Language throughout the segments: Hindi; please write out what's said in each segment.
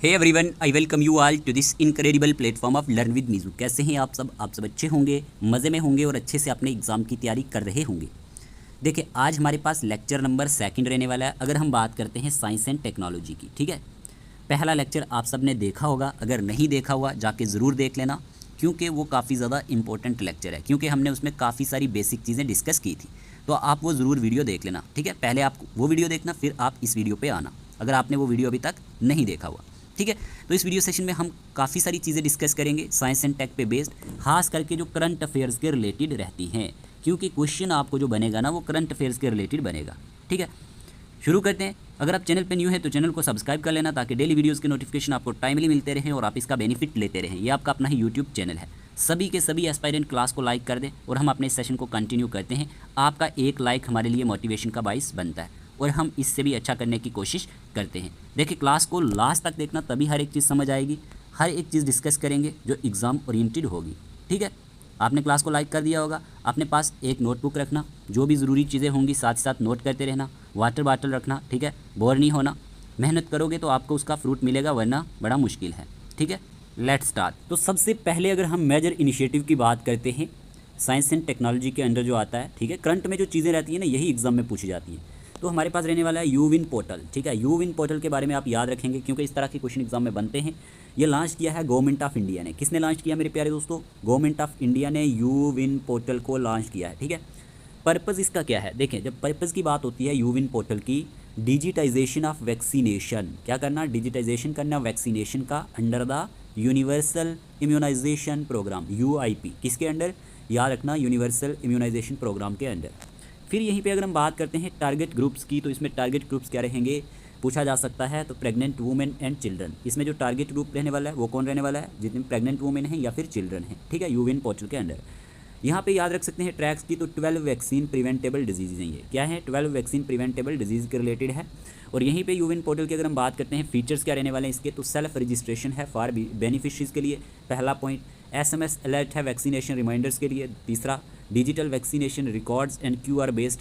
Hey everyone, I welcome you all to this incredible platform of learn with मीजू। कैसे हैं आप सब अच्छे होंगे, मज़े में होंगे और अच्छे से अपने एग्ज़ाम की तैयारी कर रहे होंगे। देखिए, आज हमारे पास लेक्चर नंबर 2 रहने वाला है। अगर हम बात करते हैं साइंस एंड टेक्नोलॉजी की, ठीक है। पहला लेक्चर आप सब ने देखा होगा, अगर नहीं देखा हुआ जाके ज़रूर देख लेना, क्योंकि वो काफ़ी ज़्यादा इंपॉर्टेंट लेक्चर है, क्योंकि हमने उसमें काफ़ी सारी बेसिक चीज़ें डिस्कस की थी। तो आप वो ज़रूर वीडियो देख लेना, ठीक है। पहले आप वो वीडियो देखना, फिर आप इस वीडियो पे आना, अगर आपने वो वीडियो अभी तक नहीं देखा हुआ, ठीक है। तो इस वीडियो सेशन में हम काफ़ी सारी चीज़ें डिस्कस करेंगे साइंस एंड टेक पे बेस्ड, खास करके जो करंट अफेयर्स के रिलेटेड रहती हैं, क्योंकि क्वेश्चन आपको जो बनेगा ना वो करंट अफेयर्स के रिलेटेड बनेगा, ठीक है। शुरू करते हैं। अगर आप चैनल पे न्यू है तो चैनल को सब्सक्राइब कर लेना, ताकि डेली वीडियोस के नोटिफिकेशन आपको टाइमली मिलते रहें और आप इसका बेनिफिट लेते रहें। ये आपका अपना ही यूट्यूब चैनल है। सभी के सभी एस्पायरेंट क्लास को लाइक कर दें और हम अपने सेशन को कंटिन्यू करते हैं। आपका एक लाइक हमारे लिए मोटिवेशन का बाइस बनता है और हम इससे भी अच्छा करने की कोशिश करते हैं। देखिए, क्लास को लास्ट तक देखना, तभी हर एक चीज़ समझ आएगी, हर एक चीज़ डिस्कस करेंगे जो एग्ज़ाम ओरिएंटेड होगी, ठीक है। आपने क्लास को लाइक कर दिया होगा, अपने पास एक नोटबुक रखना, जो भी ज़रूरी चीज़ें होंगी साथ साथ नोट करते रहना, वाटर बॉटल रखना, ठीक है। बोर नहीं होना, मेहनत करोगे तो आपको उसका फ्रूट मिलेगा, वरना बड़ा मुश्किल है, ठीक है। Let's start. तो सबसे पहले अगर हम मेजर इनिशिएटिव की बात करते हैं साइंस एंड टेक्नोलॉजी के अंडर जो आता है, ठीक है, करंट में जो चीज़ें रहती हैं ना, यही एग्जाम में पूछी जाती हैं। तो हमारे पास रहने वाला है यूविन पोर्टल, ठीक है। यूविन पोर्टल के बारे में आप याद रखेंगे, क्योंकि इस तरह के क्वेश्चन एग्जाम में बनते हैं। ये लॉन्च किया है गवर्नमेंट ऑफ इंडिया ने। किसने लॉन्च किया मेरे प्यारे दोस्तों? गवर्नमेंट ऑफ इंडिया ने यूविन पोर्टल को लॉन्च किया है, ठीक है। पर्पज़ इसका क्या है? देखें, जब पर्पज़ की बात होती है यूविन पोर्टल की, डिजिटाइजेशन ऑफ वैक्सीनेशन, क्या करना? डिजिटाइजेशन करना वैक्सीनेशन का under the universal immunisation programme, UIP। किसके अंडर? याद रखना, यूनिवर्सल इम्यूनाइजेशन प्रोग्राम के अंडर। फिर यहीं पे अगर हम बात करते हैं टारगेट ग्रुप्स की, तो इसमें टारगेट ग्रुप्स क्या रहेंगे पूछा जा सकता है। तो प्रेग्नेंट वुमेन एंड चिल्ड्रन, इसमें जो टारगेट ग्रुप रहने वाला है वो कौन रहने वाला है? जितने प्रेग्नेंट वुमेन हैं या फिर चिल्ड्रन हैं, ठीक है, यूविन पोर्टल के अंडर। यहाँ पे याद रख सकते हैं ट्रैक्स की, तो 12 वैक्सीन प्रिवेंटेबल डिजीज़ हैं। ये क्या है? 12 वैक्सीन प्रिवेंटेबल डिजीज़ के रिलेटेड है। और यहीं पे यूविन पोर्टल की अगर हम बात करते हैं फीचर्स क्या रहने वाले हैं इसके, तो सेल्फ रजिस्ट्रेशन है फॉर बेनिफिशरीज के लिए, पहला पॉइंट। SMS अलर्ट है वैक्सीनेशन रिमाइंडर्स के लिए, तीसरा। Digital vaccination records and QR based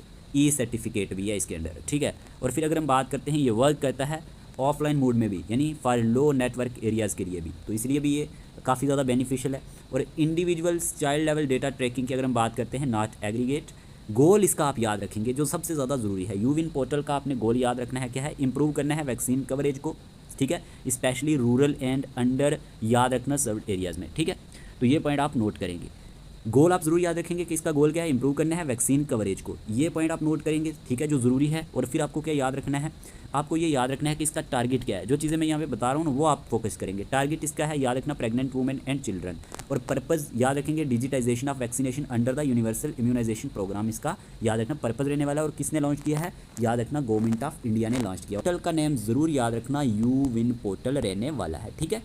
certificate भी है इसके अंदर, ठीक है। और फिर अगर हम बात करते हैं, ये वर्क करता है ऑफलाइन मोड में भी, यानी फॉर लो नेटवर्क एरियाज़ के लिए भी, तो इसलिए भी ये काफ़ी ज़्यादा बेनिफिशियल है। और individuals child level data tracking की अगर हम बात करते हैं, नॉट एग्रीगेट। गोल इसका आप याद रखेंगे, जो सबसे ज़्यादा ज़रूरी है, यूविन पोर्टल का आपने गोल याद रखना है, क्या है? इंप्रूव करना है वैक्सीन कवरेज को, ठीक है, स्पेशली रूरल एंड अंडर, याद रखना सर्व्ड एरियाज़ में, ठीक है। तो ये पॉइंट आप नोट करेंगे। गोल आप ज़रूर याद रखेंगे कि इसका गोल क्या है? इंप्रूव करना है वैक्सीन कवरेज को, ये पॉइंट आप नोट करेंगे, ठीक है, जो ज़रूरी है। और फिर आपको क्या याद रखना है? आपको ये याद रखना है कि इसका टारगेट क्या है। जो चीज़ें मैं यहाँ पे बता रहा हूँ ना, वो आप फोकस करेंगे। टारगेट इसका है, याद रखना, प्रेग्नेंट वुमेन एंड चिल्ड्रन। और पर्पज़ याद रखेंगे, digitisation of vaccination under the universal immunisation programme, इसका याद रखना पर्पज़ रहने वाला है। और किसने लॉन्च किया है? याद रखना, गवर्नमेंट ऑफ इंडिया ने लॉन्च किया। पोर्टल का नेम ज़रूर याद रखना, यूविन पोर्टल रहने वाला है, ठीक है।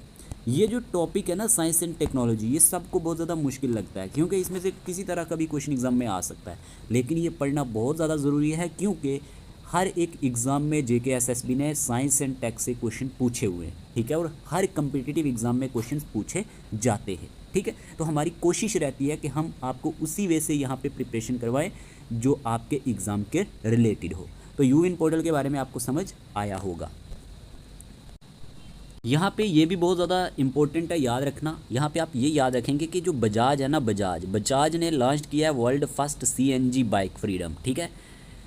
ये जो टॉपिक है ना साइंस एंड टेक्नोलॉजी, ये सबको बहुत ज़्यादा मुश्किल लगता है, क्योंकि इसमें से किसी तरह का भी क्वेश्चन एग्जाम में आ सकता है। लेकिन ये पढ़ना बहुत ज़्यादा ज़रूरी है, क्योंकि हर एक एग्ज़ाम में JK SSB ने साइंस एंड टेक से क्वेश्चन पूछे हुए हैं, ठीक है। और हर कम्पिटिटिव एग्ज़ाम में क्वेश्चन पूछे जाते हैं, ठीक है। तो हमारी कोशिश रहती है कि हम आपको उसी वे से यहाँ पे प्रिपरेशन करवाएं जो आपके एग्ज़ाम के रिलेटेड हो। तो यूविन पोर्टल के बारे में आपको समझ आया होगा। यहाँ पे ये भी बहुत ज़्यादा इंपॉर्टेंट है, याद रखना। यहाँ पे आप ये याद रखेंगे कि जो बजाज है ना, बजाज ने लॉन्च किया है world first CNG bike freedom, ठीक है।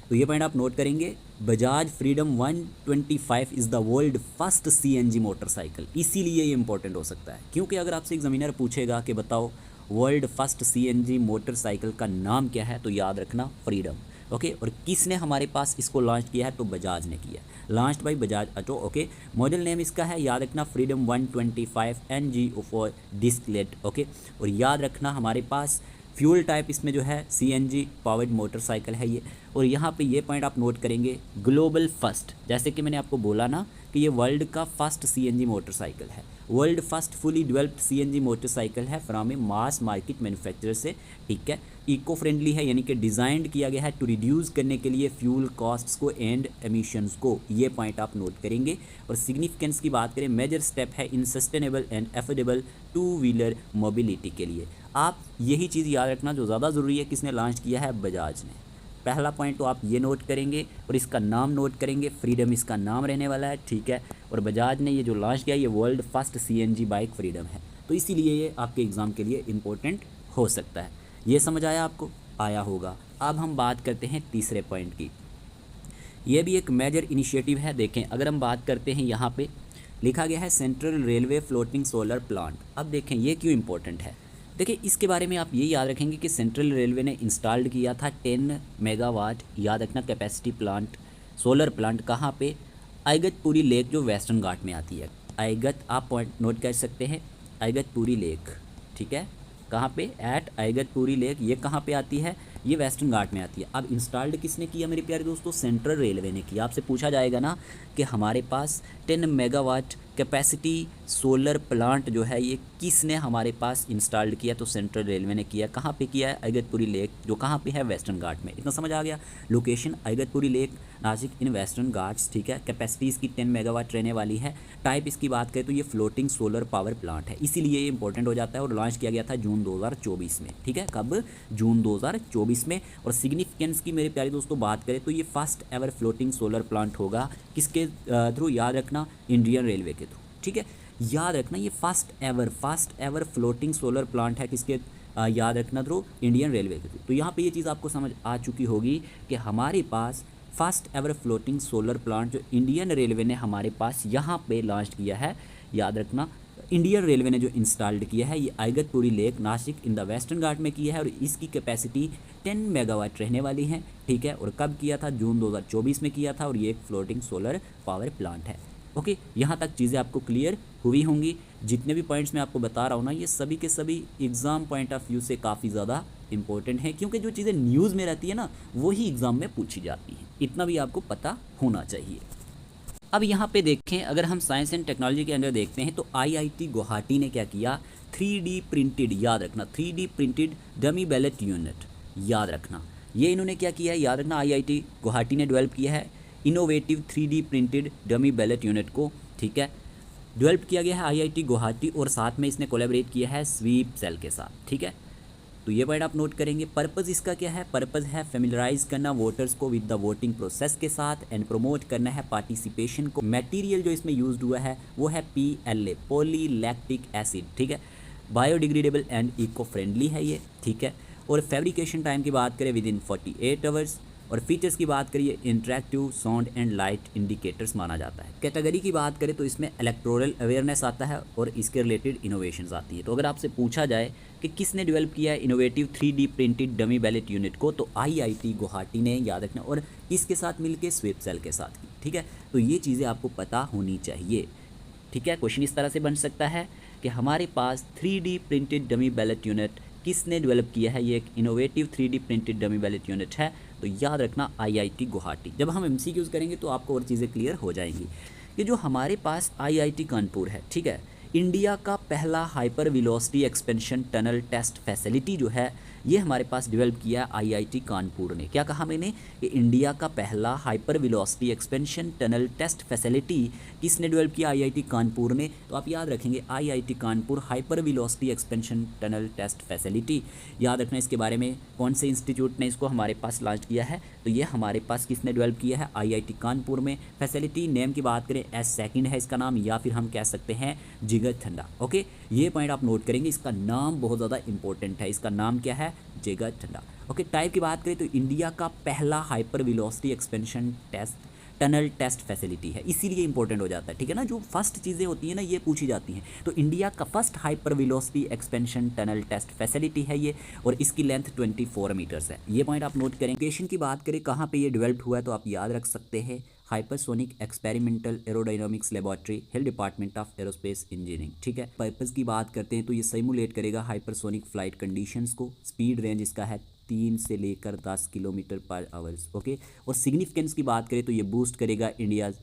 तो ये पॉइंट आप नोट करेंगे, Bajaj freedom 125 is the world first CNG motorcycle. इसीलिए ये इंपॉर्टेंट हो सकता है, क्योंकि अगर आपसे एग्जामिनर पूछेगा कि बताओ वर्ल्ड फर्स्ट CNG मोटरसाइकिल का नाम क्या है, तो याद रखना फरीडम, ओके। और किसने हमारे पास इसको लॉन्च किया है? तो बजाज ने किया, launched by Bajaj auto, okay. Model name इसका है, याद रखना, फ्रीडम 125 NG फॉर डिस्कलेट, ओके। और याद रखना हमारे पास फ्यूल टाइप इसमें जो है CNG पावर्ड मोटरसाइकिल है ये। और यहाँ पे ये पॉइंट आप नोट करेंगे, ग्लोबल फर्स्ट, जैसे कि मैंने आपको बोला ना कि ये वर्ल्ड का फर्स्ट CNG मोटरसाइकिल है, world first fully developed CNG motorcycle है from a mass market manufacturer से, ठीक है। इको फ्रेंडली है, यानी कि डिज़ाइंड किया गया है टू रिड्यूस करने के लिए फ्यूल कॉस्ट्स को एंड एमिशंस को, ये पॉइंट आप नोट करेंगे। और सिग्निफिकेंस की बात करें, मेजर स्टेप है इन sustainable and affordable 2 wheeler mobility के लिए। आप यही चीज़ याद रखना जो ज़्यादा ज़रूरी है, किसने लॉन्च किया है? बजाज ने। पहला पॉइंट तो आप ये नोट करेंगे और इसका नाम नोट करेंगे, फ्रीडम इसका नाम रहने वाला है, ठीक है। और बजाज ने ये जो लॉन्च किया ये world first CNG bike freedom है, तो इसीलिए ये आपके एग्ज़ाम के लिए इम्पोर्टेंट हो सकता है। ये समझ आया आपको? आया होगा। अब हम बात करते हैं तीसरे पॉइंट की। ये भी एक मेजर इनिशिएटिव है। देखें, अगर हम बात करते हैं, यहाँ पे लिखा गया है central railway floating solar plant. अब देखें ये क्यों इंपॉर्टेंट है। देखिए इसके बारे में आप ये याद रखेंगे कि सेंट्रल रेलवे ने इंस्टॉल्ड किया था 10 मेगावाट, याद रखना, कैपेसिटी प्लांट, सोलर प्लांट। कहाँ पे? अइगतपुरी लेक जो वेस्टर्न घाट में आती है। आप पॉइंट नोट कर सकते हैं, अइगतपुरी लेक, ठीक है। कहाँ पे? At Igatpuri lake. ये कहाँ पे आती है? ये वेस्टर्न घाट में आती है। अब इंस्टॉल्ड किसने किया मेरे प्यारे दोस्तों? सेंट्रल रेलवे ने किया। आपसे पूछा जाएगा ना कि हमारे पास 10 मेगावाट कैपेसिटी सोलर प्लांट जो है ये किसने हमारे पास इंस्टॉल्ड किया? तो सेंट्रल रेलवे ने किया। कहाँ पे किया है? अइगतपुरी लेक, जो कहाँ पे है? वेस्टर्न घाट में। इतना समझ आ गया? Location Igatpuri lake, Nashik in Western Ghats, ठीक है। कैपेसिटी इसकी 10 मेगावाट रहने वाली है। टाइप इसकी बात करें तो ये फ्लोटिंग सोलर पावर प्लांट है, इसीलिए ये इंपॉर्टेंट हो जाता है। और लॉन्च किया गया था जून 2024 में, ठीक है। कब? जून 2024 में। और सिग्निफिकेंस की मेरे प्यारे दोस्तों बात करें तो ये first ever floating solar plant होगा। किसके थ्रू? याद रखना, इंडियन रेलवे के थ्रू, ठीक है। याद रखना ये first ever floating solar plant है। किसके? याद रखना, थ्रू इंडियन रेलवे के थ्रू। तो यहाँ पे ये चीज़ आपको समझ आ चुकी होगी कि हमारे पास first ever floating solar plant जो इंडियन रेलवे ने हमारे पास यहाँ पे लॉन्च किया है, याद रखना, इंडियन रेलवे ने जो इंस्टॉल्ड किया है, ये Igatpuri lake, Nashik in the Western Ghat में किया है। और इसकी कैपेसिटी 10 मेगावाट रहने वाली है, ठीक है। और कब किया था? जून 2024 में किया था। और ये एक फ्लोटिंग सोलर पावर प्लांट है। ओके, यहाँ तक चीज़ें आपको क्लियर हुई होंगी। जितने भी पॉइंट्स मैं आपको बता रहा हूँ ना, ये सभी के सभी एग्ज़ाम पॉइंट ऑफ व्यू से काफ़ी ज़्यादा इंपॉर्टेंट है, क्योंकि जो चीज़ें न्यूज़ में रहती है ना, वही एग्ज़ाम में पूछी जाती हैं। इतना भी आपको पता होना चाहिए। अब यहाँ पे देखें, अगर हम साइंस एंड टेक्नोलॉजी के अंदर देखते हैं तो IIT गुवाहाटी ने क्या किया? 3D प्रिंटेड, याद रखना, 3D printed dummy ballot unit, याद रखना। ये इन्होंने क्या किया है? याद रखना, IIT गुवाहाटी ने डेवलप किया है innovative 3D printed dummy ballot unit को, ठीक है। डेवलप किया गया है IIT गुवाहाटी और साथ में इसने कोलैबोरेट किया है स्वीप सेल के साथ, ठीक है। तो ये पॉइंट आप नोट करेंगे। पर्पज़ इसका क्या है? पर्पज़ है फेमिलराइज करना वोटर्स को विद द वोटिंग प्रोसेस के साथ एंड प्रमोट करना है पार्टिसिपेशन को। मटेरियल जो इसमें यूज्ड हुआ है वो है PLA, पॉलीलैक्टिक एसिड, ठीक है। बायोडिग्रेडेबल एंड इको फ्रेंडली है ये, ठीक है। और फैब्रिकेशन टाइम की बात करें विद इन 48 आवर्स। और फीचर्स की बात करिए, interactive sound and light indicators माना जाता है। कैटेगरी की बात करें तो इसमें इलेक्टोरल अवेयरनेस आता है और इसके रिलेटेड इनोवेशंस आती है। तो अगर आपसे पूछा जाए कि किसने डेवलप किया है innovative 3D printed dummy ballot unit को, तो IIT गुवाहाटी ने, याद रखना। और किसके साथ मिलके? स्वीप सेल के साथ की, ठीक है। तो ये चीज़ें आपको पता होनी चाहिए, ठीक है। क्वेश्चन इस तरह से बन सकता है कि हमारे पास 3D printed dummy ballot unit किसने डेवलप किया है? ये एक innovative 3D printed dummy ballot unit है, तो याद रखना IIT गुवाहाटी। जब हम MCQs करेंगे तो आपको और चीज़ें क्लियर हो जाएंगी। कि जो हमारे पास IIT कानपुर है, ठीक है, इंडिया का पहला hyper velocity expansion tunnel test facility जो है ये हमारे पास डेवलप किया IIT कानपुर ने। क्या कहा मैंने? कि इंडिया का पहला hyper velocity expansion tunnel test facility किसने डेवलप किया? IIT कानपुर ने। तो आप याद रखेंगे IIT Kanpur hyper velocity expansion tunnel test facility, याद रखना। इसके बारे में कौन से इंस्टीट्यूट ने इसको हमारे पास लॉन्च किया है? तो ये हमारे पास किसने डेवलप किया है? IIT कानपुर में। फैसिलिटी नेम की बात करें, S2 है इसका नाम, या फिर हम कह सकते हैं जिगर ठंडा। ओके, ये पॉइंट आप नोट करेंगे, इसका नाम बहुत ज़्यादा इंपॉर्टेंट है। इसका नाम क्या है? जिगर ठंडा। ओके, टाइप की बात करें तो इंडिया का पहला hyper velocity expansion test tunnel test facility है, इसीलिए इंपॉर्टेंट हो जाता है, ठीक है ना। जो फर्स्ट चीज़ें होती हैं ना ये पूछी जाती हैं। तो इंडिया का first hyper velocity expansion tunnel test facility है ये, और इसकी लेंथ 24 मीटर्स है। ये पॉइंट आप नोट करें। लोकेशन की बात करें कहाँ पे ये डेवलप्ड हुआ है, तो आप याद रख सकते हैं hypersonic experimental aerodynamics laboratory, hill department of aerospace engineering, ठीक है। पर्पज़ की बात करते हैं तो ये सिमुलेट करेगा हाइपरसोनिक फ्लाइट कंडीशंस को। स्पीड रेंज इसका है 3 से लेकर 10 किलोमीटर पर आवर्स, ओके। और सिग्निफिकेंस की बात करें तो ये बूस्ट करेगा India's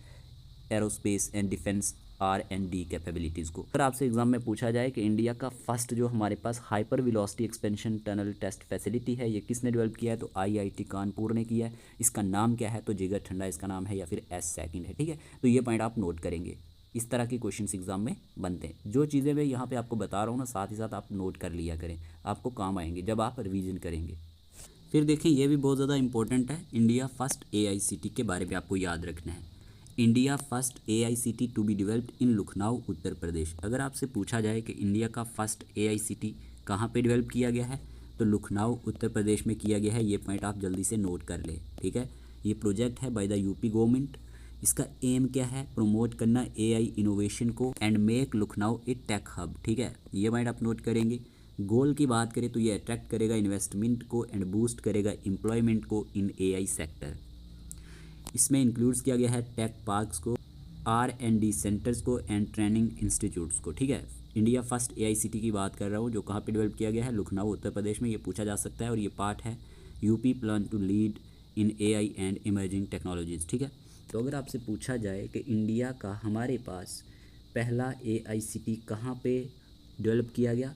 aerospace and defence R&D capabilities को। अगर आपसे एग्जाम में पूछा जाए कि इंडिया का फर्स्ट जो हमारे पास hyper velocity expansion tunnel test facility है ये किसने डेवलप किया है, तो IIT कानपुर ने किया है। इसका नाम क्या है? तो जिगर ठंडा इसका नाम है, या फिर S2 है, ठीक है। तो ये पॉइंट आप नोट करेंगे। इस तरह के क्वेश्चंस एग्जाम में बनते हैं। जो चीज़ें मैं यहाँ पे आपको बता रहा हूँ ना, साथ ही साथ आप नोट कर लिया करें, आपको काम आएंगे जब आप रिवीजन करेंगे। फिर देखें ये भी बहुत ज़्यादा इंपॉर्टेंट है, इंडिया फर्स्ट AICT के बारे में आपको याद रखना है। India first AICT to be developed in Lucknow Uttar Pradesh. अगर आपसे पूछा जाए कि इंडिया का फर्स्ट AICT कहाँ पे डेवलप किया गया है, तो लखनऊ उत्तर प्रदेश में किया गया है। ये पॉइंट आप जल्दी से नोट कर लें, ठीक है। ये प्रोजेक्ट है बाय द यूपी गवर्नमेंट। इसका एम क्या है, प्रमोट करना AI इनोवेशन को and make Lucknow A tech hub, ठीक है। ये पॉइंट आप नोट करेंगे। गोल की बात करें तो ये अट्रैक्ट करेगा इन्वेस्टमेंट को एंड बूस्ट करेगा एम्प्लॉयमेंट को इन AI सेक्टर। इसमें इंक्लूड्स किया गया है टेक पार्क्स को, R&D सेंटर्स को एंड ट्रेनिंग इंस्टीट्यूट्स को, ठीक है। इंडिया फर्स्ट AICT की बात कर रहा हूँ, जो कहाँ पे डेवलप किया गया है, लखनऊ उत्तर प्रदेश में। ये पूछा जा सकता है और ये पार्ट है UP plan to lead in AI and emerging technologies, ठीक है। तो अगर आपसे पूछा जाए कि इंडिया का हमारे पास पहला AICT कहाँ पे डेवलप किया गया,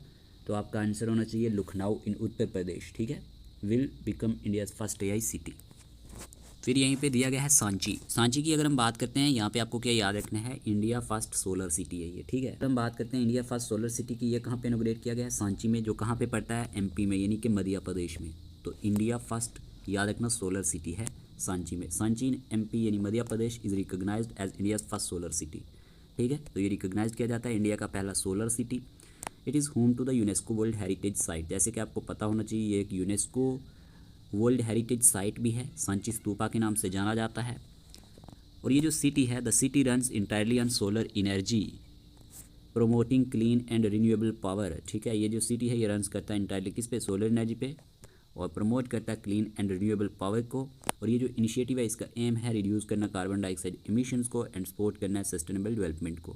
तो आपका आंसर होना चाहिए लखनऊ इन उत्तर प्रदेश, ठीक है। Will become India's first AICT। फिर यहीं पे दिया गया है सांची। सांची की अगर हम बात करते हैं, यहाँ पे आपको क्या याद रखना है, इंडिया फर्स्ट सोलर सिटी है ये, ठीक है। अगर हम बात करते हैं इंडिया फर्स्ट सोलर सिटी की, ये कहाँ पे इनॉग्रेट किया गया है, सांची में, जो कहाँ पे पड़ता है, MP में, यानी कि मध्य प्रदेश में। तो इंडिया फर्स्ट याद रखना सोलर सिटी है सांची में। सांची इन MP यानी Madhya Pradesh is recognised as India's first solar city, ठीक है। तो ये रिकॉग्नाइज किया जाता है इंडिया का पहला solar city. It is home to the UNESCO world heritage site. जैसे कि आपको पता होना चाहिए, ये एक यूनेस्को वर्ल्ड हेरिटेज साइट भी है, सांची स्तूपा के नाम से जाना जाता है। और ये जो सिटी है, the city runs entirely on solar energy promoting clean and renewable power, ठीक है। ये जो सिटी है ये रन्स करता है इंटायरली किस पे, सोलर एनर्जी पे, और प्रमोट करता है क्लीन एंड रिन्यूएबल पावर को। और ये जो इनिशिएटिव है इसका एम है रिड्यूस करना कार्बन डाइऑक्साइड एमिशंस को एंड सपोर्ट करना है सस्टेनेबल डेवलपमेंट को।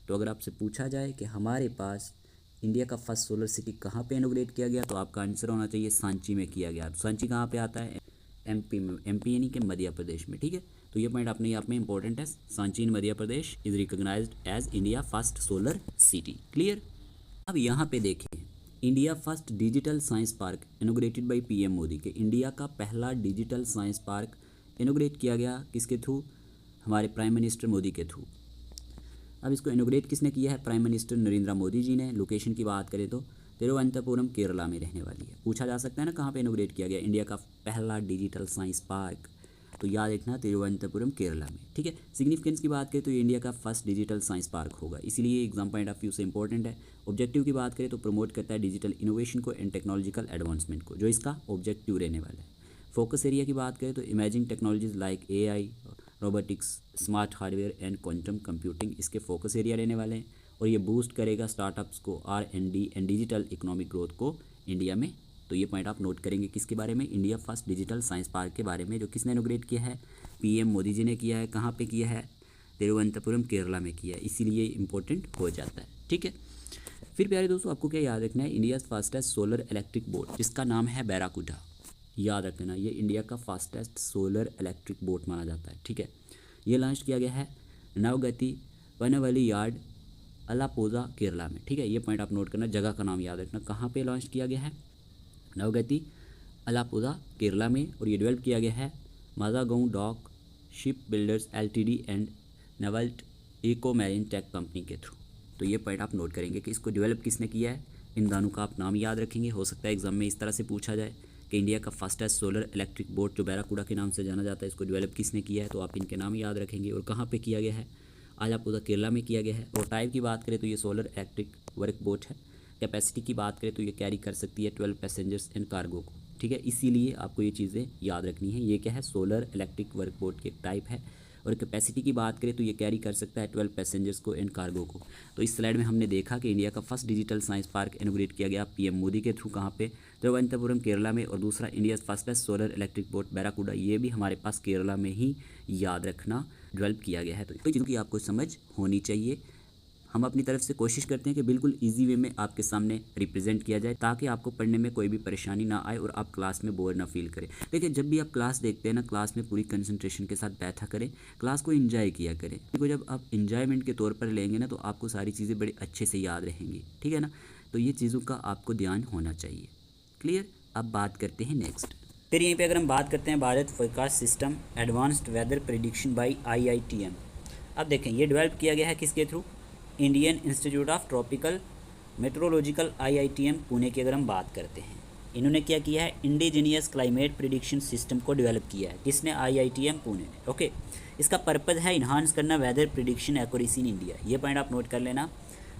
तो अगर आपसे पूछा जाए कि हमारे पास इंडिया का फर्स्ट सोलर सिटी कहाँ पे इनॉग्रेट किया गया, तो आपका आंसर होना चाहिए सांची में किया गया। तो सांची कहाँ पे आता है, MP में, MP यानी कि मध्य प्रदेश में, ठीक है। तो ये पॉइंट अपने आप में इंपॉर्टेंट है। Sanchi in Madhya Pradesh is recognised as India first solar city, clear. अब यहाँ पे देखें, India first digital science park inaugurated by PM Modi के। इंडिया का पहला डिजिटल साइंस पार्क इनॉग्रेट किया गया किसके थ्रू, हमारे प्राइम मिनिस्टर मोदी के थ्रू। अब इसको इनॉग्रेट किसने किया है, प्राइम मिनिस्टर नरेंद्र मोदी जी ने। लोकेशन की बात करें तो तिरुवनंतपुरम केरला में रहने वाली है। पूछा जा सकता है ना कहाँ पे इनॉग्रेट किया गया इंडिया का पहला डिजिटल साइंस पार्क, तो याद रखना तिरुवनंतपुरम केरला में, ठीक है। सिग्निफिकेंस की बात करें तो ये इंडिया का फर्स्ट डिजिटल साइंस पार्क होगा, इसीलिए एग्जाम पॉइंट ऑफ व्यू से इंपॉर्टेंट है। ऑब्जेक्टिव की बात करें तो प्रमोट करता है डिजिटल इनोवेशन को एंड टेक्नोलॉजिकल एडवांसमेंट को, जो इसका ऑब्जेक्टिव रहने वाला है। फोकस एरिया की बात करें तो imaging technologies like AI, robotics, smart hardware and quantum computing इसके फोकस एरिया रहने वाले हैं। और ये बूस्ट करेगा स्टार्टअप्स को, R&D and digital economic growth को इंडिया में। तो ये पॉइंट आप नोट करेंगे किसके बारे में, India first digital science park के बारे में, जो किसने इनॉग्रेट किया है, PM मोदी जी ने किया है। कहाँ पे किया है, तिरुवनंतपुरम केरला में किया है, इसीलिए इंपॉर्टेंट हो जाता है, ठीक है। फिर प्यारे दोस्तों आपको क्या याद रखना है, India fastest solar electric boat जिसका नाम है बैराकुडा, याद रखना। ये इंडिया का फास्टेस्ट सोलर इलेक्ट्रिक बोट माना जाता है, ठीक है। ये लॉन्च किया गया है नवगति वनवली यार्ड अलापोजा केरला में, ठीक है। ये पॉइंट आप नोट करना, जगह का नाम याद रखना, कहाँ पे लॉन्च किया गया है, नवगति अलापोजा केरला में। और ये डेवलप किया गया है Mazagaon dock ship builders LTD and Navalt eco marine tech company के थ्रू। तो ये पॉइंट आप नोट करेंगे कि इसको डेवलप किसने किया है, इन दोनों का आप नाम याद रखेंगे। हो सकता है एग्जाम में इस तरह से पूछा जाए कि इंडिया का फास्टेस्ट सोलर इलेक्ट्रिक बोट जो बैराकुडा के नाम से जाना जाता है, इसको डेवलप किसने किया है, तो आप इनके नाम याद रखेंगे। और कहाँ पे किया गया है, आलापुदा केरला में किया गया है। और टाइप की बात करें तो ये सोलर इलेक्ट्रिक वर्क बोट है। कैपेसिटी की बात करें तो ये कैरी कर सकती है 12 पैसेंजर्स एंड कार्गो को, ठीक है। इसीलिए आपको ये चीज़ें याद रखनी है। ये क्या है, सोलर इलेक्ट्रिक वर्क बोट की एक टाइप है। और कैपेसिटी की बात करें तो ये कैरी कर सकता है 12 पैसेंजर्स को एंड कार्गो को। तो इस स्लाइड में हमने देखा कि इंडिया का first digital science park inaugurate किया गया PM मोदी के थ्रू, कहाँ पे, तिरुवनंतपुरम केरला में। और दूसरा India fastest solar electric boat Barracuda, ये भी हमारे पास केरला में ही याद रखना डेवलप किया गया है। तो चीज़ों की आपको समझ होनी चाहिए। हम अपनी तरफ से कोशिश करते हैं कि बिल्कुल इजी वे में आपके सामने रिप्रेजेंट किया जाए, ताकि आपको पढ़ने में कोई भी परेशानी ना आए और आप क्लास में बोर ना फील करें। देखिए, जब भी आप क्लास देखते हैं ना, क्लास में पूरी कंसंट्रेशन के साथ बैठा करें, क्लास को एंजॉय किया करें। तो जब आप एंजॉयमेंट के तौर पर लेंगे ना, तो आपको सारी चीज़ें बड़े अच्छे से याद रहेंगी, ठीक है ना। तो ये चीज़ों का आपको ध्यान होना चाहिए, क्लियर। अब बात करते हैं नेक्स्ट। फिर यहीं पर अगर हम बात करते हैं Bharat forecast system advanced weather prediction by IITM। अब देखें, ये डेवलप किया गया है किसके through, Indian Institute of Tropical Meteorological IITM Pune की अगर हम बात करते हैं, इन्होंने क्या किया है, इंडिजीनियस क्लाइमेट प्रिडिक्शन सिस्टम को डेवलप किया है। किसने? IITM पुणे ने। ओके, इसका पर्पज़ है इन्हांस करना weather prediction accuracy in India. ये पॉइंट आप नोट कर लेना।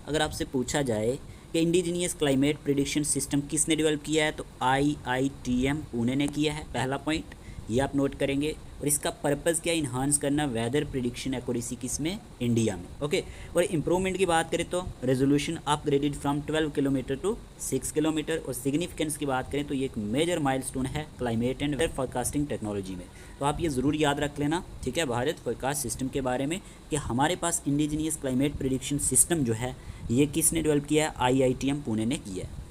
अगर आपसे पूछा जाए कि इंडिजीनियस क्लाइमेट प्रिडिक्शन सिस्टम किसने डेवलप किया है, तो IITM पुणे ने किया है। पहला पॉइंट ये आप नोट करेंगे। और इसका पर्पज़ क्या? इन्हांस करना वेदर प्रिडिक्शन एक्यूरेसी किसमें? इंडिया में। ओके, और इम्प्रूवमेंट की बात करें तो resolution upgraded from 12 kilometre to 6 kilometre. और सिग्निफिकेंस की बात करें तो ये एक मेजर माइलस्टोन है climate and weather forecasting technology में। तो आप ये ज़रूर याद रख लेना, ठीक है, भारत फोरकास्ट सिस्टम के बारे में, कि हमारे पास इंडिजीनियस क्लाइमेट प्रिडिक्शन सिस्टम जो है ये किसने डेवलप किया है? IITM पुणे ने किया है।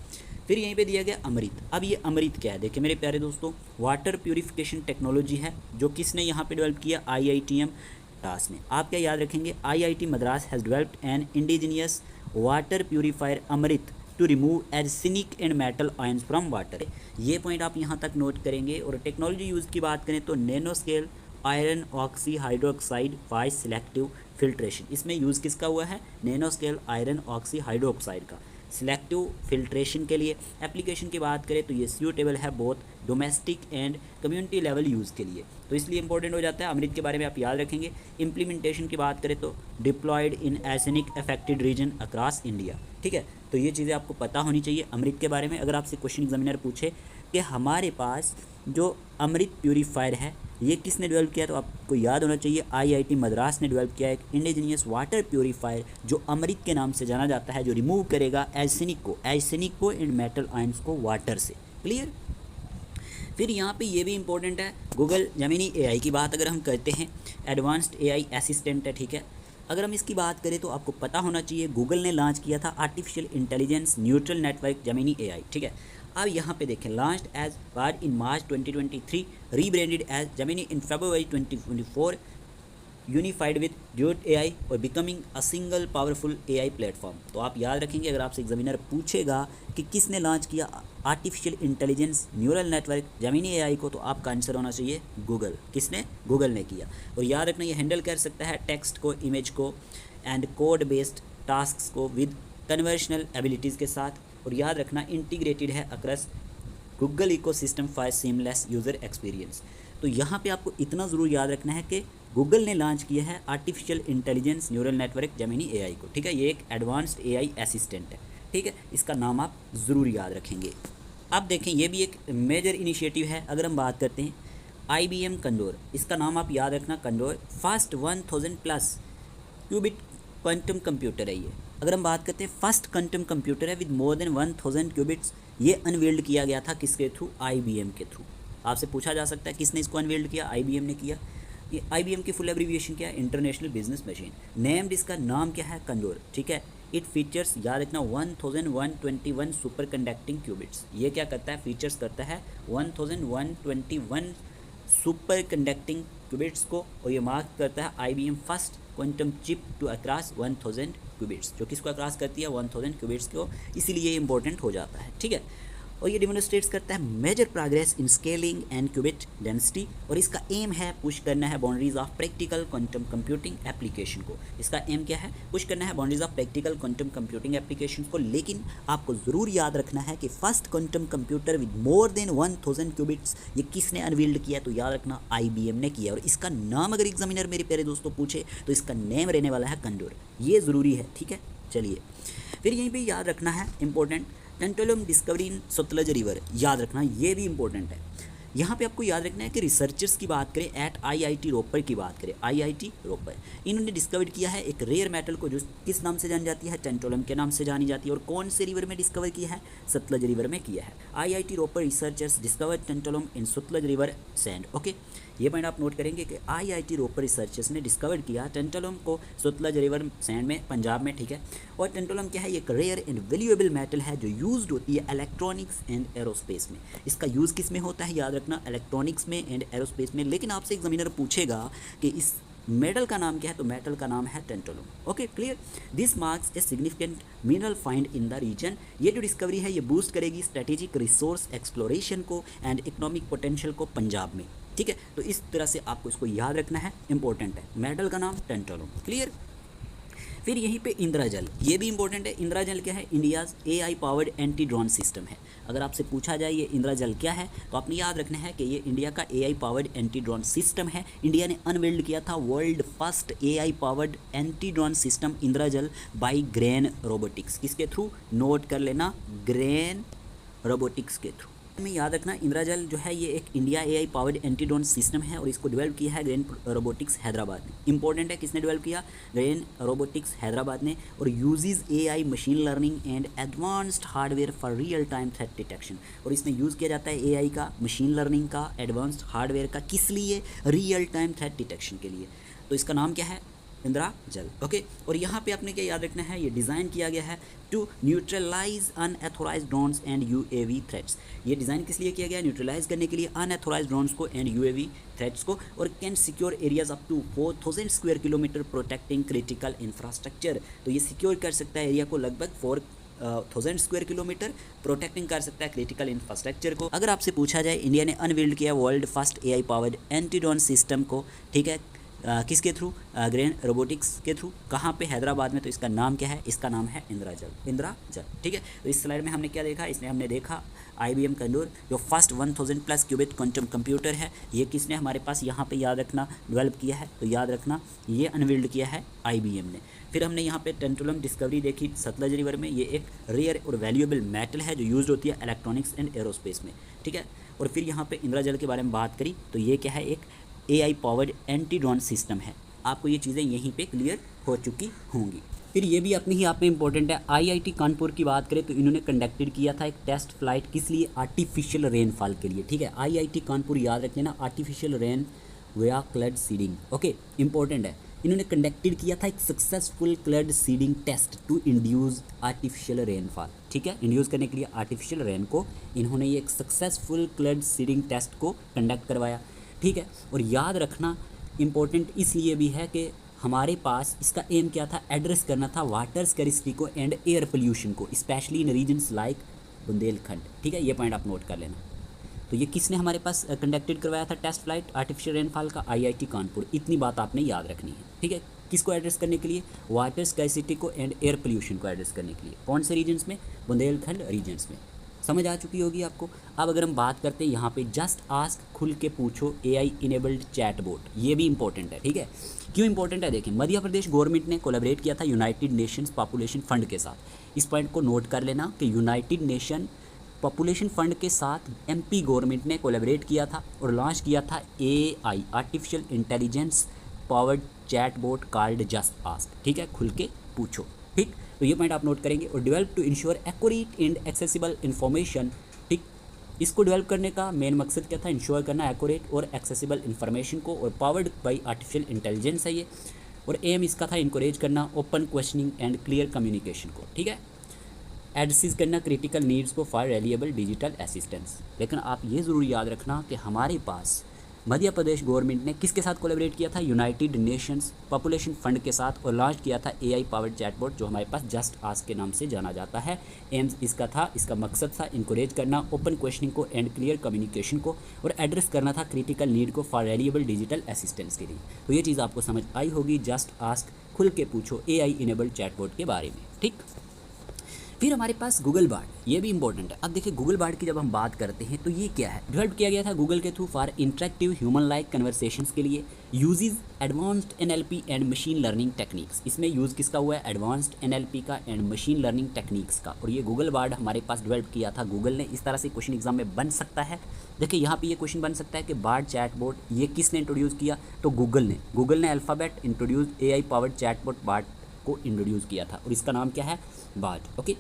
फिर यहीं पे दिया गया अमृत। अब ये अमृत क्या है? देखिए मेरे प्यारे दोस्तों, वाटर प्यूरिफिकेशन टेक्नोलॉजी है जो किसने यहाँ पे डेवलप किया? IITM मद्रास ने। आप क्या याद रखेंगे? IIT Madras has developed an indigenous water purifier Amrit to remove arsenic and metal ions from water. ये पॉइंट आप यहाँ तक नोट करेंगे। और टेक्नोलॉजी यूज़ की बात करें तो nano scale iron oxyhydroxide by selective filtration. इसमें यूज़ किसका हुआ है? Nano scale iron oxyhydroxide का सिलेक्टिव फिल्ट्रेशन के लिए। एप्लीकेशन की बात करें तो ये सूटेबल है both domestic and community level use के लिए, तो इसलिए इंपॉर्टेंट हो जाता है। अमृत के बारे में आप याद रखेंगे। इम्प्लीमेंटेशन की बात करें तो डिप्लॉयड इन एर्सेनिक अफेक्टेड रीजन अक्रॉस इंडिया, ठीक है। तो ये चीज़ें आपको पता होनी चाहिए अमृत के बारे में। अगर आपसे क्वेश्चन एग्जामिनर पूछे कि हमारे पास जो अमृत प्यूरीफायर है ये किसने डेवलप किया, तो आपको याद होना चाहिए IIT मद्रास ने डेवलप किया एक इंडिजीनियस वाटर प्यूरीफायर जो अमृत के नाम से जाना जाता है, जो रिमूव करेगा एर्सेनिक को एंड मेटल आयंस को वाटर से। क्लियर। फिर यहाँ पे ये भी इंपॉर्टेंट है, गूगल जेमिनी AI की बात अगर हम करते हैं, एडवांस्ड AI असिस्टेंट है, ठीक है। अगर हम इसकी बात करें तो आपको पता होना चाहिए गूगल ने लॉन्च किया था artificial intelligence neutral network Gemini AI, ठीक है। अब यहाँ पे देखें, launched as part in March 2023, rebranded as Gemini in February 2024, unified with Duet AI और becoming a single powerful AI platform. तो आप याद रखेंगे अगर आपसे एग्जामिनर पूछेगा कि किसने लॉन्च किया artificial intelligence neural network Gemini AI को, तो आपका आंसर होना चाहिए गूगल। किसने? गूगल ने किया। और याद रखना ये हैंडल कर सकता है टेक्स्ट को, इमेज को एंड कोड बेस्ड टास्क को विद कन्वर्शनल एबिलिटीज़ के साथ। और याद रखना इंटीग्रेटेड है across Google ecosystem for seamless user experience. तो यहाँ पे आपको इतना ज़रूर याद रखना है कि गूगल ने लॉन्च किया है artificial intelligence neural network Gemini AI को, ठीक है। ये एक एडवांस्ड AI असिस्टेंट है, ठीक है। इसका नाम आप ज़रूर याद रखेंगे। अब देखें ये भी एक मेजर इनिशिएटिव है। अगर हम बात करते हैं IBM कंडोर, इसका नाम आप याद रखना कंडोर। फर्स्ट 1000+ क्यूबिट क्वांटम कंप्यूटर है ये। अगर हम बात करते हैं फर्स्ट क्वांटम कंप्यूटर है विद मोर देन 1000 क्यूबिट्स। ये अनवील्ड किया गया था किसके थ्रू? IBM के थ्रू। आपसे पूछा जा सकता है किसने इसको अनवील्ड किया? IBM ने किया। ये IBM की फुल एब्रीविएशन क्या है? International business machine. नेम्ड इसका नाम क्या है? कंडोर, ठीक है। इट फीचर्स, याद रखना, 1121 सुपर कंडक्टिंग क्यूबिट्स। ये क्या करता है? फीचर्स करता है 1121 सुपर कंडक्टिंग क्यूबिट्स को। और ये मार्क करता है IBM first quantum chip to across 1000 qubits, जो किसको अक्रॉस करती है? 1000 क्यूबिट्स को। इसीलिए ये इंपॉर्टेंट हो जाता है, ठीक है। और ये डेमोन्स्ट्रेट्स करता है major progress in scaling and qubit density. और इसका एम है पुश करना है boundaries of practical quantum computing application को। इसका एम क्या है? पुश करना है boundaries of practical quantum computing application को। लेकिन आपको ज़रूर याद रखना है कि first quantum computer with more than 1000 qubits ये किसने अनवील्ड किया? तो याद रखना IBM ने किया। और इसका नाम अगर एग्जामिनर मेरे प्यारे दोस्तों पूछे तो इसका नेम रहने वाला है कंडोर। ये ज़रूरी है, ठीक है। चलिए फिर यहीं पर याद रखना है इंपॉर्टेंट टेंटोलम डिस्कवरी इन सतलज रिवर, याद रखना ये भी इंपॉर्टेंट है। यहाँ पे आपको याद रखना है कि रिसर्चर्स की बात करें एट IIT रोपर की बात करें, IIT रोपर, इन्होंने डिस्कवर किया है एक रेयर मेटल को जो किस नाम से जानी जाती है? टेंटोलम के नाम से जानी जाती है। और कौन से रिवर में डिस्कवर किया है? सतलज रिवर में किया है। IIT रोपर रिसर्चर्स डिस्कवर टेंटोलम इन सतलज रिवर सैंड। ओके, ये पॉइंट आप नोट करेंगे कि IIT रोपर रिसर्चर्स ने डिस्कवर किया टेंटोलम को सतलज रिवर सैंड में, पंजाब में, ठीक है। और टेंटोलम क्या है? एक रेयर एंड वैल्यूएबल मेटल है जो यूज्ड होती है इलेक्ट्रॉनिक्स एंड एरोस्पेस में। इसका यूज़ किस में होता है? याद रखना इलेक्ट्रॉनिक्स में एंड एरोस्पेस में। लेकिन आपसे एग्जामिनर पूछेगा कि इस मेटल का नाम क्या है? तो मेटल का नाम है tantalum. Okay, clear. This marks a significant mineral find in the region. ये जो डिस्कवरी है ये बूस्ट करेगी स्ट्रेटेजिक रिसोर्स एक्सप्लोरेशन को एंड इकोनॉमिक पोटेंशियल को पंजाब में, ठीक है। तो इस तरह से आपको इसको याद रखना है, इंपॉर्टेंट है। मेटल का नाम टेंटोलम, क्लियर। फिर यहीं पे इंद्रजल, ये भी इंपॉर्टेंट है। इंद्रजल क्या है? India's AI powered anti drone system है। अगर आपसे पूछा जाए ये इंद्रजल क्या है, तो आपने याद रखना है कि ये इंडिया का AI powered anti drone system है। इंडिया ने अनवील्ड किया था world first AI powered anti drone system Indrajaal by Grene robotics. किसके थ्रू? नोट कर लेना, ग्रेन रोबोटिक्स के थ्रू। में याद रखना, इंद्रजल जो है ये एक India AI powered anti drone system है और इसको डेवलप किया है ग्रेन रोबोटिक्स हैदराबाद ने। इंपॉर्टेंट है, किसने डेवलप किया? ग्रेन रोबोटिक्स हैदराबाद ने। और uses AI machine learning and advanced hardware for real time threat detection. और इसमें यूज़ किया जाता है AI का, मशीन लर्निंग का, एडवांस्ड हार्डवेयर का। किस लिए? रियल टाइम थ्रेट डिटेक्शन के लिए। तो इसका नाम क्या है? इंद्रजल। ओके, और यहाँ पे आपने क्या याद रखना है? ये डिज़ाइन किया गया है to neutralise unauthorised drones and UAV threats. ये डिज़ाइन किस लिए किया गया है? न्यूट्रलाइज करने के लिए अनएथोराइज्ड ड्रोन्स को एंड UAV थ्रेट्स को। और can secure areas up to 4000 square kilometre protecting critical infrastructure. तो ये सिक्योर कर सकता है एरिया को लगभग 4000 स्क्वायर किलोमीटर, प्रोटेक्टिंग कर सकता है क्रिटिकल इंफ्रास्ट्रक्चर को। अगर आपसे पूछा जाए, इंडिया ने अनवील्ड किया world first AI powered anti drone system को, ठीक है, किसके थ्रू? ग्रेन रोबोटिक्स के थ्रू। कहाँ पे? हैदराबाद में। तो इसका नाम क्या है? इसका नाम है इंद्रजल। इंद्रजल, ठीक है। तो इस स्लाइड में हमने क्या देखा? इसमें हमने देखा IBM कंडोर जो फर्स्ट 1000+ क्यूबिट क्वांटम कंप्यूटर है। ये किसने हमारे पास यहाँ पे याद रखना डेवलप किया है? तो याद रखना ये अनवील्ड किया है IBM ने। फिर हमने यहाँ पे टेंटुलम डिस्कवरी देखी सतलज रिवर में। ये एक रेयर और वैल्यूएबल मेटल है जो यूज होती है इलेक्ट्रॉनिक्स एंड एरोस्पेस में, ठीक है। और फिर यहाँ पे इंद्रजल के बारे में बात करी तो ये क्या है? एक AI powered anti drone system है। आपको ये चीज़ें यहीं पे क्लियर हो चुकी होंगी। फिर ये भी अपने ही आप में इंपॉर्टेंट है। IIT कानपुर की बात करें तो इन्होंने कंडक्टेड किया था एक टेस्ट फ्लाइट। किस लिए? आर्टिफिशियल रेनफॉल के लिए, ठीक है। IIT कानपुर याद रख लेना, artificial rain via cloud seeding. Okay, important है। इन्होंने कंडक्टेड किया था एक successful cloud seeding test to induce artificial rainfall, ठीक है। इंड्यूस करने के लिए आर्टिफिशियल रेन को इन्होंने ये एक सक्सेसफुल क्लड सीडिंग टेस्ट को कंडक्ट करवाया, ठीक है। और याद रखना इम्पोर्टेंट इसलिए भी है कि हमारे पास इसका एम क्या था? एड्रेस करना था वाटर स्कैरिसिटी को एंड एयर पोल्यूशन को, specially in regions like Bundelkhand, ठीक है। ये पॉइंट आप नोट कर लेना। तो ये किसने हमारे पास कंडक्टेड करवाया था टेस्ट फ्लाइट आर्टिफिशियल रेनफॉल का? IIT कानपुर। इतनी बात आपने याद रखनी है, ठीक है। किसको एड्रेस करने के लिए? वाटर स्कैरिसिटी को एंड एयर पोल्यूशन को एड्रेस करने के लिए। कौन से रीजन्स में? बुंदेलखंड रीजन्स में। समझ आ चुकी होगी आपको। अब अगर हम बात करते हैं यहाँ पे जस्ट आस्क, खुल के पूछो AI इनेबल्ड चैटबॉट, ये भी इंपॉर्टेंट है, ठीक है। क्यों इंपॉर्टेंट है? देखिए, मध्य प्रदेश गवर्नमेंट ने कोलैबोरेट किया था यूनाइटेड नेशंस पॉपुलेशन फंड के साथ। इस पॉइंट को नोट कर लेना कि यूनाइटेड नेशन पॉपुलेशन फंड के साथ MP गवर्नमेंट ने कोलैबोरेट किया था और लॉन्च किया था AI artificial intelligence powered chatbot called just ask, ठीक है। खुल के पूछो, ठीक। तो ये पॉइंट आप नोट करेंगे। और develop to ensure accurate and accessible information, ठीक। इसको डेवलप करने का मेन मकसद क्या था? इंश्योर करना एक्यूरेट और एक्सेसिबल इन्फॉर्मेशन को, और पावर्ड बाई आर्टिफिशियल इंटेलिजेंस है ये। और एम इसका था इंकरेज करना open questioning and clear communication को, ठीक है। एड्रेस करना क्रिटिकल नीड्स को फॉर रिलायबल डिजिटल असिस्टेंस। लेकिन आप ये ज़रूर याद रखना कि हमारे पास मध्य प्रदेश गवर्नमेंट ने किसके साथ कोलैबोरेट किया था? यूनाइटेड नेशंस पॉपुलेशन फंड के साथ, और लॉन्च किया था AI पावर्ड चैटबॉट जो हमारे पास जस्ट आस्क के नाम से जाना जाता है। एम्स इसका था, इसका मकसद था इंकरेज करना ओपन क्वेश्चनिंग को एंड क्लियर कम्युनिकेशन को, और एड्रेस करना था क्रिटिकल नीड को फॉर रिलायबल डिजिटल असिस्टेंस के लिए। तो ये चीज़ आपको समझ आई होगी। जस्ट आस्क, खुल के पूछो AI इनेबल्ड चैटबॉट के बारे में, ठीक। फिर हमारे पास गूगल बार्ड, ये भी इंपॉर्टेंट है। अब देखिए, गूगल बार्ड की जब हम बात करते हैं तो ये क्या है? डेवलप किया गया था गूगल के through for interactive human like conversations के लिए। Uses advanced NLP and machine learning techniques. इसमें यूज़ किसका हुआ है? एडवांस्ड NLP का एंड मशीन लर्निंग टेक्निक्स का। और ये गूगल बार्ड हमारे पास डेवलप किया था गूगल ने। इस तरह से क्वेश्चन एग्जाम में बन सकता है। देखिए, यहाँ पे ये क्वेश्चन बन सकता है कि बार्ड चैटबॉट ये किसने इंट्रोड्यूस किया? तो गूगल ने Alphabet introduce AI powered chatbot Bard को इंट्रोड्यूस किया था, और इसका नाम क्या है? Bard, okay.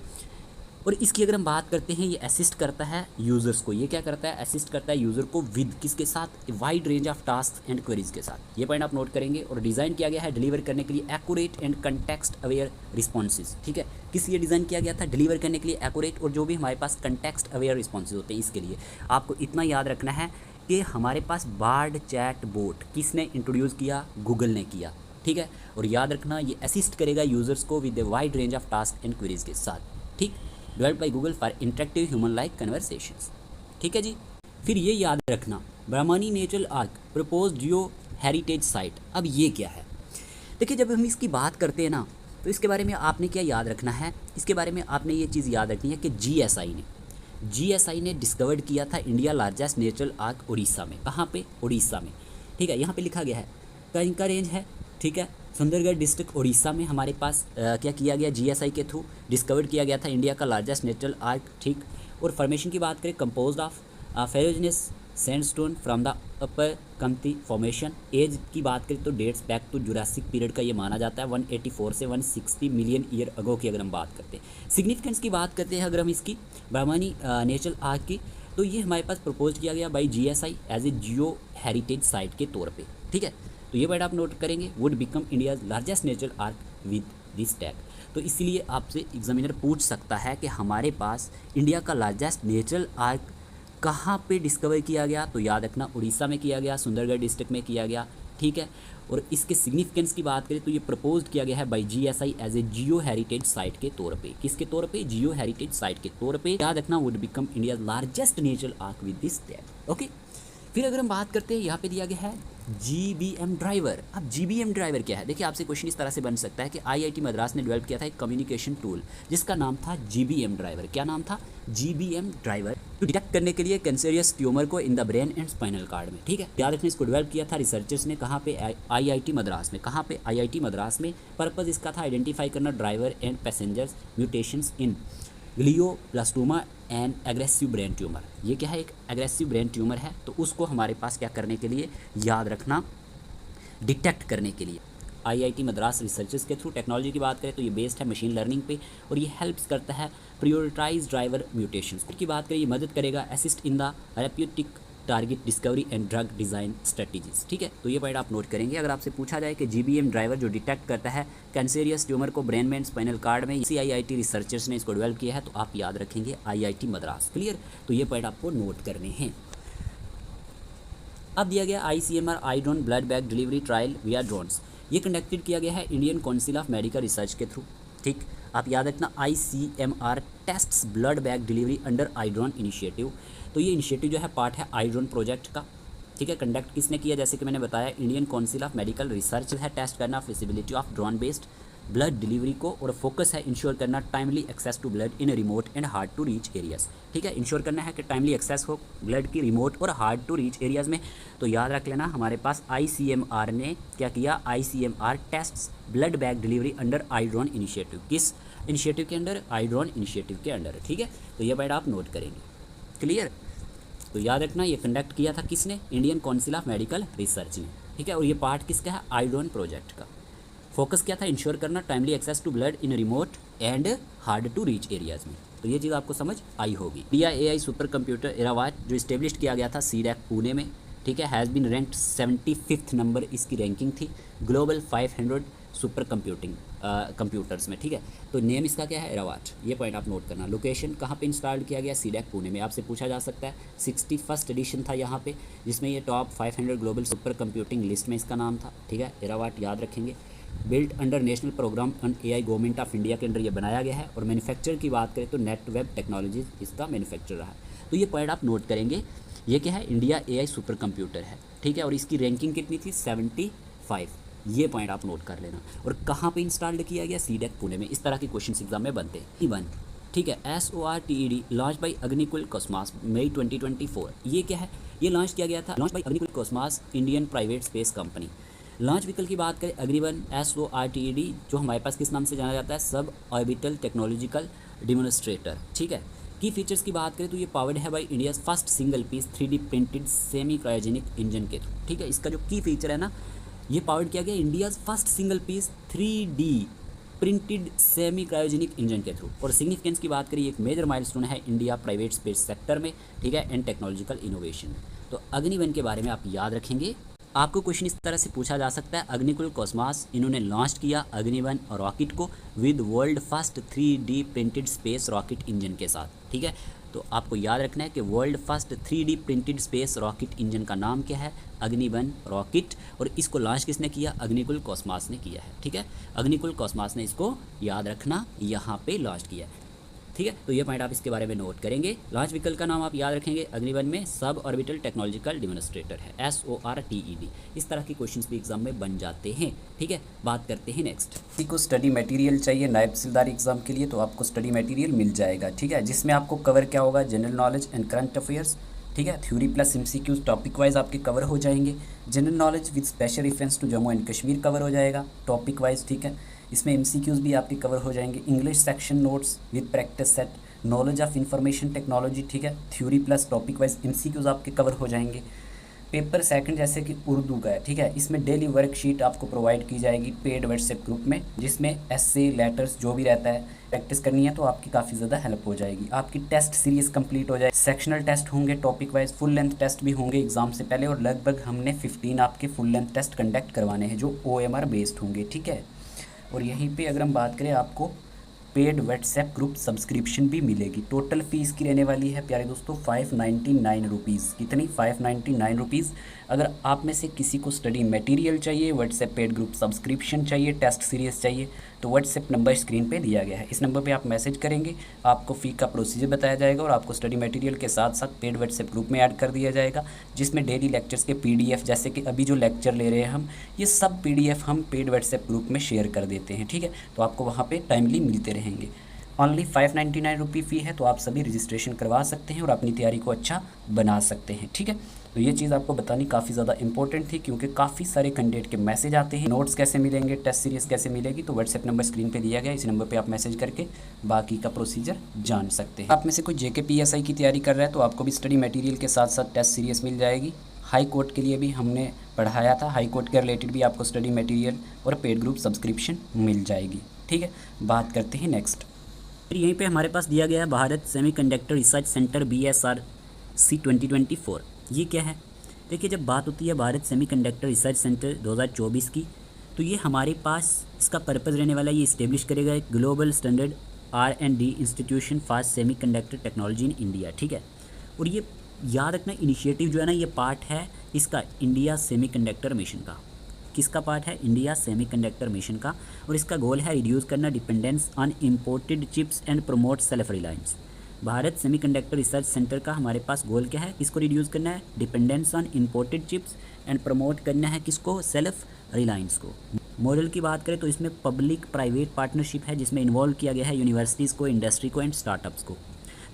और इसकी अगर हम बात करते हैं, ये असिस्ट करता है यूज़र्स को। ये क्या करता है? असिस्ट करता है यूज़र को विद किसके साथ? Wide range of task and queries के साथ। ये पॉइंट आप नोट करेंगे। और डिज़ाइन किया गया है डिलीवर करने के लिए accurate and context aware responses, ठीक है। किस लिए डिज़ाइन किया गया था? डिलीवर करने के लिए एक्यूरेट और जो भी हमारे पास कंटेक्स्ट अवेयर रिस्पॉन्सेज होते हैं इसके लिए। आपको इतना याद रखना है कि हमारे पास बार्ड चैट बोट किसने इंट्रोड्यूस किया? गूगल ने किया, ठीक है। और याद रखना, ये असिस्ट करेगा यूज़र्स को with a wide range of task and queries के साथ, ठीक। Developed by Google for interactive human like conversations, ठीक है जी। फिर ये याद रखना, Brahmani natural arch propose geo heritage site. अब ये क्या है? देखिए, जब हम इसकी बात करते हैं ना, तो इसके बारे में आपने क्या याद रखना है, इसके बारे में आपने ये चीज़ याद रखनी है कि जीएसआई ने डिस्कवर्ड किया था India largest natural arc Orissa में। कहाँ पे? उड़ीसा में। ठीक है, यहाँ पे लिखा गया है कहीं का रेंज है। ठीक है, सुंदरगढ़ डिस्ट्रिक्ट उड़ीसा में हमारे पास क्या किया गया, जीएसआई के थ्रू डिस्कवर्ड किया गया था इंडिया का लार्जेस्ट नेचुरल आर्क। ठीक, और फॉर्मेशन की बात करें, composed of ferruginous sandstone from the upper Kamthi formation. Age की बात करें तो dates back to Jurassic period का ये माना जाता है, 184 से 160 मिलियन ईयर अगो की अगर हम बात करते हैं। सिग्निफिकेंस की बात करते हैं अगर हम इसकी ब्राह्मणी नेचुरल आर्क की, तो ये हमारे पास प्रपोज किया गया by GSI as a geo heritage site के तौर पे। ठीक है, तो ये वर्ड आप नोट करेंगे, would become India's largest natural arc with this tag. तो इसलिए आपसे एग्जामिनर पूछ सकता है कि हमारे पास इंडिया का लार्जेस्ट नेचुरल आर्क कहाँ पे डिस्कवर किया गया, तो याद रखना उड़ीसा में किया गया, सुंदरगढ़ डिस्ट्रिक्ट में किया गया। ठीक है, और इसके सिग्निफिकेंस की बात करें तो ये प्रपोज किया गया है by GSI as a geo heritage site के तौर पे। किसके तौर पे? जियो हेरिटेज साइट के तौर पे। याद रखना would become India largest natural arc with this tag. Okay, फिर अगर हम बात करते हैं, यहाँ पे दिया गया है GBM ड्राइवर। अब GBM ड्राइवर क्या है? देखिए, आपसे क्वेश्चन इस तरह से बन सकता है कि IIT मद्रास ने डेवलप किया था एक कम्युनिकेशन टूल जिसका नाम था GBM ड्राइवर। क्या नाम था? GBM ड्राइवर, तो डिटेक्ट करने के लिए कैंसरियस ट्यूमर को in the brain and spinal cord में। ठीक है, याद रखना इसको डेवलप किया था रिसर्चर्स ने। कहाँ पे? IIT मद्रास में। कहाँ पे? IIT मद्रास में। पर्पज़ इसका था आइडेंटिफाई करना driver and passengers mutations in glioblastoma and aggressive brain tumour. ये क्या है? एक एग्रेसिव ब्रेन ट्यूमर है, तो उसको हमारे पास क्या करने के लिए, याद रखना, डिटेक्ट करने के लिए IIT मद्रास रिसर्चर्स के थ्रू। टेक्नोलॉजी की बात करें तो ये बेस्ड है मशीन लर्निंग पे, और ये हेल्प्स करता है प्रियोरिटाइज ड्राइवर म्यूटेशंस की बात करें, ये मदद करेगा assist in the therapeutic target discovery and drug design strategies. ठीक है, तो ये पॉइंट आप नोट करेंगे। अगर आपसे पूछा जाए कि GBM ड्राइवर जो डिटेक्ट करता है कैंसेरियस ट्यूमर को ब्रेन में स्पाइनल कार्ड में, इसी IIT रिसर्चर्स ने इसको डेवलप किया है, तो आप याद रखेंगे IIT मद्रास। क्लियर, तो ये पॉइंट आपको नोट करने हैं। अब दिया गया ICMR i drone blood bag delivery trial via drones. ये कंडक्टेड किया गया है Indian council of medical research के थ्रू। ठीक, आप याद रखना ICMR tests blood bag delivery under i drone initiative. तो ये इनिशिएटिव जो है पार्ट है आई ड्रोन प्रोजेक्ट का। ठीक है, कंडक्ट किसने किया? जैसे कि मैंने बताया, Indian council of medical Research है। टेस्ट करना feasibility of drone based blood delivery को, और फोकस है इंश्योर करना timely access to blood in remote and hard to reach areas. ठीक है, इंश्योर करना है कि टाइमली एक्सेस हो ब्लड की रिमोट और हार्ड टू रीच एरियाज में। तो याद रख लेना, हमारे पास ICMR ने क्या किया? ICMR tests blood bag delivery under i drone initiative. किस इनिशिएटिव के अंडर? आई ड्रोन इनिशिएटिव के अंडर। ठीक है, तो ये पॉइंट आप नोट करेंगे। क्लियर, तो याद रखना ये कंडक्ट किया था किसने? Indian council of medical Research ने। ठीक है, और ये पार्ट किसका है? आई ड्रोन प्रोजेक्ट का। फोकस क्या था? इंश्योर करना timely access to blood in remote and hard to reach areas में। तो ये चीज़ आपको समझ आई होगी। India AI super computer Airawat जो इस्टेब्लिश किया गया था CDAC पुणे में। ठीक है, has been ranked 75th number इसकी रैंकिंग थी ग्लोबल 500 सुपर कंप्यूटर्स में। ठीक है, तो नेम इसका क्या है? इरावाट। ये पॉइंट आप नोट करना। लोकेशन कहाँ पे इंस्टॉल किया गया? CDAC पुणे में। आपसे पूछा जा सकता है, 61st एडिशन था यहाँ पे, जिसमें ये top 500 global super computing list में इसका नाम था। ठीक है, इरावाट याद रखेंगे। Built under national programme on AI government of India के अंडर ये बनाया गया है, और मैन्युफैक्चर की बात करें तो नेट वेब टेक्नोलॉजीज इसका मैन्युफैक्चर रहा है। तो ये पॉइंट आप नोट करेंगे। ये क्या है? इंडिया AI सुपर कंप्यूटर है। ठीक है, और इसकी रैंकिंग कितनी थी? 75। ये पॉइंट आप नोट कर लेना। और कहाँ पे इंस्टॉल्ड किया गया? CDAC पुणे में। इस तरह के क्वेश्चन एग्जाम में बनते हैं। E1, ठीक है, SORTED launch by Agnikul Cosmos May 2024। ये क्या है? ये लॉन्च किया गया था, launch by Agnikul Cosmos Indian private space company. Launch vehicle की बात करें, अग्निवन SORTED जो हमारे पास किस नाम से जाना जाता है? Sub orbital technological demonstrator. ठीक है, की फीचर्स की बात करें तो ये पावर्ड है by India first single piece 3D printed semi cryogenic engine के थ्रू। ठीक है, इसका जो की फीचर है ना, ये पावर्ड किया गया India first single piece 3D printed semi cryogenic engine के थ्रू। और सिग्निफिकेंस की बात करें, एक मेजर माइलस्टोन है इंडिया प्राइवेट स्पेस सेक्टर में। ठीक है, एंड टेक्नोलॉजिकल इनोवेशन। तो अग्निवन के बारे में आप याद रखेंगे। आपको क्वेश्चन इस तरह से पूछा जा सकता है, अग्निकुल कॉस्मॉस इन्होंने लॉन्च किया अग्निवन रॉकेट को with world first 3D printed space rocket engine के साथ। ठीक है, तो आपको याद रखना है कि world first 3D printed space rocket engine का नाम क्या है? अग्निवन रॉकेट। और इसको लॉन्च किसने किया? अग्निकुल कॉस्मॉस ने किया है। ठीक है, अग्निकुल कॉस्मॉस ने इसको याद रखना यहाँ पे लॉन्च किया है। ठीक है, तो ये पॉइंट आप इसके बारे में नोट करेंगे। लॉन्च व्हीकल का नाम आप याद रखेंगे, अग्निवन में सब ऑर्बिटल टेक्नोलॉजिकल डेमोन्स्ट्रेटर है, SORTED। इस तरह के क्वेश्चंस भी एग्जाम में बन जाते हैं। ठीक है, बात करते हैं नेक्स्ट। किसी को स्टडी मटेरियल चाहिए नायब तहसीलदार एग्जाम के लिए तो आपको स्टडी मटेरियल मिल जाएगा। ठीक है, जिसमें आपको कवर क्या होगा, general knowledge and current affairs. ठीक है, theory plus MCQs topic wise आपके कवर हो जाएंगे। General knowledge with special reference to Jammu and Kashmir cover हो जाएगा टॉपिक वाइज। ठीक है, इसमें MCQs भी आपके कवर हो जाएंगे। English section notes with practice set, knowledge of information technology. ठीक है, theory plus topic wise MCQs आपके कवर हो जाएंगे। पेपर सेकंड जैसे कि उर्दू का है, ठीक है, इसमें डेली वर्कशीट आपको प्रोवाइड की जाएगी पेड व्हाट्सएप ग्रुप में, जिसमें एस्से लेटर्स जो भी रहता है प्रैक्टिस करनी है तो आपकी काफ़ी ज़्यादा हेल्प हो जाएगी। आपकी टेस्ट सीरीज कंप्लीट हो जाए, सेक्शनल टेस्ट होंगे topic wise, full length test भी होंगे एग्जाम से पहले, और लगभग हमने 15 आपके फुल लेंथ टेस्ट कंडक्ट करवाने हैं जो OMR बेस्ड होंगे। ठीक है, और यहीं पे अगर हम बात करें आपको पेड व्हाट्सएप ग्रुप सब्सक्रिप्शन भी मिलेगी। टोटल फीस की रहने वाली है प्यारे दोस्तों 599 रुपीज़। कितनी? 599 रुपीज़। अगर आप में से किसी को स्टडी मटेरियल चाहिए, व्हाट्सएप पेड ग्रुप सब्सक्रिप्शन चाहिए, टेस्ट सीरीज चाहिए, तो व्हाट्सएप नंबर स्क्रीन पे दिया गया है, इस नंबर पे आप मैसेज करेंगे, आपको फ़ी का प्रोसीजर बताया जाएगा और आपको स्टडी मटेरियल के साथ साथ पेड व्हाट्सएप ग्रुप में ऐड कर दिया जाएगा, जिसमें डेली लेक्चर्स के PDF, जैसे कि अभी जो लेक्चर ले रहे हैं हम, ये सब PDF हम पेड व्हाट्सएप ग्रुप में शेयर कर देते हैं। ठीक है, तो आपको वहाँ पर टाइमली मिलते रहेंगे। ओनली 599 रुपये फ़ी है, तो आप सभी रजिस्ट्रेशन करवा सकते हैं और अपनी तैयारी को अच्छा बना सकते हैं। ठीक है, तो ये चीज़ आपको बतानी काफ़ी ज़्यादा इंपॉर्टेंट थी, क्योंकि काफ़ी सारे कैंडिडेट के मैसेज आते हैं, नोट्स कैसे मिलेंगे, टेस्ट सीरीज़ कैसे मिलेगी, तो व्हाट्सएप नंबर स्क्रीन पे दिया गया, इस नंबर पे आप मैसेज करके बाकी का प्रोसीजर जान सकते हैं। आप में से कोई JK PSI की तैयारी कर रहा है तो आपको भी स्टडी मटेरियल के साथ साथ टेस्ट सीरीज़ मिल जाएगी। हाई कोर्ट के लिए भी हमने पढ़ाया था, हाई कोर्ट के रिलेटेड भी आपको स्टडी मटेरियल और पेड ग्रुप सब्सक्रिप्शन मिल जाएगी। ठीक है, बात करते हैं नेक्स्ट। फिर यहीं पे हमारे पास दिया गया है Bharat semiconductor research centre BSRC 2024। ये क्या है? देखिए, जब बात होती है भारत सेमीकंडक्टर रिसर्च सेंटर 2024 की, तो ये हमारे पास इसका पर्पज़ रहने वाला है, ये इस्टेब्लिश करेगा एक global standard R&D institution for semiconductor technology in India. ठीक है, और ये याद रखना इनिशिएटिव जो है ना, ये पार्ट है इसका इंडिया सेमीकंडक्टर मिशन का। किसका पार्ट है? इंडिया सेमीकंडक्टर मिशन का। और इसका गोल है रिड्यूस करना dependence on imported chips and promote self reliance. Bharat semiconductor research centre का हमारे पास गोल क्या है? किसको रिड्यूस करना है? Dependence on imported chips and promote करना है किसको? सेल्फ रिलायंस को। मॉडल की बात करें तो इसमें पब्लिक प्राइवेट पार्टनरशिप है, जिसमें इन्वॉल्व किया गया है यूनिवर्सिटीज़ को, इंडस्ट्री को एंड स्टार्टअप्स को।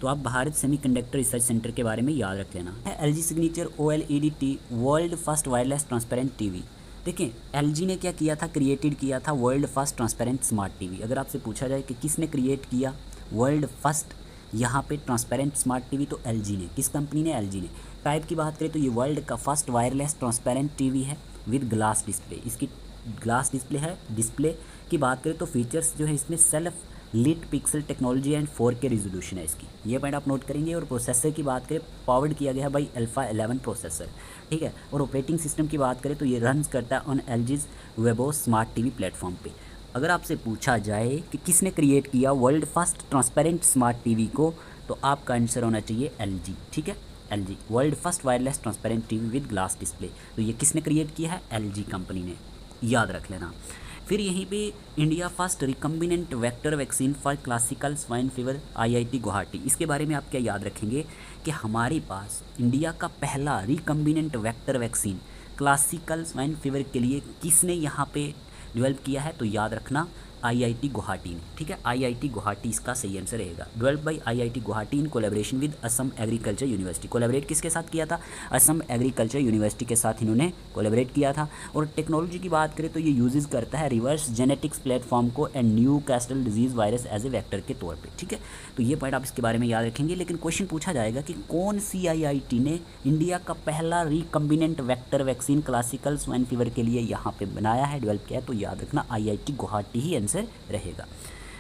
तो आप भारत सेमीकंडक्टर रिसर्च सेंटर के बारे में याद रख लेना है। LG signature OLED world first wireless transparent TV। देखिए, LG ने क्या किया था? क्रिएटेड किया था world first transparent smart TV। अगर आपसे पूछा जाए कि किसने क्रिएट किया वर्ल्ड फर्स्ट यहाँ पे ट्रांसपेरेंट स्मार्ट TV, तो LG ने। किस कंपनी ने? LG ने। टाइप की बात करें तो ये वर्ल्ड का फर्स्ट वायरलेस ट्रांसपेरेंट TV है विद ग्लास डिस्प्ले। इसकी ग्लास डिस्प्ले है। डिस्प्ले की बात करें तो फीचर्स जो है इसमें self lit pixel technology and 4K resolution है इसकी, ये पॉइंट आप नोट करेंगे। और प्रोसेसर की बात करें, पावर्ड किया गया है बाई अल्फा 11 प्रोसेसर। ठीक है, और ऑपरेटिंग सिस्टम की बात करें तो ये रन करता है on LG's Weibo smart TV platform पे। अगर आपसे पूछा जाए कि किसने क्रिएट किया world first transparent smart TV को, तो आपका आंसर होना चाहिए LG। ठीक है, LG world first wireless transparent TV with glass display. तो ये किसने क्रिएट किया है? LG कंपनी ने, याद रख लेना। फिर यहीं पे India first recombinant vector vaccine for classical swine fever IIT Guwahati. इसके बारे में आप क्या याद रखेंगे कि हमारे पास इंडिया का पहला recombinant vector vaccine classical swine fever के लिए किसने यहाँ पे डेवलप किया है? तो याद रखना IIT गुवाहाटी ने। ठीक है, IIT गुवाहाटी इसका सही आंसर रहेगा। Develop by IIT Guwahati in collaboration with Assam agriculture university. Collaborate किसके साथ किया था? असम एग्रीकल्चर यूनिवर्सिटी के साथ इन्होंने कोलैबोरेट किया था। और टेक्नोलॉजी की बात करें तो ये यूजेस करता है रिवर्स जेनेटिक्स प्लेटफॉर्म को and Newcastle disease virus as a vector के तौर पर। ठीक है, तो ये पॉइंट आप इसके बारे में याद रखेंगे। लेकिन क्वेश्चन पूछा जाएगा कि कौन सी IIT ने इंडिया का पहला recombinant vector vaccine classical swine fever के लिए यहाँ पे बनाया है, डेवलप किया है? तो याद रखना IIT गुवाहाटी ही आंसर रहेगा।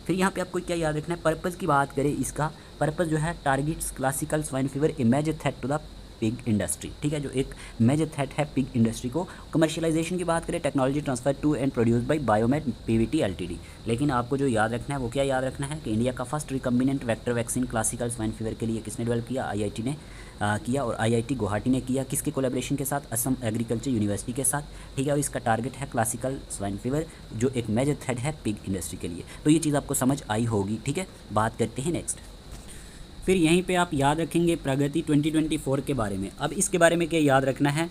फिर यहाँ पे आपको क्या याद रखना है? पर्पज़ की बात करें, इसका पर्पज़ जो है targets classical swine fever a major threat to the pig industry. ठीक है, जो एक मेजर थ्रेट है पिग इंडस्ट्री को। कमर्शियलाइजेशन की बात करें, technology transfer to and produce by Biomed PVT LTD। लेकिन आपको जो याद रखना है वो क्या याद रखना है कि इंडिया का first recombinant vector vaccine classical swine fever के लिए किसने डेवलप किया? IIT ने किया। और IIT गुवाहाटी ने किया किसके कोलैबोरेशन के साथ? असम एग्रीकल्चर यूनिवर्सिटी के साथ। ठीक है, और इसका टारगेट है क्लासिकल स्वाइन फीवर, जो एक मेजर थ्रेट है पिग इंडस्ट्री के लिए। तो ये चीज़ आपको समझ आई होगी। ठीक है, बात करते हैं नेक्स्ट। फिर यहीं पे आप याद रखेंगे प्रगति 2024 के बारे में। अब इसके बारे में क्या याद रखना है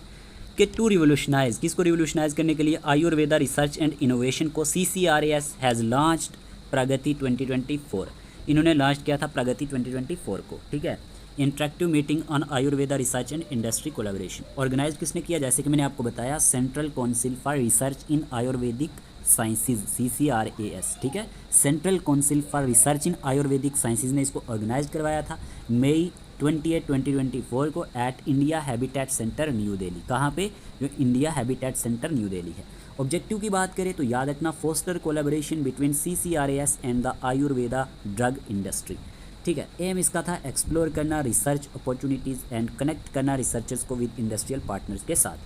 कि टू रिवोल्यूशनाइज, किसको रिवोल्यूशनाइज करने के लिए आयुर्वेदा रिसर्च एंड इनोवेशन को CCRAS हैज़ लॉन्च्ड प्रगति 2024। इन्होंने लॉन्च किया था प्रगति 2024 को, ठीक है। Interactive meeting on Ayurveda research and industry collaboration organise किसने किया, जैसे कि मैंने आपको बताया central council for research in Ayurvedic sciences CCRAS, ठीक है। Central council for research in Ayurvedic sciences ने इसको ऑर्गेनाइज करवाया था मई 28, 2024 को at India habitat centre New Delhi. कहाँ पे, जो India habitat centre New Delhi है। ऑब्जेक्टिव की बात करें तो याद रखना foster collaboration between CCRAS and the Ayurveda drug industry, ठीक है। एम इसका था एक्सप्लोर करना रिसर्च अपॉर्चुनिटीज़ एंड कनेक्ट करना रिसर्चर्स को विद इंडस्ट्रियल पार्टनर्स के साथ।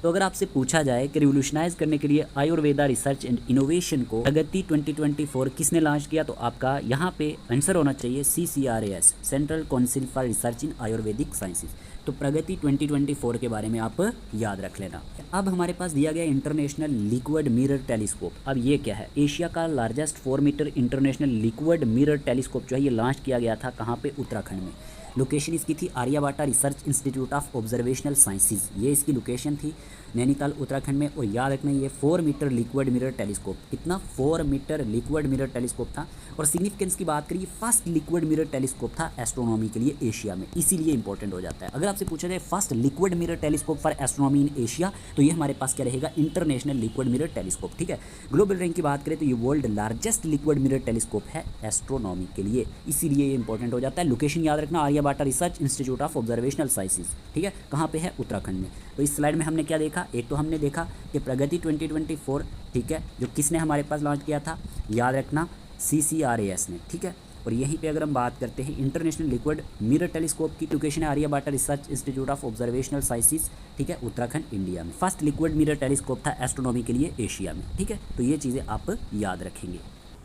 तो अगर आपसे पूछा जाए कि रिवोल्यूशनाइज करने के लिए आयुर्वेदा रिसर्च एंड इनोवेशन को प्रगति 2024 किसने लॉन्च किया, तो आपका यहाँ पे आंसर होना चाहिए CCRAS, central council for research in Ayurvedic sciences. तो प्रगति 2024 के बारे में आप याद रख लेना। अब हमारे पास दिया गया इंटरनेशनल लिक्विड मिरर टेलीस्कोप। अब ये क्या है, एशिया का largest 4 metre international liquid mirror telescope जो है ये लॉन्च किया गया था कहाँ पे, उत्तराखंड में। लोकेशन इसकी थी Aryabhatta research institute of observational sciences, ये इसकी लोकेशन थी नैनीताल उत्तराखंड में। और याद रखना ये 4 मीटर लिक्विड मिरर टेलीस्कोप, कितना 4 मीटर लिक्विड मिरर टेलीस्कोप था। और सिग्निफिकेंस की बात करिए फर्स्ट लिक्विड मिरर टेलीस्कोप था एस्ट्रोनॉमी के लिए एशिया में, इसीलिए इंपॉर्टेंट हो जाता है। अगर आपसे पूछा जाए first liquid mirror telescope for astronomy in Asia, तो ये हमारे पास क्या रहेगा, इंटरनेशनल लिक्विड मिरर टेलीस्कोप, ठीक है। ग्लोबल रैंक की बात करें तो ये world largest liquid mirror telescope है एस्ट्रोनॉमी के लिए, इसीलिए ये इंपॉर्टेंट हो जाता है। लोकेशन याद रखना Aryabhatta research institute of observational sciences, ठीक है। कहाँ पे है, उत्तराखंड में। तो इस स्लाइड में हमने क्या देखा, एक तो हमने देखा कि प्रगति 2024, ठीक है, जो किसने हमारे पास लॉन्च किया था, याद रखना CCRAS ने, ठीक है। और यहीं पे अगर हम बात करते हैं इंटरनेशनल लिक्विड मिरर टेलीस्कोप की लोकेशन है Aryabhatta research institute of observational sciences, ठीक है, उत्तराखंड इंडिया में। फर्स्ट लिक्विड मिरर टेलीस्कोप था एस्ट्रोनॉमी के लिए एशिया में, ठीक है। तो ये चीज़ें आप याद रखेंगे।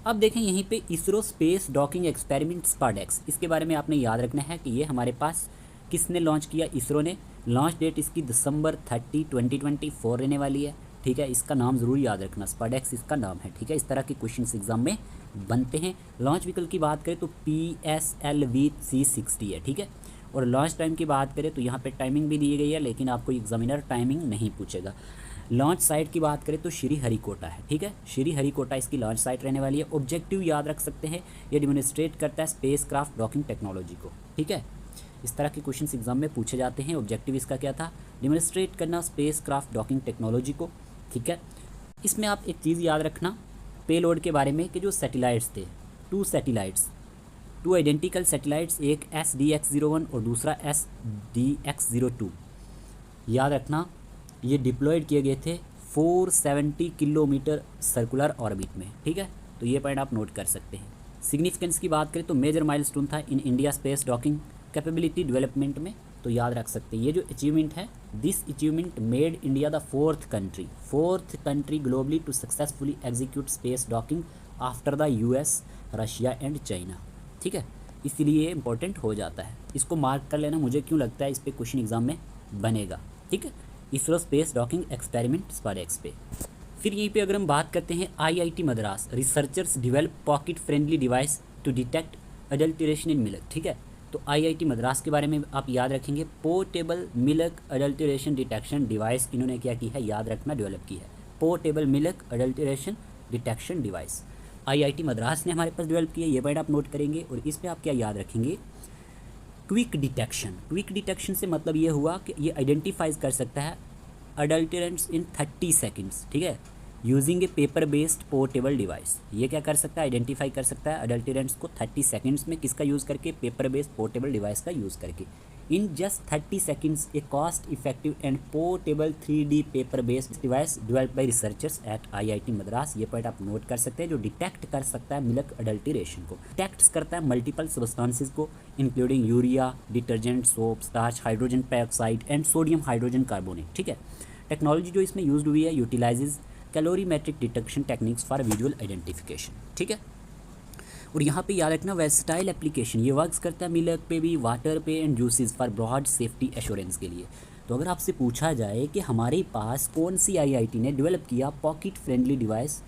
अब देखें यहीं पे ISRO space docking experiment SPADEX, इसके बारे में आपने याद रखना है कि ये हमारे पास किसने लॉन्च किया, इसरो ने। लॉन्च डेट इसकी दिसंबर 30, 2024 रहने वाली है, ठीक है। इसका नाम ज़रूर याद रखना, SPADEX इसका नाम है, ठीक है। इस तरह के क्वेश्चन एग्जाम में बनते हैं। लॉन्च व्हीकल की बात करें तो PSLV-360 है, ठीक है। और लॉन्च टाइम की बात करें तो यहाँ पे टाइमिंग भी दी गई है, लेकिन आपको एग्जामिनर टाइमिंग नहीं पूछेगा। लॉन्च साइट की बात करें तो श्रीहरिकोटा है, ठीक है। श्रीहरिकोटा इसकी लॉन्च साइट रहने वाली है। ऑब्जेक्टिव याद रख सकते हैं, ये डिमोन्स्ट्रेट करता है स्पेस क्राफ्ट डॉकिंग टेक्नोलॉजी को, ठीक है। इस तरह के क्वेश्चन एग्जाम में पूछे जाते हैं। ऑब्जेक्टिव इसका क्या था, डिमोन्स्ट्रेट करना स्पेस क्राफ्ट डॉकिंग टेक्नोलॉजी को, ठीक है। इसमें आप एक चीज़ याद रखना पेलोड के बारे में कि जो सैटेलाइट्स थे, 2 सैटेलाइट्स, 2 आइडेंटिकल सैटेलाइट्स, एक SDX-01 और दूसरा SDX-02, याद रखना ये डिप्लॉयड किए गए थे 470 किलोमीटर सर्कुलर ऑर्बिट में, ठीक है। तो ये पॉइंट आप नोट कर सकते हैं। सिग्निफिकेंस की बात करें तो मेजर माइलस्टोन था in India space docking capability development में, तो याद रख सकते हैं ये जो अचीवमेंट है, this achievement made India the fourth country globally to successfully execute space docking after the US, Russia and China, ठीक है। इसीलिए ये इंपॉर्टेंट हो जाता है, इसको मार्क कर लेना। मुझे क्यों लगता है इस पर क्वेश्चन एग्जाम में बनेगा, ठीक है। ISRO space docking experiment SPADEX पे। फिर यहीं पे अगर हम बात करते हैं IIT Madras researchers develop pocket friendly device to detect adulteration in milk, ठीक है। तो IIT मद्रास के बारे में आप याद रखेंगे, portable milk adulteration detection device इन्होंने क्या की है, याद रखना, डेवलप की है। Portable milk adulteration detection device IIT Madras ने हमारे पास डेवलप की है, ये पॉइंट आप नोट करेंगे। और इस पर आप क्या याद रखेंगे, क्विक डिटेक्शन से मतलब ये हुआ कि ये आइडेंटिफाइज कर सकता है अडल्टेरेंट्स इन 30 सेकेंड्स, ठीक है, यूजिंग ए पेपर बेस्ड पोर्टेबल डिवाइस। ये क्या कर सकता है, आइडेंटिफाई कर सकता है अडल्टेरेंट्स को 30 सेकेंड्स में, किसका यूज़ करके, पेपर बेस्ड पोर्टेबल डिवाइस का यूज़ करके। In just 30 seconds a cost effective and portable 3D paper based device developed by researchers at IIT Madras, ये पॉइंट आप नोट कर सकते हैं, जो डिटेक्ट कर सकता है मिल्क अडल्ट्रेशन को, डिटेक्ट करता है मल्टीपल सब्सटेंसेस को including urea, detergent, soap, starch, hydrogen peroxide and sodium hydrogen carbonate, ठीक है। टेक्नोलॉजी जो इसमें यूज हुई है utilises calorimetric detection techniques for visual identification, ठीक है। और यहाँ पे याद रखना वेस्टाइल एप्लीकेशन, ये वर्क्स करता है मिल्क पे भी, वाटर पे and juices for broad safety assurance के लिए। तो अगर आपसे पूछा जाए कि हमारे पास कौन सी IIT ने डेवलप किया पॉकेट फ्रेंडली डिवाइस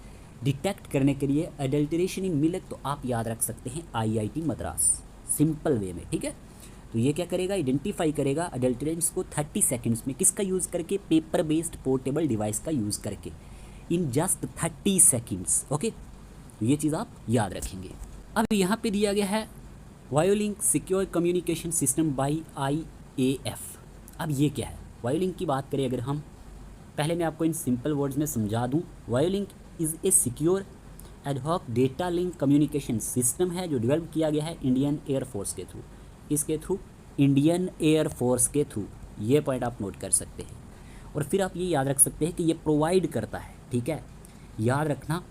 डिटेक्ट करने के लिए अडल्ट्रेशन इन मिल्क, तो आप याद रख सकते हैं IIT मद्रास। सिंपल वे में, ठीक है। तो ये क्या करेगा, आइडेंटिफाई करेगा अडल्ट्रेंट्स को 30 सेकेंड्स में, किसका यूज़ करके, पेपर बेस्ड पोर्टेबल डिवाइस का यूज़ करके, इन जस्ट 30 सेकेंड्स। ओके, तो ये चीज़ आप याद रखेंगे। अब यहाँ पे दिया गया है Vayulink secure communication system by IAF। अब ये क्या है, वायोलिंक की बात करें अगर हम, पहले मैं आपको इन सिंपल वर्ड्स में समझा दूँ। Vayulink is a secure ad hoc data link communication system है जो डेवलप किया गया है इंडियन एयरफोर्स के थ्रू। इसके थ्रू, इंडियन एयरफोर्स के थ्रू। ये पॉइंट आप नोट कर सकते हैं। और फिर आप ये याद रख सकते हैं कि ये प्रोवाइड करता है, ठीक है, याद रखना,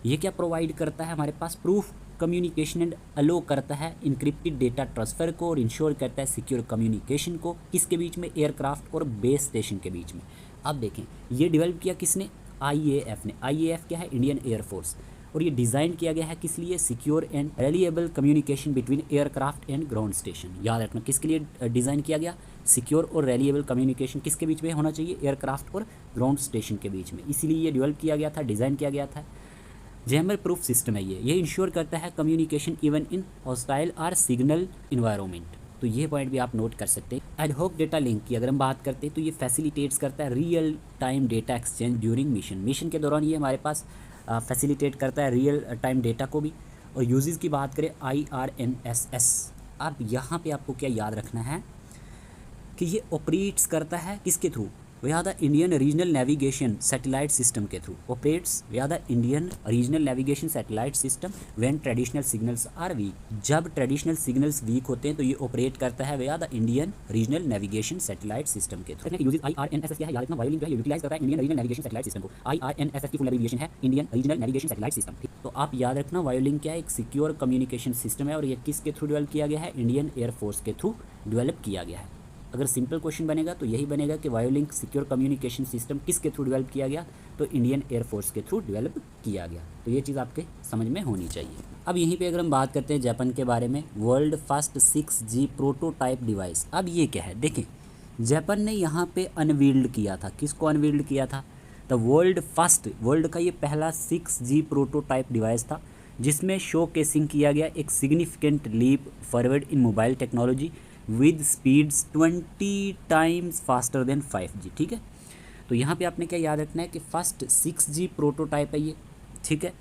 ये क्या प्रोवाइड करता है हमारे पास, प्रूफ कम्युनिकेशन एंड अलो करता है इंक्रिप्टेड डेटा ट्रांसफ़र को, और इंश्योर करता है सिक्योर कम्युनिकेशन को, किसके बीच में, एयरक्राफ्ट और बेस स्टेशन के बीच में। अब देखें, ये डेवलप किया किसने, IAF ने। IAF क्या है, इंडियन एयरफोर्स। और ये डिज़ाइन किया गया है किस लिए, secure and reliable communication between aircraft and ground station. याद रखना किसके लिए डिज़ाइन किया गया, सिक्योर और रिलायबल कम्युनिकेशन किसके बीच में होना चाहिए, एयरक्राफ्ट और ग्राउंड स्टेशन के बीच में। इसीलिए ये डेवलप किया गया था, डिज़ाइन किया गया था। जैमर प्रूफ सिस्टम है ये इंश्योर करता है कम्युनिकेशन इवन इन हॉस्टाइल और सिग्नल इन्वायरमेंट। तो ये पॉइंट भी आप नोट कर सकते हैं। एडहॉक डेटा लिंक की अगर हम बात करते हैं तो ये फैसिलिटेट्स करता है real time data exchange during mission के दौरान ये हमारे पास फैसिलिटेट करता है रियल टाइम डेटा को भी। और यूजेस की बात करें IRNSS। अब यहाँ पे आपको क्या याद रखना है कि ये ऑपरेट्स करता है किसके थ्रू, via the Indian regional navigation satellite system के थ्रू। Operates via the Indian regional navigation satellite system when traditional signals are weak. जब ट्रेडिशनल सिग्नल्स वीक होते हैं तो ये ऑपरेट करता है via the Indian regional navigation satellite system के थ्रू। यूजेस IRNSS क्या है, याद रखना, वायोलिंक जो है यूटिलाइज करता है Indian regional navigation satellite system को। IRNSS की फुल एब्रिविएशन है Indian regional navigation satellite system. तो आप याद रखना, वायोलिंक क्या है, एक सिक्योर कम्युनिकेशन सिस्टम है और ये किसके थ्रू डेवलप किया गया है, इंडियन एयरफोर्स के थ्रू डेवलप किया गया है। अगर सिंपल क्वेश्चन बनेगा तो यही बनेगा कि वायोलिंक सिक्योर कम्युनिकेशन सिस्टम किसके थ्रू डेवलप किया गया, तो इंडियन एयरफोर्स के थ्रू डेवलप किया गया। तो ये चीज़ आपके समझ में होनी चाहिए। अब यहीं पे अगर हम बात करते हैं जापान के बारे में, world first 6G prototype device. अब ये क्या है, देखें, जापान ने यहाँ पे अनवील्ड किया था, किसको अनवील्ड किया था, द वर्ल्ड का ये पहला 6G प्रोटोटाइप डिवाइस था जिसमें शो केसिंग किया गया एक significant leap forward in mobile technology with speeds 20 times faster than 5G। ठीक है, तो यहाँ पे आपने क्या याद रखना है कि फर्स्ट 6G प्रोटोटाइप है ये, ठीक है,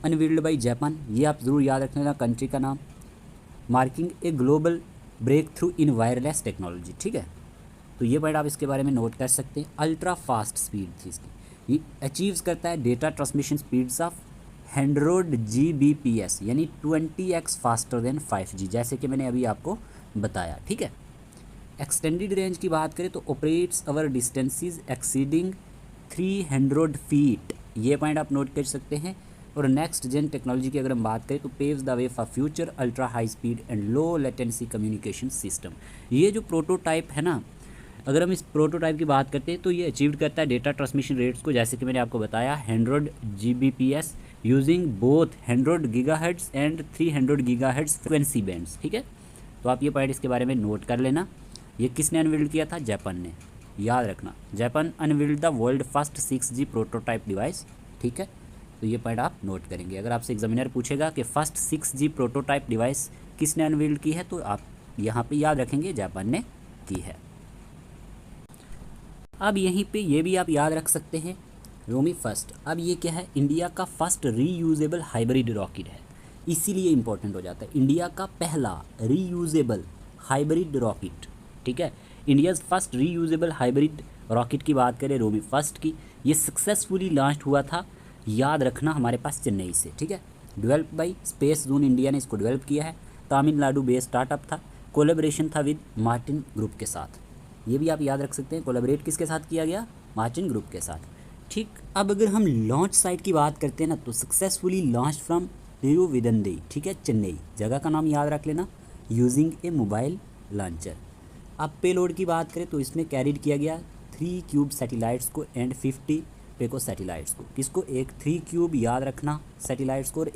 अनवील्ड बाई जापान। ये आप ज़रूर याद रखना, कंट्री का नाम, marking a global breakthrough in wireless technology. ठीक है, तो ये पॉइंट आप इसके बारे में नोट कर सकते हैं। अल्ट्रा फास्ट स्पीड थी इसकी, ये अचीव्स करता है data transmission speeds of 100 Gbps यानी 20x फास्टर देन 5G, जैसे कि मैंने अभी आपको बताया। ठीक है, एक्सटेंडेड रेंज की बात करें तो ऑपरेट्स अवर डिस्टेंसेस एक्सीडिंग 300 फीट, ये पॉइंट आप नोट कर सकते हैं। और नेक्स्ट जेन टेक्नोलॉजी की अगर हम बात करें तो paves the way for future ultra high speed and low latency communication system. ये जो प्रोटोटाइप है ना, अगर हम इस प्रोटोटाइप की बात करते हैं तो ये अचीव करता है डेटा ट्रांसमिशन रेट्स को, जैसे कि मैंने आपको बताया 100 Gbps using both 100 GHz and 300 GHz frequency bands. ठीक है, तो आप ये पॉइंट इसके बारे में नोट कर लेना। ये किसने अनवील्ड किया था, जापान ने, याद रखना, Japan unveiled the world first 6G prototype device. ठीक है, तो ये पॉइंट आप नोट करेंगे। अगर आपसे एग्जामिनर पूछेगा कि फर्स्ट 6G प्रोटोटाइप डिवाइस किसने अनवील्ड की है तो आप यहाँ पे याद रखेंगे जापान ने की है। अब यहीं पे ये भी आप याद रख सकते हैं, रोमी फर्स्ट। अब ये क्या है, इंडिया का फर्स्ट रीयूजेबल हाइब्रिड रॉकेट है, इसीलिए इंपॉर्टेंट हो जाता है। इंडिया का पहला रीयूजेबल हाइब्रिड रॉकेट, ठीक है, India's first reusable hybrid rocket की बात करें रोमी फर्स्ट की, ये सक्सेसफुली लॉन्च हुआ था, याद रखना, हमारे पास चेन्नई से। ठीक है, develop by space zone India ने इसको डेवलप किया है, तमिलनाडु बेस्ड स्टार्टअप था, कोलेब्रेशन था विद मार्टिन ग्रुप के साथ। ये भी आप याद रख सकते हैं, कोलेबरेट किसके साथ किया गया, मार्टिन ग्रुप के साथ। ठीक, अब अगर हम लॉन्च साइट की बात करते हैं ना तो सक्सेसफुली लॉन्च फ्रॉम तिरुविदंदई, ठीक है, चेन्नई, जगह का नाम याद रख लेना, यूजिंग ए मोबाइल लॉन्चर। अब पेलोड की बात करें तो इसमें कैरिड किया गया 3 क्यूब सैटेलाइट्स को एंड 50 पिको सैटेलाइट्स को। किसको, एक 3 क्यूब याद रखना सैटेलाइट्स को और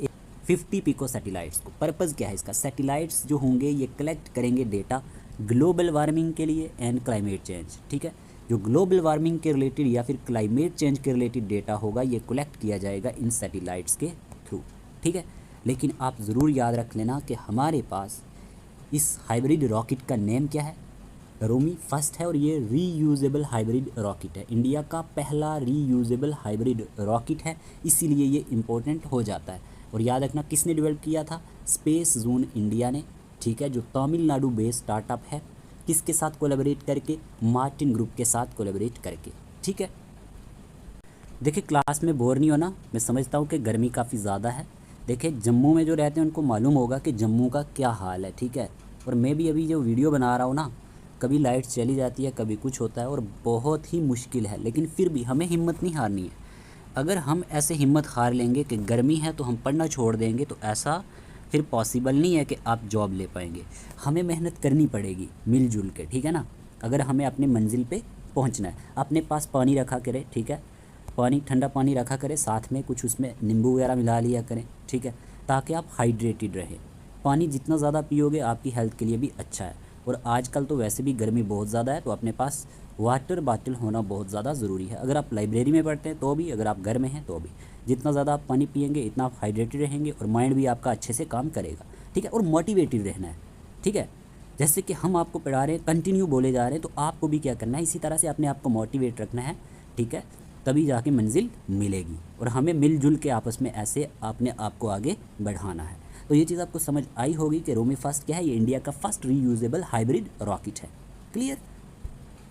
50 पिको सैटेलाइट्स को। पर्पज़ क्या है इसका, सैटेलाइट्स जो होंगे ये कलेक्ट करेंगे डेटा ग्लोबल वार्मिंग के लिए एंड क्लाइमेट चेंज। ठीक है, जो ग्लोबल वार्मिंग के रिलेटेड या फिर क्लाइमेट चेंज के रिलेटेड डेटा होगा ये कलेक्ट किया जाएगा इन सैटेलाइट्स के थ्रू। ठीक है, लेकिन आप ज़रूर याद रख लेना कि हमारे पास इस हाइब्रिड रॉकेट का नेम क्या है? रोमी फर्स्ट है और ये रीयूजेबल हाइब्रिड रॉकेट है। इंडिया का पहला रीयूजेबल हाइब्रिड रॉकेट है, इसीलिए ये इम्पोर्टेंट हो जाता है। और याद रखना किसने डेवलप किया था? स्पेस जोन इंडिया ने, ठीक है, जो तमिलनाडु बेस्ड स्टार्टअप है। किसके साथ कोलैबोरेट करके? मार्टिन ग्रुप के साथ कोलैबोरेट करके, ठीक है। देखिए क्लास में बोर नहीं होना, मैं समझता हूँ कि गर्मी काफ़ी ज़्यादा है। देखिए जम्मू में जो रहते हैं उनको मालूम होगा कि जम्मू का क्या हाल है, ठीक है। और मैं भी अभी जो वीडियो बना रहा हूँ ना, कभी लाइट चली जाती है, कभी कुछ होता है और बहुत ही मुश्किल है, लेकिन फिर भी हमें हिम्मत नहीं हारनी है। अगर हम ऐसे हिम्मत हार लेंगे कि गर्मी है तो हम पढ़ना छोड़ देंगे, तो ऐसा फिर पॉसिबल नहीं है कि आप जॉब ले पाएंगे। हमें मेहनत करनी पड़ेगी मिलजुल के, ठीक है ना। अगर हमें अपनी मंजिल पे पहुंचना है, अपने पास पानी रखा करें, ठीक है, पानी ठंडा पानी रखा करें, साथ में कुछ उसमें नींबू वगैरह मिला लिया करें, ठीक है, ताकि आप हाइड्रेटेड रहें। पानी जितना ज़्यादा पियोगे आपकी हेल्थ के लिए भी अच्छा है। और आजकल तो वैसे भी गर्मी बहुत ज़्यादा है, तो अपने पास वाटर बॉटल होना बहुत ज़्यादा ज़रूरी है। अगर आप लाइब्रेरी में पढ़ते हैं तो भी, अगर आप घर में हैं तो भी, जितना ज़्यादा आप पानी पिएंगे इतना आप हाइड्रेटेड रहेंगे और माइंड भी आपका अच्छे से काम करेगा, ठीक है। और मोटिवेटेड रहना है, ठीक है। जैसे कि हम आपको पढ़ा रहे हैं, कंटिन्यू बोले जा रहे हैं, तो आपको भी क्या करना है, इसी तरह से अपने आप को मोटिवेट रखना है, ठीक है। तभी जाके मंजिल मिलेगी और हमें मिलजुल के आपस में ऐसे अपने आप को आगे बढ़ाना है। तो ये चीज़ आपको समझ आई होगी कि रोमी फर्स्ट क्या है। ये इंडिया का फर्स्ट रीयूजेबल हाइब्रिड रॉकेट है, क्लियर।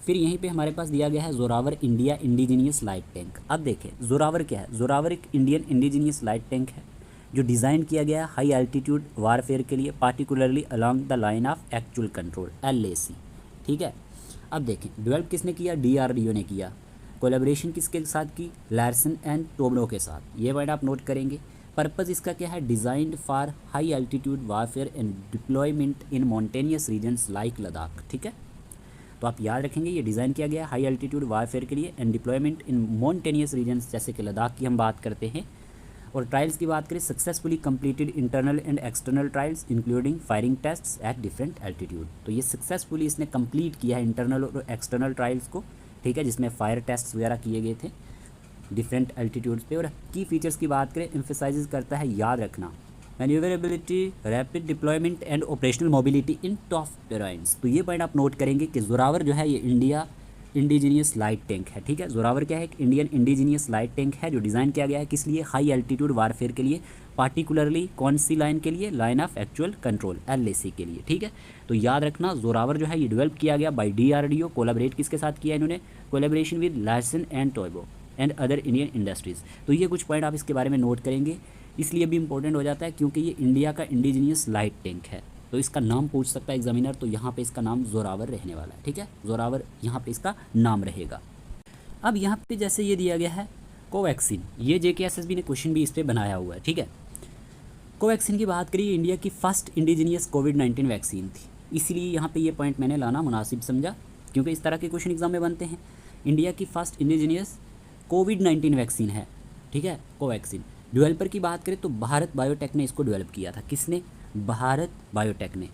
फिर यहीं पे हमारे पास दिया गया है Zorawar India indigenous light tank. अब देखें जोरावर क्या है। जोरावर एक इंडियन इंडिजीनियस लाइट टैंक है जो डिज़ाइन किया गया है हाई एल्टीट्यूड वारफेयर के लिए, particularly along the line of actual control LAC, ठीक है। अब देखें डेवलप किसने किया? DRDO ने किया। कोलैबोरेशन किसके साथ की? लार्सन एंड टोब्रो के साथ। ये वर्ड आप नोट करेंगे। पर्पज़ इसका क्या है? Designed for high altitude warfare and deployment in mountainous regions like Ladakh, ठीक है। तो आप याद रखेंगे ये डिज़ाइन किया गया हाई एल्टीट्यूड वारफेयर के लिए and deployment in mountainous regions, जैसे कि लद्दाख की हम बात करते हैं। और ट्रायल्स की बात करें, successfully completed internal and external trials including firing tests at different altitude. तो ये सक्सेसफुली इसने कंप्लीट किया है इंटरनल और एक्सटर्नल ट्रायल्स को, ठीक है, जिसमें फायर टेस्ट वगैरह किए गए थे डिफरेंट एल्टीट्यूड्स पे। और की फीचर्स की बात करें, एम्फेसाइज करता है, याद रखना, maneuverability, rapid deployment and operational mobility in top terrains. तो ये पॉइंट आप नोट करेंगे कि जोरावर जो है ये इंडिया इंडिजीनियस लाइट टैंक है, ठीक है। जोरावर क्या है? एक इंडियन इंडिजीनियस लाइट टैंक है जो डिज़ाइन किया गया है किस लिए? हाई एल्टीट्यूड वारफेयर के लिए, पार्टिकुलरली कौन सी लाइन के लिए? Line of actual control LAC के लिए, ठीक है। तो याद रखना जोरावर जो है ये डेवलप किया गया बाय DRDO। कोलैबोरेट किसके साथ किया इन्होंने? Collaboration with Larsen and Toubro and other Indian industries. तो ये कुछ पॉइंट आप इसके बारे में नोट करेंगे, इसलिए भी इंपॉर्टेंट हो जाता है क्योंकि ये इंडिया का इंडिजीनियस लाइट टैंक है। तो इसका नाम पूछ सकता है एग्जामिनर, तो यहाँ पे इसका नाम जोरावर रहने वाला है, ठीक है। जोरावर यहाँ पे इसका नाम रहेगा। अब यहाँ पे जैसे ये दिया गया है कोवैक्सीन, ये JKSSB ने क्वेश्चन भी इस पर बनाया हुआ है, ठीक है। कोवैक्सीन की बात करिए, इंडिया की फर्स्ट इंडिजीनियस कोविड-19 वैक्सीन थी, इसीलिए यहाँ पे ये पॉइंट मैंने लाना मुनासिब समझा क्योंकि इस तरह के क्वेश्चन एग्जाम में बनते हैं। इंडिया की फर्स्ट इंडिजीनियस कोविड-19 वैक्सीन है, ठीक है, कोवैक्सीन। डेवलपर की बात करें तो भारत बायोटेक ने इसको डेवलप किया था। किसने? भारत बायोटेक ने।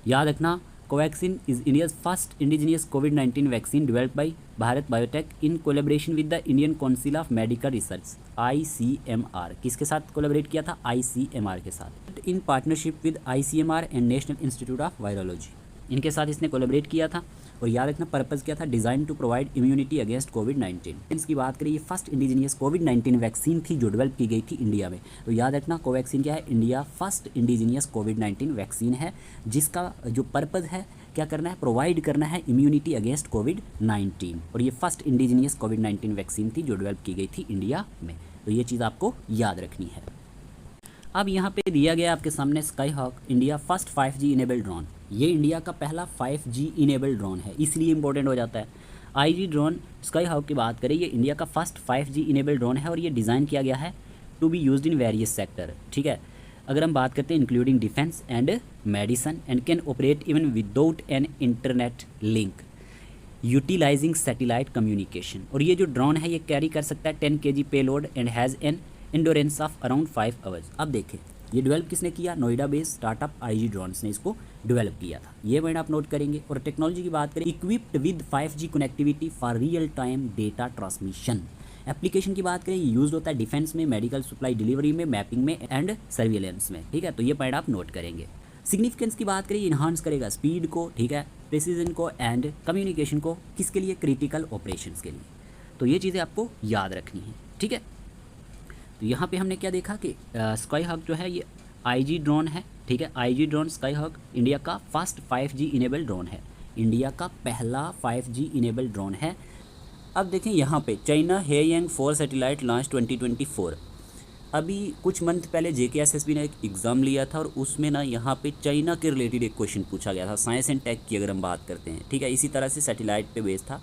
याद रखना, Covaxin is India's first indigenous covid vaccine developed by Bharat biotech in collaboration with the Indian council of medical research ICMR। किसके साथ कोलैबोरेट किया था? ICMR के साथ। In partnership with ICMR and national institute of virology, इनके साथ इसने कोलैबोरेट किया था। और याद रखना पर्पज़ क्या था? Design to provide immunity against कोविड-19। इसकी बात करें, ये फर्स्ट इंडिजीनियस कोविड-19 वैक्सीन थी जो डेवलप की गई थी इंडिया में। तो याद रखना कोवैक्सीन क्या है? इंडिया फर्स्ट इंडिजीनियस कोविड-19 वैक्सीन है जिसका जो पर्पज़ है क्या करना है? प्रोवाइड करना है इम्यूनिटी अगेंस्ट कोविड-19। और ये फर्स्ट इंडिजीनियस कोविड-19 वैक्सीन थी जो डेवलप की गई थी इंडिया में। तो ये चीज़ आपको याद रखनी है। अब यहाँ पे दिया गया आपके सामने Sky Hawk, India first 5G enabled drone. ये इंडिया का पहला 5G इनेबल्ड ड्रोन है, इसलिए इंपॉर्टेंट हो जाता है। IG ड्रोन स्काई हॉक की बात करें, ये इंडिया का फर्स्ट 5G इनेबल्ड ड्रोन है और ये डिज़ाइन किया गया है to be used in various sector, ठीक है। अगर हम बात करते हैं including defence and medicine and can operate even without an internet link utilising satellite communication. और ये जो ड्रोन है ये कैरी कर सकता है 10 kg payload and has an endurance of around 5 hours. अब देखें ये डेवलप किसने किया? Noida based startup IG drones ने इसको डेवलप किया था। ये वर्ड आप नोट करेंगे। और टेक्नोलॉजी की बात करें, equipped with 5G connectivity for real time data transmission. Application की बात करें, ये यूज होता है डिफेंस में, मेडिकल सप्लाई डिलीवरी में, मैपिंग में एंड सर्विलेंस में, ठीक है। तो ये पॉइंट आप नोट करेंगे। सिग्निफिकेंस की बात करें, इन्हांस करेगा स्पीड को, ठीक है, प्रिसीजन को एंड कम्युनिकेशन को, किसके लिए, क्रिटिकल ऑपरेशंस के लिए। तो ये चीज़ें आपको याद रखनी है, ठीक है। तो यहाँ पे हमने क्या देखा कि स्काईहॉक जो है ये IG ड्रोन है, ठीक है। IG ड्रोन स्काईहॉक इंडिया का फर्स्ट 5G इनेबल ड्रोन है, इंडिया का पहला 5G इनेबल ड्रोन है। अब देखें यहाँ पे चाइना हेयंग 4 सैटेलाइट लॉन्च 2024। अभी कुछ मंथ पहले JKSSB ने एक एग्ज़ाम लिया था और उसमें ना यहाँ पे चाइना के रिलेटेड एक क्वेश्चन पूछा गया था, साइंस एंड टेक की अगर हम बात करते हैं, ठीक है। इसी तरह से सैटेलाइट पे बेस्ड था।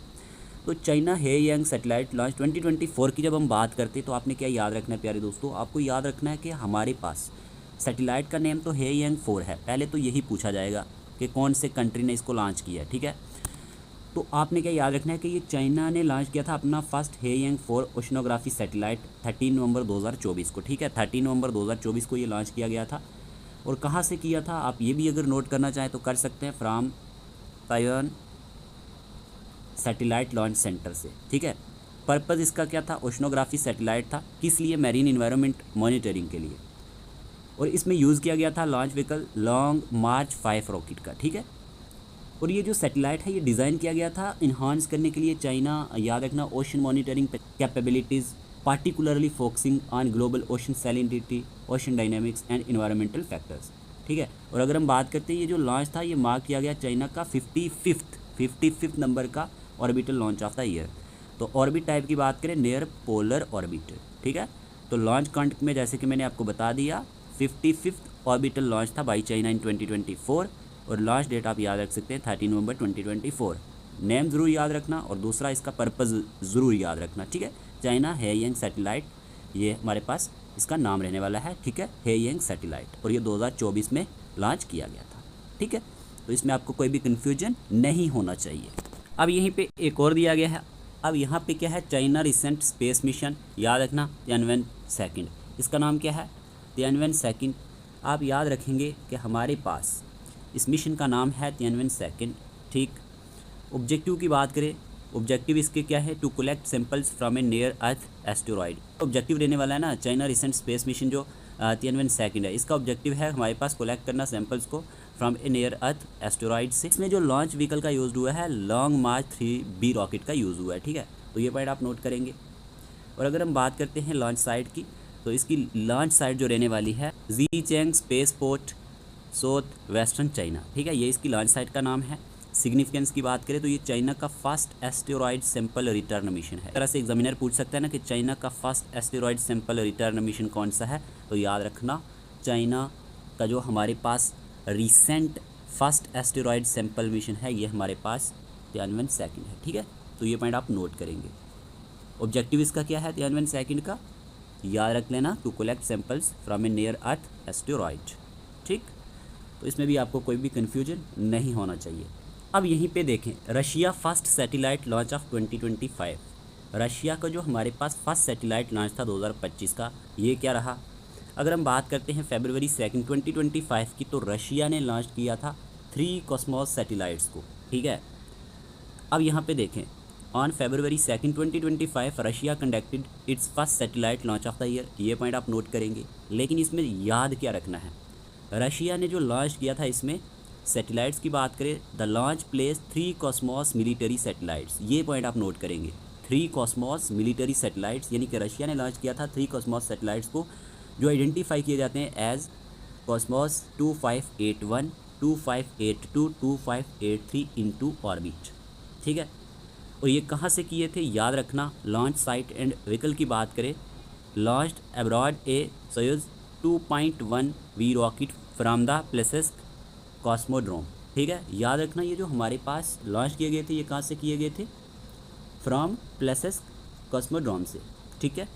तो चाइना हेयंग सैटेलाइट लॉन्च 2024 की जब हम बात करते हैं तो आपने क्या याद रखना है प्यारे दोस्तों, आपको याद रखना है कि हमारे पास सैटेलाइट का नेम तो हेयंग 4 है, पहले तो यही पूछा जाएगा कि कौन से कंट्री ने इसको लॉन्च किया, ठीक है। तो आपने क्या याद रखना है कि ये चाइना ने लॉन्च किया था अपना फर्स्ट हेयंग 4 ओशनोग्राफी सैटेलाइट 13 नवंबर 2024 को, ठीक है। 13 नवंबर 2024 को ये लॉन्च किया गया था। और कहाँ से किया था आप ये भी अगर नोट करना चाहें तो कर सकते हैं, from Taiwan satellite launch centre से, ठीक है। पर्पज़ इसका क्या था, ओशनोग्राफी सैटेलाइट था, किस लिए, मैरीन इन्वायरमेंट मॉनिटरिंग के लिए। और इसमें यूज़ किया गया था लॉन्च व्हीकल लॉन्ग मार्च 5 रॉकेट का, ठीक है। और ये जो सैटेलाइट है ये डिज़ाइन किया गया था इन्हांस करने के लिए चाइना, याद रखना, ocean monitoring capabilities, particularly focusing on global ocean salinity, ocean dynamics and environmental factors, ठीक है। और अगर हम बात करते हैं ये जो लॉन्च था ये मार्क किया गया चाइना का 55th नंबर का orbital launch of the year. तो ऑर्बिट टाइप की बात करें नियर पोलर ऑर्बिट, ठीक है। तो लॉन्च काउंट में जैसे कि मैंने आपको बता दिया 55th ऑर्बिटल लॉन्च था बाई चाइना इन 2024 और लॉन्च डेट आप याद रख सकते हैं 13 नवंबर 2024। नेम ज़रूर याद रखना और दूसरा इसका पर्पज़ ज़रूर याद रखना, ठीक है। चाइना हेयंग सैटेलाइट ये हमारे पास इसका नाम रहने वाला है, ठीक है, हेयंग सैटेलाइट, और ये 2024 में लॉन्च किया गया था, ठीक है। तो इसमें आपको कोई भी कन्फ्यूजन नहीं होना चाहिए। अब यहीं पे एक और दिया गया है, अब यहाँ पे क्या है, चाइना रिसेंट स्पेस मिशन, याद रखना तियानवे सेकंड, इसका नाम क्या है, तियानवे सेकंड। आप याद रखेंगे कि हमारे पास इस मिशन का नाम है तियानवे सेकंड, ठीक। ऑब्जेक्टिव की बात करें, ऑब्जेक्टिव इसके क्या है, to collect samples from a near earth asteroid. Objective रहने वाला है ना चाइना रिसेंट स्पेस मिशन जो तियानवे सेकंड है, इसका ऑब्जेक्टिव है हमारे पास कलेक्ट करना सैंपल्स को from a near earth asteroid से। इसमें जो लॉन्च व्हीकल का यूज़ हुआ है लॉन्ग मार्च 3B रॉकेट का यूज़ हुआ है, ठीक है। तो ये पॉइंट आप नोट करेंगे। और अगर हम बात करते हैं लॉन्च साइट की, तो इसकी लॉन्च साइट जो रहने वाली है Xichang space port south western China, ठीक है, ये इसकी लॉन्च साइट का नाम है। सिग्निफिकेंस की बात करें तो ये चाइना का first asteroid sample return mission है। इस तरह से एग्जामिनर पूछ सकता है ना कि चाइना का first asteroid sample return mission कौन सा है, तो याद रखना चाइना का जो हमारे पास recent first asteroid sample mission है ये हमारे पास तियानवे सेकंड है, ठीक है। तो ये पॉइंट आप नोट करेंगे। ऑब्जेक्टिव इसका क्या है तियानवे सेकंड का, याद रख लेना, to collect samples from a near earth asteroid, ठीक। तो इसमें भी आपको कोई भी कन्फ्यूजन नहीं होना चाहिए। अब यहीं पे देखें Russia first satellite launch of 2025, Russia का जो हमारे पास फर्स्ट सैटेलाइट लॉन्च था 2025 का, ये क्या रहा। अगर हम बात करते हैं फरवरी 2 2025 की, तो रशिया ने लॉन्च किया था 3 कॉस्मोस सैटेलाइट्स को, ठीक है। अब यहाँ पे देखें on February 2 2025 Russia conducted it's first satellite launch of the year, ये पॉइंट आप नोट करेंगे। लेकिन इसमें याद क्या रखना है, रशिया ने जो लॉन्च किया था इसमें सैटेलाइट्स की बात करें, the launch place 3 Cosmos military satellites, ये पॉइंट आप नोट करेंगे। 3 कॉस्मोस मिलिट्री सैटेलाइट्स, यानी कि रशिया ने लॉन्च किया था 3 कॉस्मोस सैटेलाइट्स को जो आइडेंटिफाई किए जाते हैं एज कॉस्मोस 2581, 2582, 2583 इनटू ऑर्बिट, ठीक है। और ये कहाँ से किए थे याद रखना। लॉन्च साइट एंड व्हीकल की बात करें, launched abroad a Soyuz 2.1V rocket from the Plesetsk cosmodrome, ठीक है। याद रखना ये जो हमारे पास लॉन्च किए गए थे ये कहाँ से किए गए थे, फ्रॉम प्लेसेस्क कॉस्मोड्रोम से, ठीक है।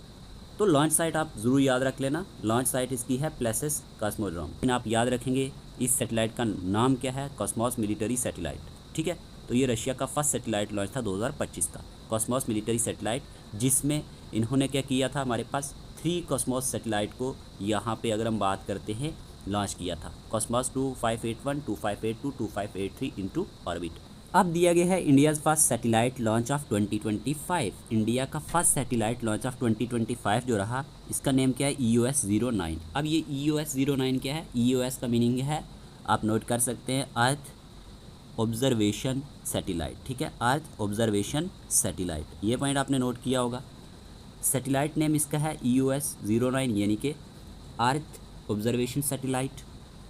तो लॉन्च साइट आप ज़रूर याद रख लेना, लॉन्च साइट इसकी है प्लेसेस्क कॉस्मोड्रोम। लेकिन आप याद रखेंगे इस सैटेलाइट का नाम क्या है, कॉस्मोस मिलिट्री सैटेलाइट, ठीक है। तो ये रशिया का फर्स्ट सैटेलाइट लॉन्च था 2025 का, कॉस्मोस मिलिट्री सैटेलाइट, जिसमें इन्होंने क्या किया था हमारे पास 3 कॉस्मोस सैटेलाइट को यहाँ पे अगर हम बात करते हैं लॉन्च किया था, कॉस्मोस 2581, 2582, 2583 इनटू ऑर्बिट। अब दिया गया है India's first satellite launch of 2025, India का फर्स्ट सैटेलाइट लॉन्च ऑफ 2025 जो रहा इसका नेम क्या है, EOS-09। अब ये EOS-09 क्या है, EOS का मीनिंग है आप नोट कर सकते हैं अर्थ ऑब्जर्वेशन सैटेलाइट, ठीक है, अर्थ ऑब्जर्वेशन सैटेलाइट, ये पॉइंट आपने नोट किया होगा। सैटेलाइट नेम इसका है EOS-09 यानी कि अर्थ ऑब्जर्वेशन सैटेलाइट,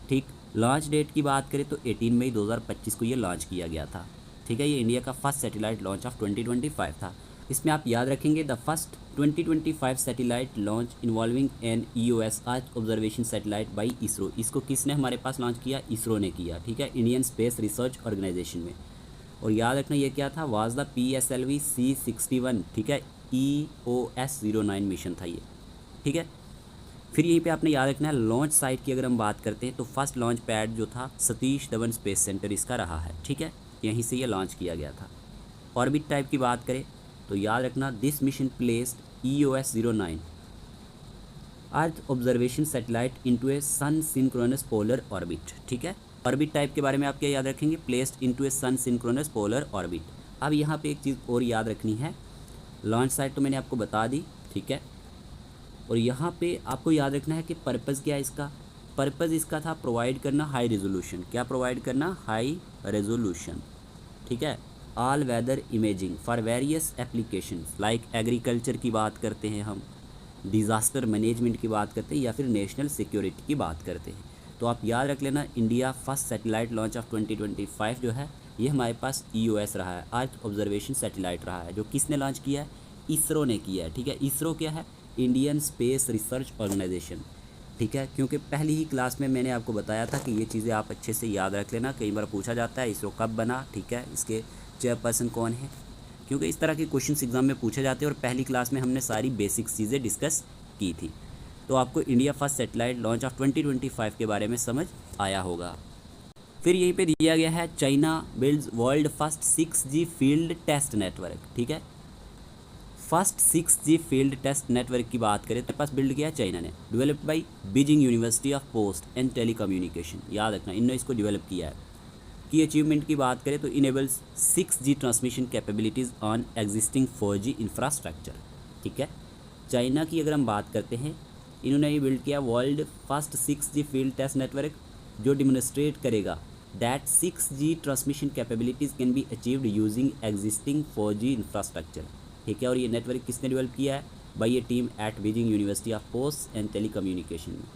ठीक। लॉन्च डेट की बात करें तो 18 मई 2025 को ये लॉन्च किया गया था, ठीक है। ये इंडिया का फर्स्ट सैटेलाइट लॉन्च ऑफ 2025 था। इसमें आप याद रखेंगे the first 2025 satellite launch involving an EOS earth observation satellite by ISRO. इसको किसने हमारे पास लॉन्च किया? इसरो ने किया, ठीक है, इंडियन स्पेस रिसर्च ऑर्गेनाइजेशन में। और याद रखना ये क्या था, वाज द PSLV C61, ठीक है, EOS-09 मिशन था ये, ठीक है। फिर यहीं पे आपने याद रखना है लॉन्च साइट की अगर हम बात करते हैं तो फर्स्ट लॉन्च पैड जो था सतीश धवन स्पेस सेंटर इसका रहा है, ठीक है, यहीं से ये लॉन्च किया गया था। ऑर्बिट टाइप की बात करें तो याद रखना this mission placed EOS-09 earth observation satellite into a sun synchronous polar orbit, ठीक है। ऑर्बिट टाइप के बारे में आप क्या याद रखेंगे? Placed into a sun synchronous polar orbit. अब यहाँ पे एक चीज़ और याद रखनी है, लॉन्च साइट तो मैंने आपको बता दी, ठीक है, और यहाँ पे आपको याद रखना है कि पर्पज़ क्या है इसका। पर्पज़ इसका था प्रोवाइड करना हाई रेजोल्यूशन, क्या प्रोवाइड करना? हाई रेजोल्यूशन, ठीक है, all weather imaging for various applications like agriculture की बात करते हैं हम, डिज़ास्टर मैनेजमेंट की बात करते हैं या फिर नेशनल सिक्योरिटी की बात करते हैं। तो आप याद रख लेना India first satellite launch of 2025 जो है ये हमारे पास EOS रहा है, अर्थ ऑब्जर्वेशन सैटेलाइट रहा है, जो किसने लॉन्च किया है? इसरो ने किया है, ठीक है। इसरो क्या है? इंडियन स्पेस रिसर्च ऑर्गेनाइजेशन, ठीक है। क्योंकि पहली ही क्लास में मैंने आपको बताया था कि ये चीज़ें आप अच्छे से याद रख लेना, कई बार पूछा जाता है इसरो कब बना, ठीक है, इसके चेयरपर्सन कौन है, क्योंकि इस तरह के क्वेश्चंस एग्जाम में पूछे जाते हैं और पहली क्लास में हमने सारी बेसिक चीज़ें डिस्कस की थी। तो आपको India first satellite launch of 2025 के बारे में समझ आया होगा। फिर यहीं पे दिया गया है China builds world first 6G field test network, ठीक है। First 6G field test network की बात करें तो पास बिल्ड किया चाइना ने, developed by Beijing university of post and telecommunication, याद रखना इन्होंने इसको डेवलप किया है। की अचीवमेंट की बात करें तो enables 6G transmission capabilities on existing 4G infrastructure, ठीक है। चाइना की अगर हम बात करते हैं, इन्होंने ये बिल्ड किया world first 6G field test network जो डिमोन्स्ट्रेट करेगा that 6G transmission capabilities can be achieved using existing 4G infrastructure, ठीक है। और ये नेटवर्क किसने डेवलप किया है? बाय ये team at Beijing university of post and telecommunication में,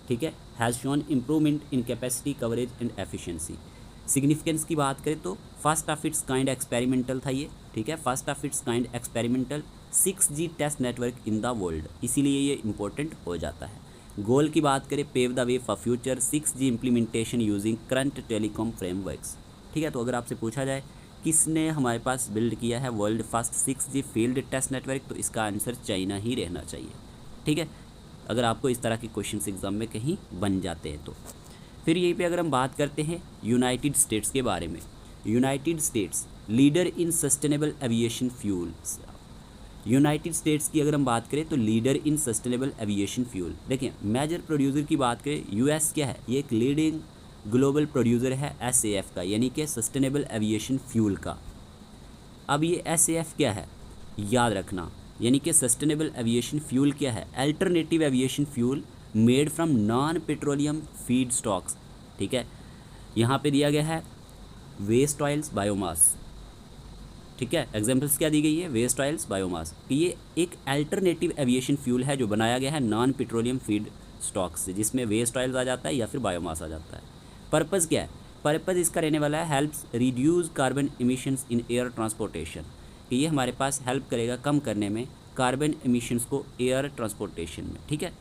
ठीक है। Has shown improvement in capacity coverage and efficiency. Significance की बात करें तो first of its kind experimental था ये, ठीक है, first of its kind experimental 6G test network in the world, इसीलिए ये इंपॉर्टेंट हो जाता है। गोल की बात करें pave the way for future 6G implementation using current telecom frameworks, ठीक है। तो अगर आपसे पूछा जाए किसने हमारे पास बिल्ड किया है world first 6G field test network, तो इसका आंसर चाइना ही रहना चाहिए, ठीक है, अगर आपको इस तरह के क्वेश्चन एग्जाम में कहीं बन जाते हैं तो। फिर यहीं पे अगर हम बात करते हैं यूनाइटेड स्टेट्स के बारे में, United states leader in sustainable aviation fuels. United states की अगर हम बात करें तो leader in sustainable aviation fuel. देखिए मेजर प्रोड्यूसर की बात करें US क्या है? ये एक लीडिंग ग्लोबल प्रोड्यूसर है SAF का, यानी कि सस्टेनेबल एविएशन फ्यूल का। अब ये SAF क्या है याद रखना, यानी कि सस्टेनेबल एविएशन फ्यूल क्या है? Alternative aviation fuel made from non petroleum feed stocks, ठीक है। यहाँ पे दिया गया है वेस्ट ऑयल्स बायोमास, ठीक है, एग्जाम्पल्स क्या दी गई है? वेस्ट ऑयल्स बायोमास, कि ये एक अल्टरनेटिव एविएशन फ्यूल है जो बनाया गया है नॉन पेट्रोलियम फीड स्टॉक्स से, जिसमें वेस्ट ऑयल्स आ जाता है या फिर बायोमास आ जाता है। पर्पज़ क्या है? पर्पज़ इसका रहने वाला है helps reduce carbon emissions in air transportation, कि ये हमारे पास हेल्प करेगा कम करने में कार्बन एमिशंस को एयर ट्रांसपोर्टेशन में, ठीक है।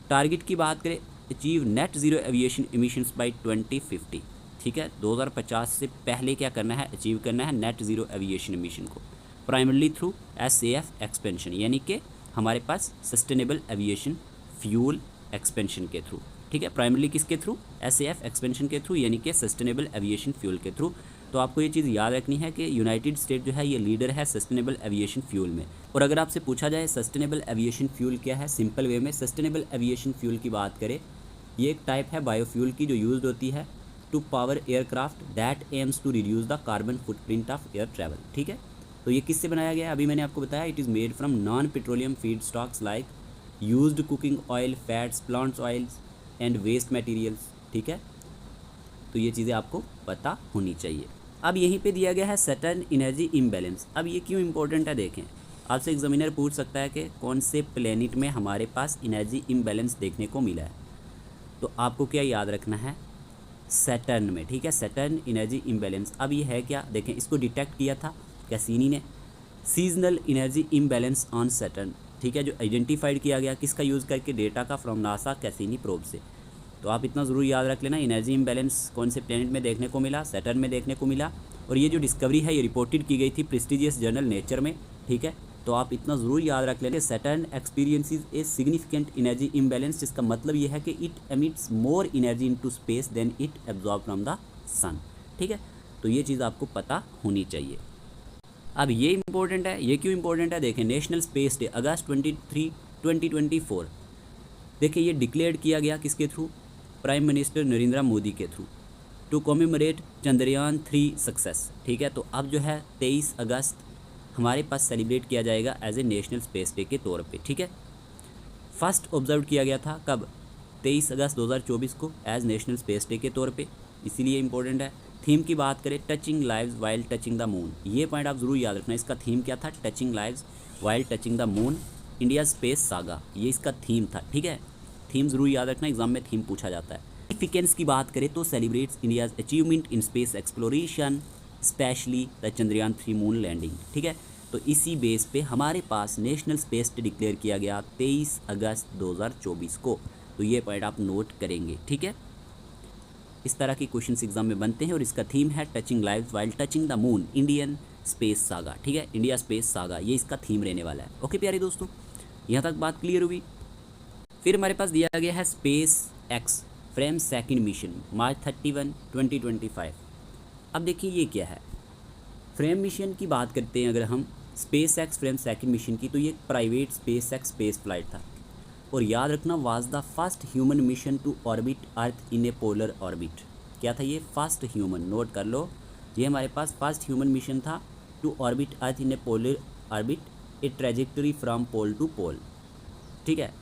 टारगेट की बात करें achieve net zero aviation emissions by 2050, ठीक है, 2050 से पहले क्या करना है? अचीव करना है नेट ज़ीरो एविएशन एमिशन को, प्राइमरली थ्रू SAF एक्सपेंशन, यानी कि हमारे पास सस्टेनेबल एविएशन फ्यूल एक्सपेंशन के थ्रू, ठीक है, प्राइमरली किसके थ्रू? SAF एक्सपेंशन के थ्रू, यानी कि सस्टेनेबल एविएशन फ्यूल के थ्रू। तो आपको ये चीज़ याद रखनी है कि यूनाइटेड स्टेट जो है ये लीडर है सस्टेनेबल एविएशन फ्यूल में। और अगर आपसे पूछा जाए सस्टेनेबल एविएशन फ्यूल क्या है, सिंपल वे में सस्टेनेबल एविएशन फ्यूल की बात करें, ये एक टाइप है बायोफ्यूल की जो यूज होती है to power aircraft that aims to reduce the carbon footprint of air travel, ठीक है। तो ये किससे बनाया गया है? अभी मैंने आपको बताया, it is made from non petroleum feedstocks like used cooking oil, fats, plants oils and waste materials, ठीक है। तो ये चीज़ें आपको पता होनी चाहिए। अब यहीं पे दिया गया है सैटर्न एनर्जी इम्बैलेंस। अब ये क्यों इंपॉर्टेंट है देखें, आपसे एग्जामिनर पूछ सकता है कि कौन से प्लेनेट में हमारे पास एनर्जी इम्बैलेंस देखने को मिला है, तो आपको क्या याद रखना है, सैटर्न में, ठीक है, सैटर्न एनर्जी इम्बैलेंस। अब ये है क्या, देखें इसको डिटेक्ट किया था कैसीनी ने, seasonal energy imbalance on Saturn, ठीक है, जो आइडेंटिफाइड किया गया किसका यूज़ करके, डेटा का फ्रॉम नासा कैसीनी प्रोब से। तो आप इतना ज़रूर याद रख लेना, एनर्जी इम्बैलेंस कौन से प्लेनेट में देखने को मिला, सैटर्न में देखने को मिला। और ये जो डिस्कवरी है ये रिपोर्टेड की गई थी प्रेस्टिजियस जर्नल नेचर में, ठीक है। तो आप इतना ज़रूर याद रख लेंगे, Saturn experiences a significant energy imbalance, जिसका मतलब ये है कि it emits more energy into space than it absorb from the sun, ठीक है। तो ये चीज़ आपको पता होनी चाहिए। अब ये इंपॉर्टेंट है, ये क्यों इंपॉर्टेंट है देखें, नेशनल स्पेस डे अगस्त 23, 2024, देखिए ये डिक्लेयर किया गया किसके थ्रू, प्राइम मिनिस्टर नरेंद्र मोदी के थ्रू, टू कॉमेमोरेट चंद्रयान 3 सक्सेस, ठीक है। तो अब जो है 23 अगस्त हमारे पास सेलिब्रेट किया जाएगा as a national space day के तौर पे, ठीक है। फर्स्ट ऑब्जर्व किया गया था कब, 23 अगस्त 2024 को एज नेशनल स्पेस डे के तौर पे, इसीलिए इंपॉर्टेंट है। थीम की बात करें, touching lives while touching the moon, ये पॉइंट आप जरूर याद रखना, इसका थीम क्या था, touching lives while touching the moon, India space saga, ये इसका थीम था, ठीक है। थीम जरूर याद रखना, एग्जाम में थीम पूछा जाता है। सिग्निफिकेंस की बात करें तो celebrates India's achievement in space exploration, specially the Chandrayaan 3 moon landing, ठीक है। तो इसी बेस पे हमारे पास नेशनल स्पेस डे डिक्लेयर किया गया 23 अगस्त 2024 को, तो ये पॉइंट आप नोट करेंगे, ठीक है। इस तरह की क्वेश्चन एग्जाम में बनते हैं और इसका थीम है touching lives while touching the moon, Indian space saga, ठीक है, इंडिया स्पेस सागा, ये इसका थीम रहने वाला है। ओके प्यारे दोस्तों, यहाँ तक बात क्लियर हुई। फिर हमारे पास दिया गया है SpaceX Fram second mission March 31, 2025। अब देखिए ये क्या है, फ्रेम मिशन की बात करते हैं अगर हम SpaceX Fram second mission की, तो ये private SpaceX space flight था। और याद रखना, was the first human mission to orbit earth in a polar orbit, क्या था ये, फर्स्ट ह्यूमन, नोट कर लो, ये हमारे पास फर्स्ट ह्यूमन मिशन था to orbit earth in a polar orbit, a trajectory from pole to pole, ठीक है।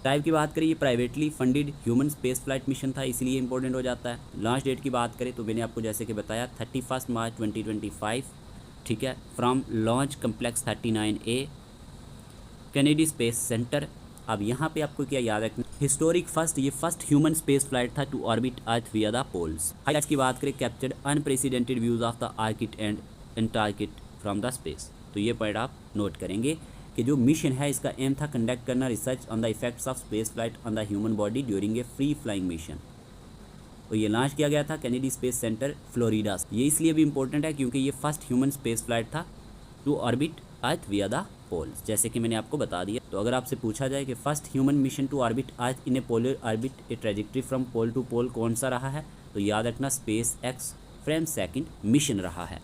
टाइप की बात करें, ये privately funded human space flight mission था, इसलिए इंपॉर्टेंट हो जाता है। लॉन्च डेट की बात करें तो मैंने आपको जैसे कि बताया 31 मार्च 2025, ठीक है, from launch complex 39A Kennedy space center. अब यहाँ पे आपको क्या याद रखना, हिस्टोरिक फर्स्ट, ये फर्स्ट ह्यूमन स्पेस फ्लाइट था to orbit earth via the poles. Highlights की बात करें, captured unprecedented views of the Arctic and Antarctic from the space, तो ये पॉइंट आप नोट करेंगे कि जो मिशन है इसका एम था कंडक्ट करना research on the effects of space flight on the human body during a free flying mission. और ये लॉन्च किया गया था कैनेडी स्पेस सेंटर फ्लोरिडा। ये इसलिए भी इंपॉर्टेंट है क्योंकि ये फर्स्ट ह्यूमन स्पेस फ्लाइट था to orbit earth via the poles, जैसे कि मैंने आपको बता दिया। तो अगर आपसे पूछा जाए कि first human mission to orbit earth in a polar orbit a trajectory from pole to pole कौन सा रहा है, तो याद रखना SpaceX Fram second mission रहा है।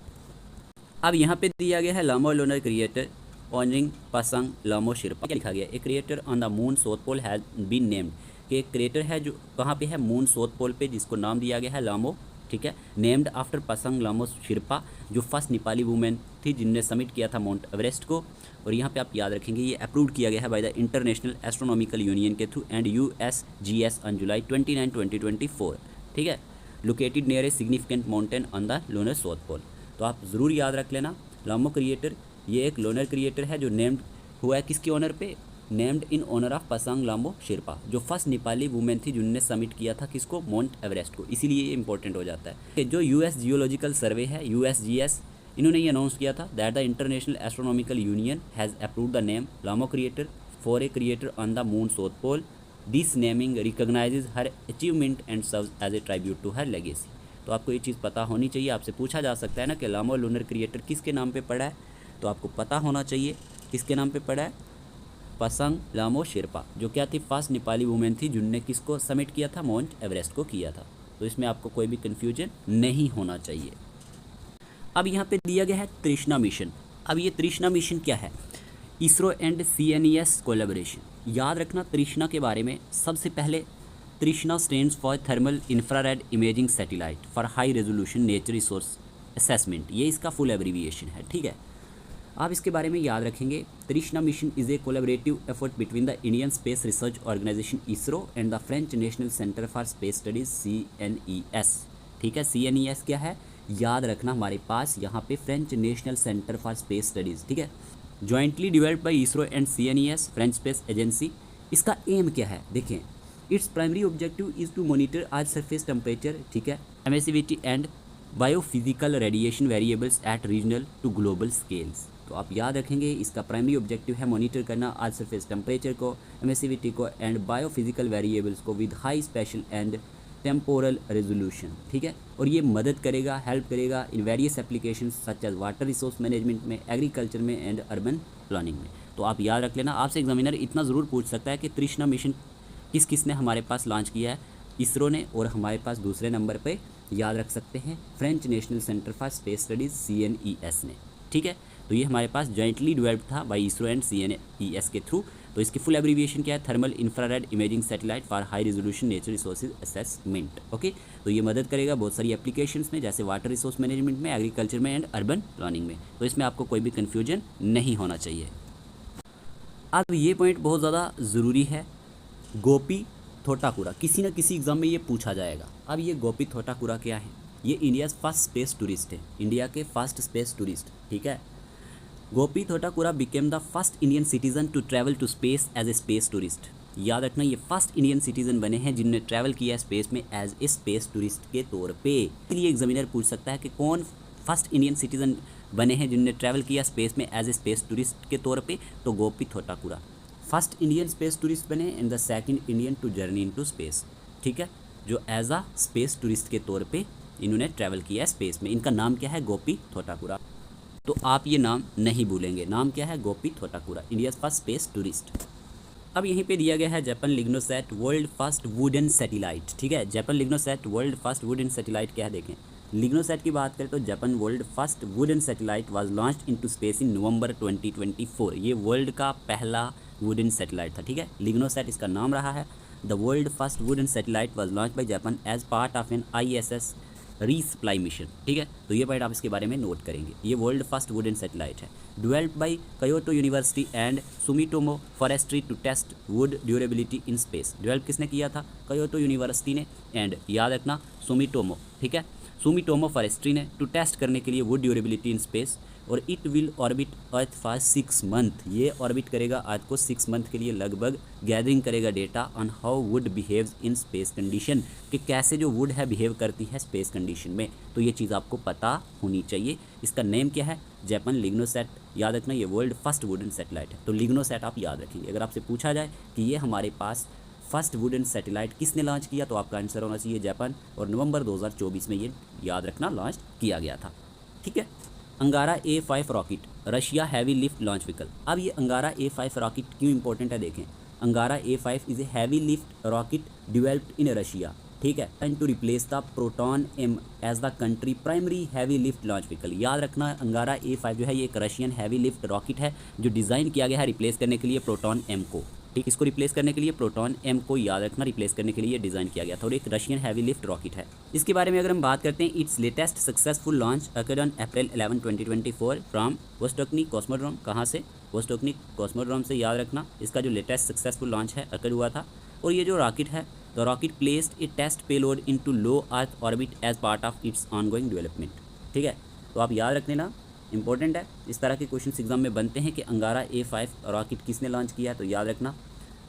अब यहाँ पे दिया गया है लामो लोनर क्रिएटर ऑनरिंग पसंग लामो शिरपा, क्या लिखा गया, a crater on the moon south pole has been named, कि एक क्रिएटर है जो कहाँ पे है, मून साउथ पोल पे, जिसको नाम दिया गया है लामो, ठीक है, नेम्ड आफ्टर पसंग लामो शिरपा, जो फर्स्ट नेपाली वुमेन थी जिनने समिट किया था माउंट एवरेस्ट को। और यहाँ पे आप याद रखेंगे ये अप्रूव किया गया है by the international astronomical union के थ्रू एंड USGS ऑन जुलाई 29, 2024, ठीक है, located near a significant mountain on the lunar south pole. तो आप ज़रूर याद रख लेना, लामो क्रिएटर ये एक लोनर क्रिएटर है जो नेम्ड हुआ है किसके ऑनर पे, नेम्ड इन ऑनर ऑफ पसंग लामो शिरपा, जो फर्स्ट नेपाली वुमेन थी जिन्होंने समिट किया था किसको, माउंट एवरेस्ट को, इसीलिए ये इंपॉर्टेंट हो जाता है। कि जो US जियोलॉजिकल सर्वे है USGS, इन्होंने ये अनाउंस किया था that the international astronomical union has approved the name Lamo crater for a crater on the moon south pole, this naming recognizes her achievement and serves as a tribute to her legacy. तो आपको ये चीज़ पता होनी चाहिए, आपसे पूछा जा सकता है ना कि लामो लूनर क्रिएटर किसके नाम पे पड़ा है, तो आपको पता होना चाहिए किसके नाम पे पड़ा है, पसंग लामो शिरपा, जो क्या थी, फर्स्ट नेपाली वुमेन थी जिनने किसको समिट किया था, माउंट एवरेस्ट को किया था। तो इसमें आपको कोई भी कन्फ्यूजन नहीं होना चाहिए। अब यहाँ पे दिया गया है तृष्णा मिशन। अब ये तृष्णा मिशन क्या है, इसरो एंड CNES कोलैबोरेशन। याद रखना तृष्णा के बारे में, सबसे पहले तृष्णा stands for thermal infrared imaging satellite for high resolution nature resource assessment, ये इसका फुल एब्रीविएशन है, ठीक है। आप इसके बारे में याद रखेंगे, Trishna mission is a collaborative effort between the Indian Space Research Organisation ISRO and the French National Centre for Space Studies CNES, ठीक है। CNES क्या है, याद रखना हमारे पास यहाँ पे French National Centre for Space Studies, ठीक है, jointly developed by ISRO and CNES French space agency. इसका एम क्या है, देखें, its primary objective is to monitor Earth surface temperature, ठीक है, emissivity and biophysical radiation variables at regional to global scales. तो आप याद रखेंगे इसका प्राइमरी ऑब्जेक्टिव है मॉनिटर करना अर्थ सरफेस टेम्परेचर को, एमिसिविटी को एंड बायोफिजिकल वेरिएबल्स को with high spatial and temporal resolution, ठीक है। और ये मदद करेगा, हेल्प करेगा in various applications such as water resource management में, एग्रीकल्चर में एंड अर्बन प्लानिंग में। तो आप याद रख लेना, आपसे एग्जामिनर इतना ज़रूर पूछ सकता है कि तृष्णा मिशन किस किस ने हमारे पास लॉन्च किया है, इसरो ने, और हमारे पास दूसरे नंबर पे याद रख सकते हैं French National Centre for Space studies CNES ने, ठीक है। तो ये हमारे पास जॉइंटली डेवलप्ड था बाई इसरो एंड CNES के थ्रू। तो इसकी फुल एब्रीविएशन क्या है, thermal infrared imaging satellite for high resolution nature resources assessment, okay. तो ये मदद करेगा बहुत सारी एप्लीकेशंस में, जैसे वाटर रिसोर्स मैनेजमेंट में, एग्रीकल्चर में एंड अर्बन प्लानिंग में। तो इसमें आपको कोई भी कन्फ्यूजन नहीं होना चाहिए। अब ये पॉइंट बहुत ज़्यादा ज़रूरी है, गोपी थोटाकुरा, किसी न किसी एग्जाम में ये पूछा जाएगा। अब ये गोपी थोटाकुरा क्या है, ये इंडियाज़ फर्स्ट स्पेस टूरिस्ट है, इंडिया के फर्स्ट स्पेस टूरिस्ट, ठीक है। Gopi Thotakura became the first Indian citizen to travel to space as a space tourist. याद रखना, ये फर्स्ट इंडियन सिटीजन बने हैं जिन्होंने ट्रैवल किया है स्पेस में एज ए स्पेस टूरिस्ट के तौर पे। इसलिए एग्जामिनर पूछ सकता है कि कौन फर्स्ट इंडियन सिटीजन बने हैं जिन्होंने ट्रैवल किया स्पेस में एज ए स्पेस टूरिस्ट के तौर पे, तो Gopi Thotakura first Indian space tourist बने and the second Indian to journey into space, ठीक है, जो एज अ स्पेस टूरिस्ट के तौर पे इन्होंने ट्रैवल किया है स्पेस में। इनका नाम क्या है, गोपी थोटाकुरा। तो आप ये नाम नहीं भूलेंगे, नाम क्या है, Gopi Thotakura, India first space tourist. अब यहीं पे दिया गया है Japan LignoSat world first wooden satellite, ठीक है। Japan LignoSat world first wooden satellite क्या है, देखें, लिग्नोसैट की बात करें तो Japan world first wooden satellite was launched into space in November 2024। ये वर्ल्ड का पहला वुडन सैटेलाइट था, ठीक है। लिग्नोसैट इसका नाम रहा है। The world first wooden satellite was launch by Japan as part of an ISS resupply mission, ठीक है। तो ये पॉइंट आप इसके बारे में नोट करेंगे। ये वर्ल्ड फर्स्ट वुडन सैटेलाइट है, developed by Kyoto University and Sumitomo Forestry to test wood durability in space. Develop किसने किया था, क्योटो यूनिवर्सिटी ने, एंड याद रखना सुमिटोमो, ठीक है, सुमिटोमो फॉरेस्ट्री ने, टू टेस्ट करने के लिए वुड ड्यूरेबिलिटी इन स्पेस। और it will orbit earth for 6 month, ये ऑर्बिट करेगा अर्थ को 6 मंथ के लिए लगभग, गैदरिंग करेगा data on how would behaves in space condition, कि कैसे जो वुड है बिहेव करती है स्पेस कंडीशन में। तो ये चीज़ आपको पता होनी चाहिए। इसका नेम क्या है, जापान लिग्नोसैट, याद रखना ये वर्ल्ड फर्स्ट वुडन सैटेलाइट है। तो लिग्नोसैट आप याद रखेंगे। अगर आपसे पूछा जाए कि ये हमारे पास फर्स्ट वुडन सैटेलाइट किसने लॉन्च किया, तो आपका आंसर होना चाहिए जापान, और नवंबर 2024 में ये याद रखना लॉन्च किया गया था, ठीक है। अंगारा A5 rocket, Russia heavy lift launch vehicle. अब ये अंगारा A5 रॉकेट क्यों इंपॉर्टेंट है, देखें, Angara A5 is a heavy lift rocket developed in Russia, ठीक है, and to replace the Proton M as the country primary heavy lift launch vehicle. याद रखना, अंगारा A5 जो है ये एक रशियन हैवी लिफ्ट रॉकेट है जो डिज़ाइन किया गया है रिप्लेस करने के लिए प्रोटॉन M को, ठीक, इसको रिप्लेस करने के लिए प्रोटॉन M को याद रखना रिप्लेस करने के लिए डिज़ाइन किया गया था, और एक रशियन हैवी लिफ्ट रॉकेट है। इसके बारे में अगर हम बात करते हैं, its latest successful launch occurred on April 11, 2024 from Vostochny cosmodrome. कहाँ से, वोस्टोकनी कॉस्मोड्रोम से, याद रखना इसका जो लेटेस्ट सक्सेसफुल लॉन्च है अकर्ड हुआ था। और ये जो रॉकेट है, the rocket placed a test payload into low earth orbit as part of its ongoing development, ठीक है। तो आप याद रख लेना, इंपॉर्टेंट है। इस तरह के क्वेश्चन एग्जाम में बनते हैं कि अंगारा A5 रॉकेट किसने लॉन्च किया है, तो याद रखना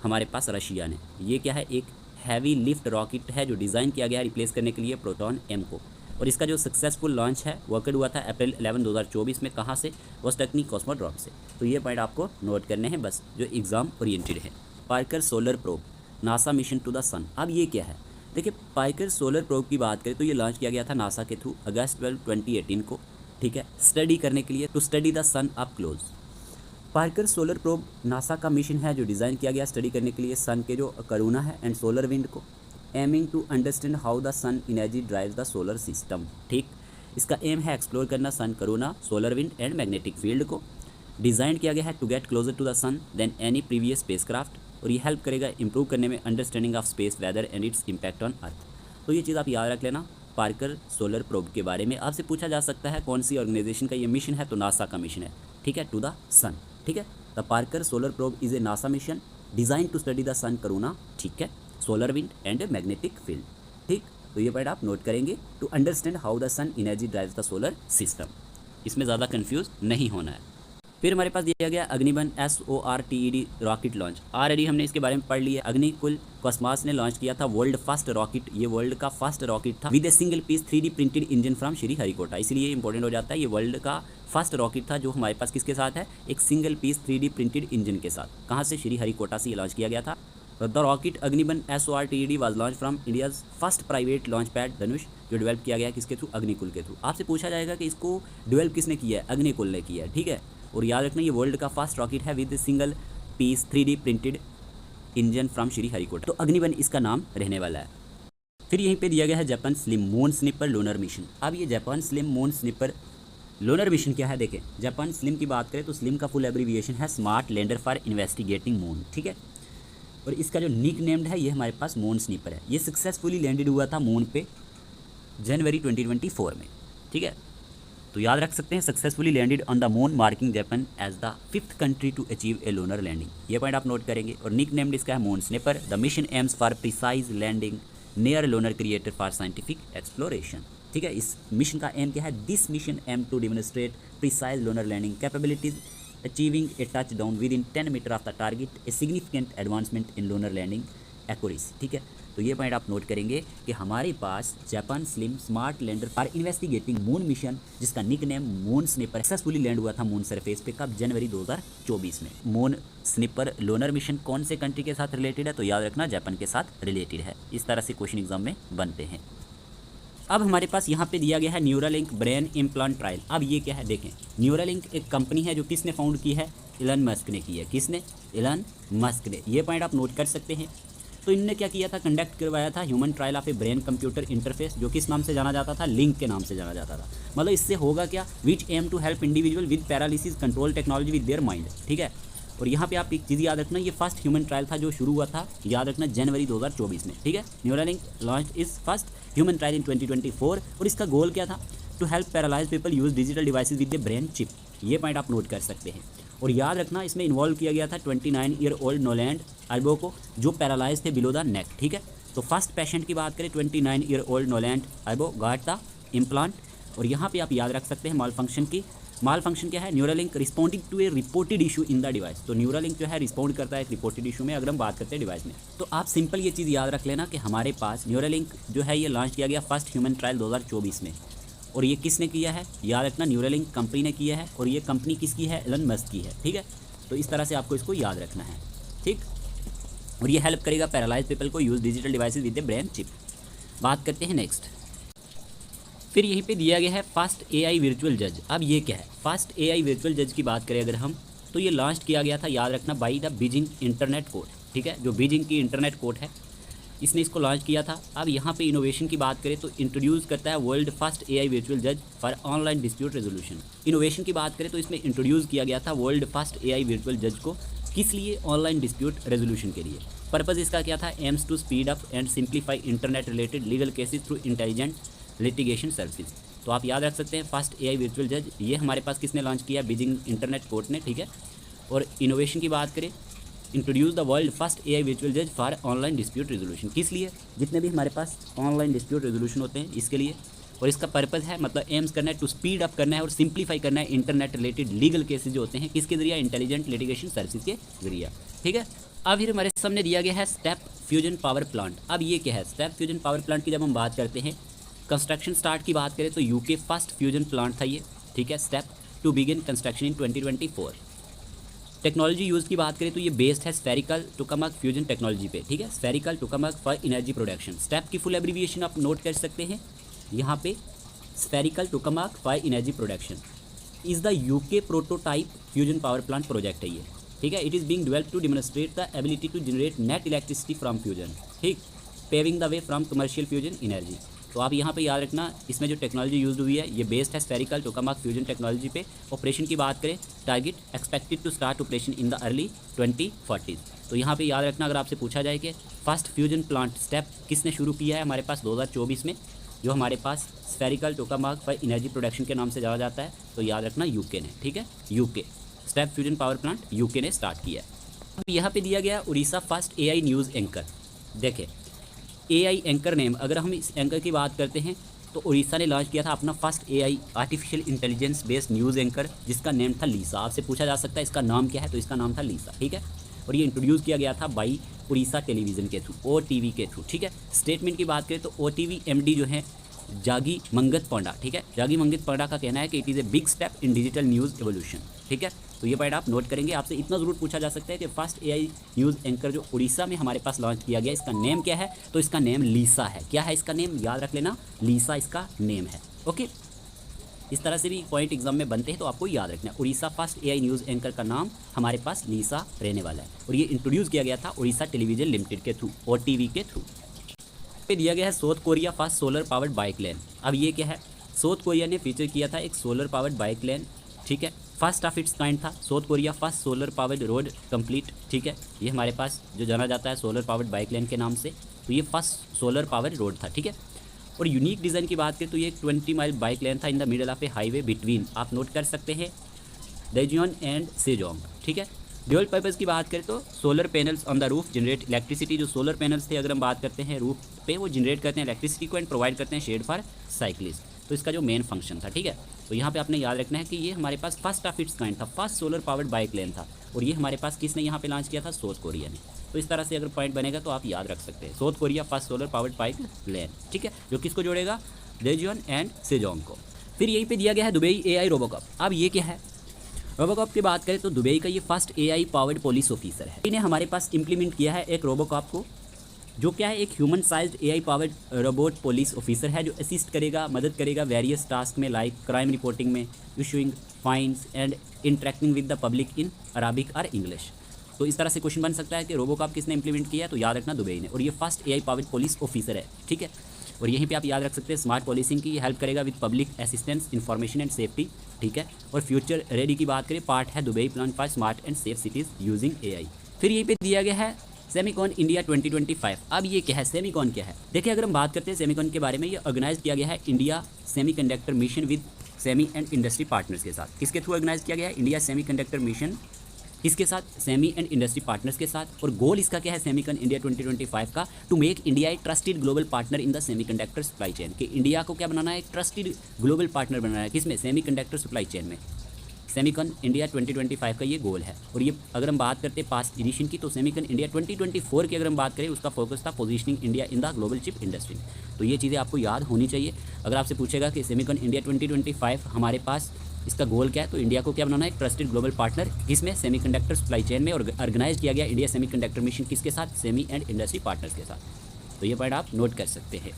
हमारे पास रशिया ने। ये क्या है, एक हैवी लिफ्ट रॉकेट है जो डिज़ाइन किया गया है रिप्लेस करने के लिए प्रोटॉन M को। और इसका जो सक्सेसफुल लॉन्च है वो अकर्ड हुआ था April 11, 2024 में। कहाँ से, वोस्टोकनी कॉस्मोड्रोम से। तो ये पॉइंट आपको नोट करने हैं बस, जो एग्ज़ाम ओरिएंटेड है। Parker solar probe, NASA mission to the sun. अब ये क्या है, देखिए, पार्कर सोलर प्रोब की बात करें तो ये लॉन्च किया गया था नासा के थ्रू अगस्त 12, 2018 को, ठीक है, स्टडी करने के लिए, to study the sun up close. Parker solar probe NASA का मिशन है जो डिज़ाइन किया गया स्टडी करने के लिए सन के जो करोना है एंड सोलर विंड को, aiming to understand how the sun energy drives the solar system, ठीक। इसका एम है एक्सप्लोर करना sun corona, solar wind and magnetic field को। डिज़ाइन किया गया है to get closer to the sun than any previous spacecraft, और ये हेल्प करेगा इंप्रूव करने में understanding of space weather and its impact on earth. तो ये चीज़ आप याद रख लेना पार्कर सोलर प्रोब के बारे में। आपसे पूछा जा सकता है कौन सी ऑर्गेनाइजेशन का ये मिशन है, तो नासा का मिशन है, ठीक है, टू द सन, ठीक है। The Parker solar Probe is a NASA mission design to study the sun corona, ठीक है, solar wind and magnetic field, ठीक। तो ये पॉइंट आप नोट करेंगे to understand how the sun energy drives the solar system. इसमें ज़्यादा कंफ्यूज नहीं होना है। फिर हमारे पास दिया गया अग्निबन SORTED रॉकेट लॉन्च। ऑलरेडी हमने इसके बारे में पढ़ लिया। अग्निकुल कॉस्मॉस ने लॉन्च किया था वर्ल्ड फर्स्ट रॉकेट। ये वर्ल्ड का फर्स्ट रॉकेट था with a single piece 3D printed engine from Sriharikota. इसलिए इंपॉर्टेंट हो जाता है, ये वर्ल्ड का फर्स्ट रॉकेट था जो हमारे पास किसके साथ है, एक single piece 3D printed engine के साथ। कहाँ से, श्रीहरिकोटा से ये लॉन्च किया गया था। The rocket Agnibaan SORTED was launch from India's first private launch pad Dhanush, जो डेवलप किया गया किसके थ्रू, अग्निकुल के थ्रू। आपसे पूछा जाएगा कि इसको डेवलप किसने किया है, अग्निकुल ने किया है, ठीक है। और याद रखना ये वर्ल्ड का फर्स्ट रॉकेट है with single piece 3D printed engine from Sriharikota. तो अग्निबन इसका नाम रहने वाला है। फिर यहीं पे दिया गया है Japan SLIM moon sniper lunar mission. अब ये Japan SLIM moon sniper lunar mission क्या है, देखें जापान स्लिम की बात करें तो स्लिम का फुल एब्रीविएशन है smart lander for investigating moon, ठीक है। और इसका जो निक नेम्ड है ये हमारे पास मून स्निपर है। ये सक्सेसफुली लैंडेड हुआ था मून पे जनवरी 2024 में, ठीक है। तो याद रख सकते हैं successfully landed on the moon marking Japan as the 5th country to achieve a lunar landing. ये पॉइंट आप नोट करेंगे। और निक नेम्ड इसका है moon sniper. The mission aims for precise landing near lunar crater for scientific exploration, ठीक है। इस मिशन का एम क्या है, this mission aim to demonstrate precise lunar landing capabilities achieving a touchdown within 10 metre of the target, a significant advancement in lunar landing accuracy, ठीक है। तो ये पॉइंट आप नोट करेंगे कि हमारे पास Japan SLIM smart lander for investigating moon mission, जिसका nickname moon sniper, successfully land हुआ था मून सरफेस पे कब, जनवरी 2024 में। मून स्निपर लोनर मिशन कौन से कंट्री के साथ रिलेटेड है, तो याद रखना जापान के साथ रिलेटेड है। इस तरह से क्वेश्चन एग्जाम में बनते हैं। अब हमारे पास यहाँ पे दिया गया है न्यूरालिंक ब्रेन इम्प्लांट ट्रायल। अब ये क्या है, देखें न्यूरालिंक एक कंपनी है जो किसने फाउंड की है, इलन मस्क ने की है। किसने, इलन मस्क ने। ये पॉइंट आप नोट कर सकते हैं। तो इनने क्या किया था, कंडक्ट करवाया था human trial of A brain computer interface, जो किस नाम से जाना जाता था, लिंक के नाम से जाना जाता था। मतलब इससे होगा क्या, which aim to help individual with paralysis control technology with their mind, ठीक है। और यहाँ पे आप एक चीज़ याद रखना, ये फर्स्ट ह्यूमन ट्रायल था जो शुरू हुआ था, याद रखना जनवरी 2024 में, ठीक है। Neuralink launch is first human trial in 2024। और इसका गोल क्या था, to help paralyse people use digital devices with the brain chip. ये पॉइंट आप नोट कर सकते हैं। और याद रखना इसमें इन्वॉल्व किया गया था 29 ईयर ओल्ड नोलैंड अल्बो को, जो पैरालाइज थे बिलो द नेक, ठीक है। तो फर्स्ट पेशेंट की बात करें 29 year old Noland Arbaugh got the implant. और यहाँ पे आप याद रख सकते हैं माल फंक्शन की। माल फंक्शन क्या है, Neuralink responding to a reported issue in the device. तो न्यूरालिंक जो है रिस्पॉन्ड करता है एक रिपोर्टेड इशू में, अगर हम बात करते हैं डिवाइस में। तो आप सिंपल ये चीज़ याद रख लेना कि हमारे पास न्यूरालिंक जो है ये लॉन्च किया गया फर्स्ट ह्यूमन ट्रायल 2024 में। और ये किसने किया है, याद रखना न्यूरालिंक कंपनी ने किया है। और ये कंपनी किसकी है, एलन मस्क की है, ठीक है। तो इस तरह से आपको इसको याद रखना है, ठीक। और ये हेल्प करेगा पैरालाइज पीपल को use digital devices with the brain chip. बात करते हैं नेक्स्ट। फिर यहीं पे दिया गया है फास्ट AI वर्चुअल जज। अब ये क्या है, फास्ट AI वर्चुअल जज की बात करें अगर हम, तो ये लॉन्च किया गया था, याद रखना, by the Beijing internet court, ठीक है। जो बीजिंग की इंटरनेट कोर्ट है, इसने इसको लॉन्च किया था। अब यहाँ पे इनोवेशन की बात करें तो इंट्रोड्यूस करता है वर्ल्ड फर्स्ट AI वर्चुअल जज for online dispute resolution. Innovation की बात करें तो इसमें इंट्रोड्यूस किया गया था वर्ल्ड फर्स्ट AI वर्चुअल जज को, किस लिए, ऑनलाइन डिस्प्यूट रेजोल्यूशन के लिए। पर्पज़ इसका क्या था, aims to speed up and simplify internet related legal cases through intelligent litigation service. तो आप याद रख सकते हैं फर्स्ट AI वर्चुअल जज, ये हमारे पास किसने लॉन्च किया, बीजिंग इंटरनेट कोर्ट ने, ठीक है। और इनोवेशन की बात करें, introduce the world first AI virtual जज फॉर ऑनलाइन डिस्प्यूट रेजोल्यूशन। किस लिए, जितने भी हमारे पास ऑनलाइन डिस्प्यूट रेजोल्यूशन होते हैं इसके लिए। और इसका पर्पज़ है, मतलब एम्स करना है टू स्पीड अप करना है और सिंप्लीफाई करना है इंटरनेट रिलेटेड लीगल केसेज जो होते हैं, किसके जरिए, इंटेलिजेंट लिटिगेशन सर्विस के जरिए, ठीक है। अब फिर हमारे सामने दिया गया है स्टेप फ्यूजन पावर प्लांट। अब ये क्या है, स्टेप फ्यूजन पावर प्लांट की जब हम बात करते हैं, कंस्ट्रक्शन स्टार्ट की बात करें तो UK फर्स्ट फ्यूजन प्लांट था ये, ठीक है। Step to begin construction in 2024। Technology use की बात करें तो ये बेस्ड है स्फेरिकल टोकामक फ्यूजन टेक्नोलॉजी पे, ठीक है। Spherical tokamak for energy production. Step की फुल एब्रीविएशन आप नोट कर सकते हैं यहाँ पे, spherical tokamak for energy production is the UK prototype fusion power plant project है ये, ठीक है। It is being developed to demonstrate the ability to generate net electricity from fusion, ठीक, paving the way from commercial fusion energy. तो आप यहाँ पे याद रखना, इसमें जो टेक्नोलॉजी यूज हुई है ये बेस्ड है स्फेरिकल टोकामक फ्यूजन टेक्नोलॉजी पे। ऑपरेशन की बात करें, target expected to start operation in the early 2040। तो यहाँ पे याद रखना, अगर आपसे पूछा जाए कि फर्स्ट फ्यूजन प्लांट स्टेप किसने शुरू किया है हमारे पास 2024 में, जो हमारे पास spherical tokamak for energy production के नाम से जाना जाता है, तो याद रखना UK ने, ठीक है। UK step fusion power plant UK ने स्टार्ट किया है। अब यहाँ पे दिया गया Orissa first AI news anchor. देखें एआई एंकर नेम, अगर हम इस एंकर की बात करते हैं तो उड़ीसा ने लॉन्च किया था अपना first AI artificial intelligence based news anchor, जिसका नेम था लीसा। आपसे पूछा जा सकता है इसका नाम क्या है, तो इसका नाम था लीसा, ठीक है। और ये इंट्रोड्यूस किया गया था बाई उड़ीसा टेलीविज़न के थ्रू, ओटीवी के थ्रू, ठीक है। स्टेटमेंट की बात करें तो ओटीवी एमडी जो है जागी मंगत पांडा, ठीक है, जागी मंगत पांडा का कहना है कि it is a big step in digital news evolution, ठीक है। तो ये पॉइंट आप नोट करेंगे। आपसे इतना ज़रूर पूछा जा सकता है कि फर्स्ट एआई न्यूज़ एंकर जो उड़ीसा में हमारे पास लॉन्च किया गया, इसका नेम क्या है, तो इसका नेम लीसा है। क्या है इसका नेम, याद रख लेना, लीसा इसका नेम है, ओके। इस तरह से भी पॉइंट एग्जाम में बनते हैं, तो आपको याद रखना है Orissa first AI news anchor का नाम हमारे पास लीसा रहने वाला है। और ये इंट्रोड्यूस किया गया था उड़ीसा टेलीविजन लिमिटेड के थ्रू, ओटीवी के थ्रू। पे दिया गया है South Korea first solar powered bike lane. अब ये क्या है, साउथ कोरिया ने फीचर किया था एक सोलर पावर्ड बाइक लेन, ठीक है, फर्स्ट ऑफ इट्स काइंड था। South Korea first solar powered road complete, ठीक है, ये हमारे पास जो जाना जाता है सोलर पावर्ड बाइक लेन के नाम से, तो ये फर्स्ट सोलर पावर्ड रोड था, ठीक है। और यूनिक डिज़ाइन की बात करें तो ये 20 माइल बाइक लेन था in the middle of A highway between, आप नोट कर सकते हैं, दाएजियोन एंड सेजोंग, ठीक है। ड्यूअल पर्पज़ की बात करें तो solar panels on the roof generate electricity, जो सोलर पैनल्स थे अगर हम बात करते हैं रूफ पे, वो जनरेट करते हैं इलेक्ट्रिसिटी को एंड प्रोवाइड करते हैं शेड फॉर साइकिलिस्ट, तो इसका जो मेन फंक्शन था, ठीक है। तो यहाँ पे आपने याद रखना है कि ये हमारे पास फर्स्ट ऑफ इट्स काइंड था, फर्स्ट सोलर पावर्ड बाइक लेन था, और ये हमारे पास किसने यहाँ पे लॉन्च किया था, साउथ कोरिया ने। तो इस तरह से अगर पॉइंट बनेगा तो आप याद रख सकते हैं, South Korea first solar powered bike lane, ठीक है, जो किसको जोड़ेगा, दाएजियोन एंड सेजोंग को। फिर यहीं पे दिया गया है दुबई एआई रोबोकॉप। अब ये क्या है, रोबोकॉप की बात करें तो दुबई का ये first AI powered police officer है। इन्हें हमारे पास इंप्लीमेंट किया है एक रोबोकॉप को, जो क्या है एक human sized AI powered robot police officer है, जो असिस्ट करेगा, मदद करेगा वेरियस टास्क में, लाइक क्राइम रिपोर्टिंग में, issuing fines and interacting with the public in Arabic और इंग्लिश। तो इस तरह से क्वेश्चन बन सकता है कि रोबोकॉप किसने इंप्लीमेंट किया है, तो याद रखना दुबई ने, और ये first AI powered police officer है, ठीक है। और यहीं पे आप याद रख सकते हैं स्मार्ट पॉलिसिंग की हेल्प करेगा with public assistance, information and safety, ठीक है। और फ्यूचर रेडी की बात करें, पार्ट है Dubai plan for smart and safe cities using AI. फिर यहीं पे दिया गया है सेमिकॉन इंडिया 2025। अब ये क्या है, सेमिकॉन क्या है, देखिए अगर हम बात करते हैं सेमिकॉन के बारे में, ये ऑर्गेनाइज किया गया है India semiconductor mission with semi and industry partners के साथ। किसके थ्रू ऑर्गेनाइज किया गया है, इंडिया सेमीकंडक्टर मिशन, किसके साथ, सेमी एंड इंडस्ट्री पार्टनर्स के साथ। और गोल इसका क्या है सेमिकॉन इंडिया 2025 का, to make India a trusted global partner in the semiconductor supply chain, कि इंडिया को क्या बनाना है, एक ट्रस्टेड ग्लोबल पार्टनर बनाना है, किसमें, सेमीकंडक्टर सप्लाई चेन में। सेमिकॉन इंडिया 2025 का ये गोल है। और ये अगर हम बात करते हैं पास्ट एडिशन की, तो सेमिकॉन इंडिया 2024 की अगर हम बात करें, उसका फोकस था positioning India in the global chip industry. तो ये चीज़ें आपको याद होनी चाहिए। अगर आपसे पूछेगा कि सेमिकॉन इंडिया 2025 हमारे पास इसका गोल क्या है, तो इंडिया को क्या बनाना है, एक ट्रस्टेड ग्लोबल पार्टनर, किसमें, सेमीकंडक्टर सप्लाई चेन में। और ऑर्गेनाइज किया गया इंडिया सेमीकंडक्टर मिशन किसके साथ, सेमी एंड इंडस्ट्री पार्टनर्स के साथ। तो ये पॉइंट आप नोट कर सकते हैं।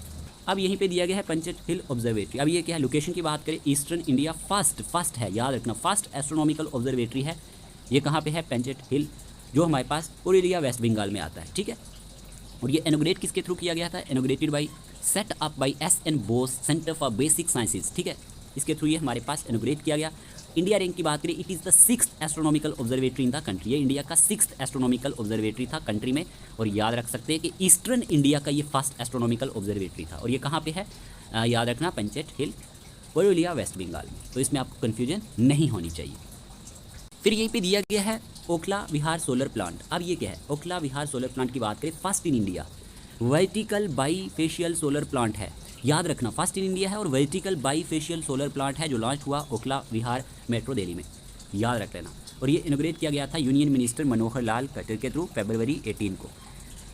अब यहीं पे दिया गया है पंचेट हिल ऑब्जर्वेटरी। अब ये क्या है, लोकेशन की बात करें, ईस्टर्न इंडिया फर्स्ट है, याद रखना, फर्स्ट एस्ट्रोनॉमिकल ऑब्जर्वेटरी है। ये कहाँ पे है, पंचेट हिल, जो हमारे पास पुरुलिया वेस्ट बंगाल में आता है, ठीक है। और ये इनोग्रेट किसके थ्रू किया गया था, inaugurated by set up by SN. Bose centre for basic sciences, ठीक है, इसके थ्रू ये हमारे पास इनोग्रेट किया गया। इंडिया रैंक की बात करें, it is the 6th astronomical observatory in the country, ये इंडिया का 6th एस्ट्रोनॉमिकल ऑब्जर्वेटरी था कंट्री में। और याद रख सकते हैं कि ईस्टर्न इंडिया का ये फर्स्ट एस्ट्रोनॉमिकल ऑब्जर्वेटरी था। और ये कहाँ पे है, याद रखना, पंचेट हिल, पुरुलिया वेस्ट बंगाल में। तो इसमें आपको कन्फ्यूजन नहीं होनी चाहिए। फिर यहीं पे दिया गया है ओखला विहार सोलर प्लांट। अब ये क्या है, ओखला विहार सोलर प्लांट की बात करें, first in India vertical bifacial solar plant है, याद रखना, फर्स्ट इन इंडिया है और वर्टिकल बाईफेशियल सोलर प्लांट है, जो लॉन्च हुआ ओखला विहार मेट्रो दिल्ली में, याद रख लेना। और ये इनोग्रेट किया गया था यूनियन मिनिस्टर मनोहर लाल खट्टर के थ्रू फरवरी 18 को।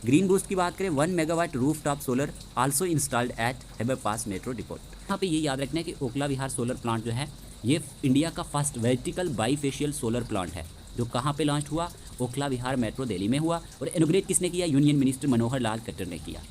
ग्रीन बूस्ट की बात करें, 1 megawatt roof top solar also installed eight Haber पास मेट्रो डिपोट। यहाँ पे ये याद रखना है कि ओखला विहार सोलर प्लांट जो है, ये इंडिया का first vertical bifacial solar plant है, जो कहाँ पे लॉन्च हुआ, ओखला विहार मेट्रो दिल्ली में हुआ। और इनोग्रेट किसने किया, यूनियन मिनिस्टर मनोहर लाल खट्टर ने किया,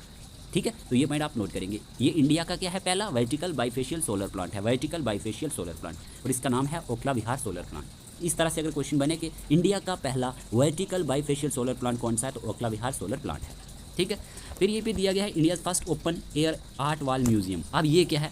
ठीक है। तो ये पॉइंट आप नोट करेंगे। ये इंडिया का क्या है, पहला वर्टिकल बाईफेशियल सोलर प्लांट है, वर्टिकल बाईफेशियल सोलर प्लांट, और इसका नाम है ओखला विहार सोलर प्लांट। इस तरह से अगर क्वेश्चन बने कि इंडिया का पहला वर्टिकल बाईफेशियल सोलर प्लांट कौन सा है, तो ओखला विहार सोलर प्लांट है, ठीक है। फिर ये पे दिया गया है India first open air art wall museum. अब ये क्या है,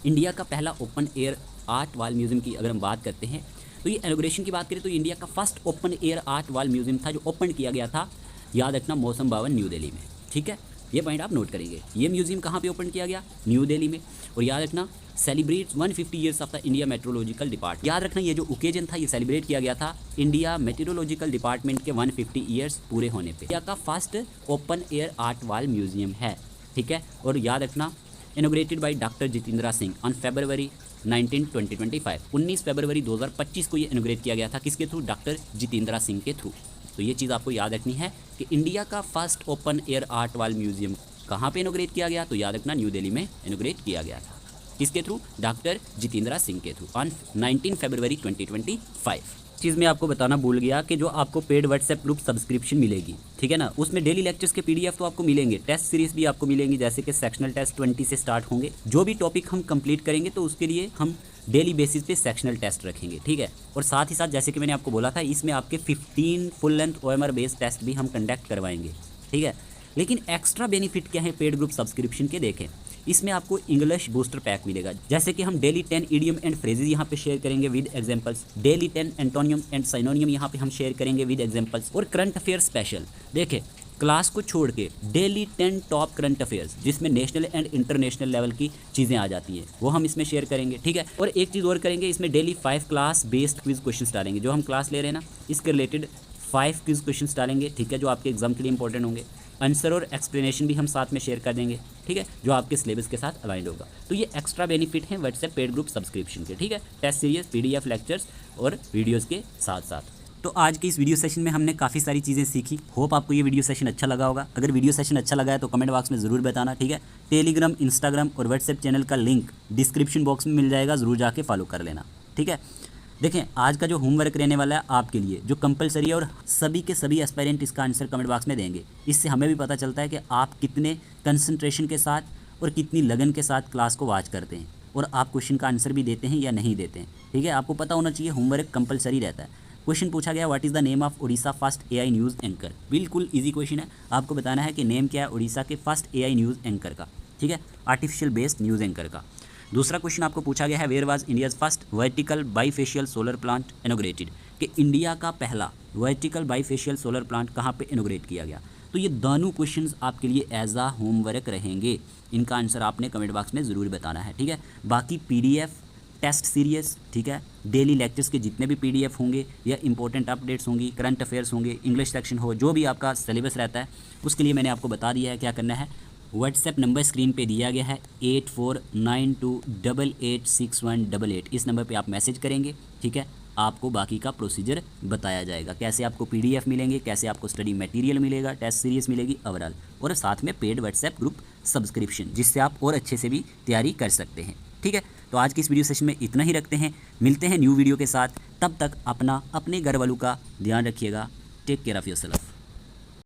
इंडिया का पहला open air art wall museum की अगर हम बात करते हैं, तो ये इनॉग्रेशन की बात करें तो इंडिया का first open air art wall museum था, जो ओपन किया गया था, याद रखना, मौसम भवन न्यू दिल्ली में, ठीक है। ये पॉइंट आप नोट करेंगे। ये म्यूजियम कहाँ पे ओपन किया गया? न्यू दिल्ली में। और याद रखना celebrates 150 years of the India Meteorological Department. याद रखना ये जो ओकेजन था ये सेलिब्रेट किया गया था इंडिया मेट्रोलॉजिकल डिपार्टमेंट के 150 ईयर्स पूरे होने पे। इंडिया का first open air art wall museum है, ठीक है। और याद रखना inaugurated by doctor Jitendra Singh on February 2025। 19 फरवरी 2025 को ये इनोग्रेट किया गया था। किसके थ्रू? डॉक्टर जितेंद्र सिंह के थ्रू। तो ये चीज़ आपको याद रखनी है कि इंडिया का first open air art wall museum कहाँ पे इनोग्रेट किया गया? तो याद रखना न्यू दिल्ली में इनोग्रेट किया गया था। किसके थ्रू? डॉक्टर जितेंद्र सिंह के थ्रू ऑन 19 फरवरी 2025। चीज़ मैं आपको बताना भूल गया कि जो आपको पेड व्हाट्सएप ग्रुप सब्सक्रिप्शन मिलेगी, ठीक है ना, उसमें डेली लेक्चर्स के पीडीएफ तो आपको मिलेंगे, टेस्ट सीरीज भी आपको मिलेंगी, जैसे कि सेक्शनल टेस्ट 20 से स्टार्ट होंगे। जो भी टॉपिक हम कंप्लीट करेंगे तो उसके लिए हम डेली बेसिस पे सेक्शनल टेस्ट रखेंगे, ठीक है। और साथ ही साथ जैसे कि मैंने आपको बोला था इसमें आपके 15 full length OMR based test भी हम कंडक्ट करवाएंगे, ठीक है। लेकिन एक्स्ट्रा बेनिफिट क्या है पेड ग्रुप सब्सक्रिप्शन के? देखें, इसमें आपको इंग्लिश बूस्टर पैक मिलेगा, जैसे कि हम डेली 10 इडियम एंड फ्रेजेज यहाँ पे शेयर करेंगे with examples, daily 10 antonym and synonym यहाँ पे हम शेयर करेंगे विद एग्जांपल्स, और करंट अफेयर स्पेशल। देखें, क्लास को छोड़ के डेली 10 टॉप करंट अफेयर्स जिसमें नेशनल एंड इंटरनेशनल लेवल की चीज़ें आ जाती हैं वो हम इसमें शेयर करेंगे, ठीक है। और एक चीज़ और करेंगे, इसमें daily 5 class based quiz question डालेंगे। जो हम क्लास ले रहे हैं ना इसके रिलेटेड 5 क्विज क्वेश्चन डालेंगे, ठीक है, जो आपके एग्जाम के लिए इंपॉर्टेंट होंगे। आंसर और एक्सप्लेनेशन भी हम साथ में शेयर कर देंगे, ठीक है, जो आपके सिलेबस के साथ अलाइंड होगा। तो ये एक्स्ट्रा बेनिफिट है व्हाट्सएप पेड ग्रुप सब्सक्रिप्शन के, ठीक है, टेस्ट सीरीज, PDF लेक्चर्स और वीडियोज़ के साथ साथ। तो आज के इस वीडियो सेशन में हमने काफ़ी सारी चीज़ें सीखी। होप आपको ये वीडियो सेशन अच्छा लगा होगा। अगर वीडियो सेशन अच्छा लगा है तो कमेंट बॉक्स में ज़रूर बताना, ठीक है। टेलीग्राम, इंस्टाग्राम और व्हाट्सएप चैनल का लिंक डिस्क्रिप्शन बॉक्स में मिल जाएगा, ज़रूर जाके फॉलो कर लेना, ठीक है। देखें, आज का जो होमवर्क रहने वाला है आपके लिए जो कंपलसरी है और सभी के सभी एस्पायरेंट इसका आंसर कमेंट बॉक्स में देंगे। इससे हमें भी पता चलता है कि आप कितने कंसंट्रेशन के साथ और कितनी लगन के साथ क्लास को वॉच करते हैं और आप क्वेश्चन का आंसर भी देते हैं या नहीं देते हैं, ठीक है। आपको पता होना चाहिए होमवर्क कंपलसरी रहता है। क्वेश्चन पूछा गया, what is the name of Orissa first AI news anchor. बिल्कुल ईजी क्वेश्चन है, आपको बताना है कि नेम क्या है उड़ीसा के फर्स्ट AI न्यूज़ एंकर का, ठीक है, आर्टिफिशियल बेस्ड न्यूज़ एंकर का। दूसरा क्वेश्चन आपको पूछा गया है, where was India's first vertical bifacial solar plant inaugurated, कि इंडिया का पहला वर्टिकल बाईफेशियल सोलर प्लांट कहाँ पे इनोग्रेट किया गया। तो ये दोनों क्वेश्चंस आपके लिए एज आ होमवर्क रहेंगे, इनका आंसर आपने कमेंट बॉक्स में ज़रूर बताना है, ठीक है। बाकी PDF टेस्ट सीरीज, ठीक है, डेली लेक्चर्स के जितने भी PDF होंगे या इंपॉर्टेंट अपडेट्स होंगी, करंट अफेयर्स होंगे, इंग्लिश सेक्शन हो, जो भी आपका सिलेबस रहता है उसके लिए मैंने आपको बता दिया है क्या करना है। व्हाट्सएप नंबर स्क्रीन पे दिया गया है 8492886188। इस नंबर पे आप मैसेज करेंगे, ठीक है, आपको बाकी का प्रोसीजर बताया जाएगा, कैसे आपको PDF मिलेंगे, कैसे आपको स्टडी मटेरियल मिलेगा, टेस्ट सीरीज मिलेगी ओवरऑल, और साथ में पेड व्हाट्सएप ग्रुप सब्सक्रिप्शन जिससे आप और अच्छे से भी तैयारी कर सकते हैं, ठीक है। तो आज की इस वीडियो सेशन में इतना ही रखते हैं, मिलते हैं न्यू वीडियो के साथ। तब तक अपने घर वालों का ध्यान रखिएगा। Take care of yourself.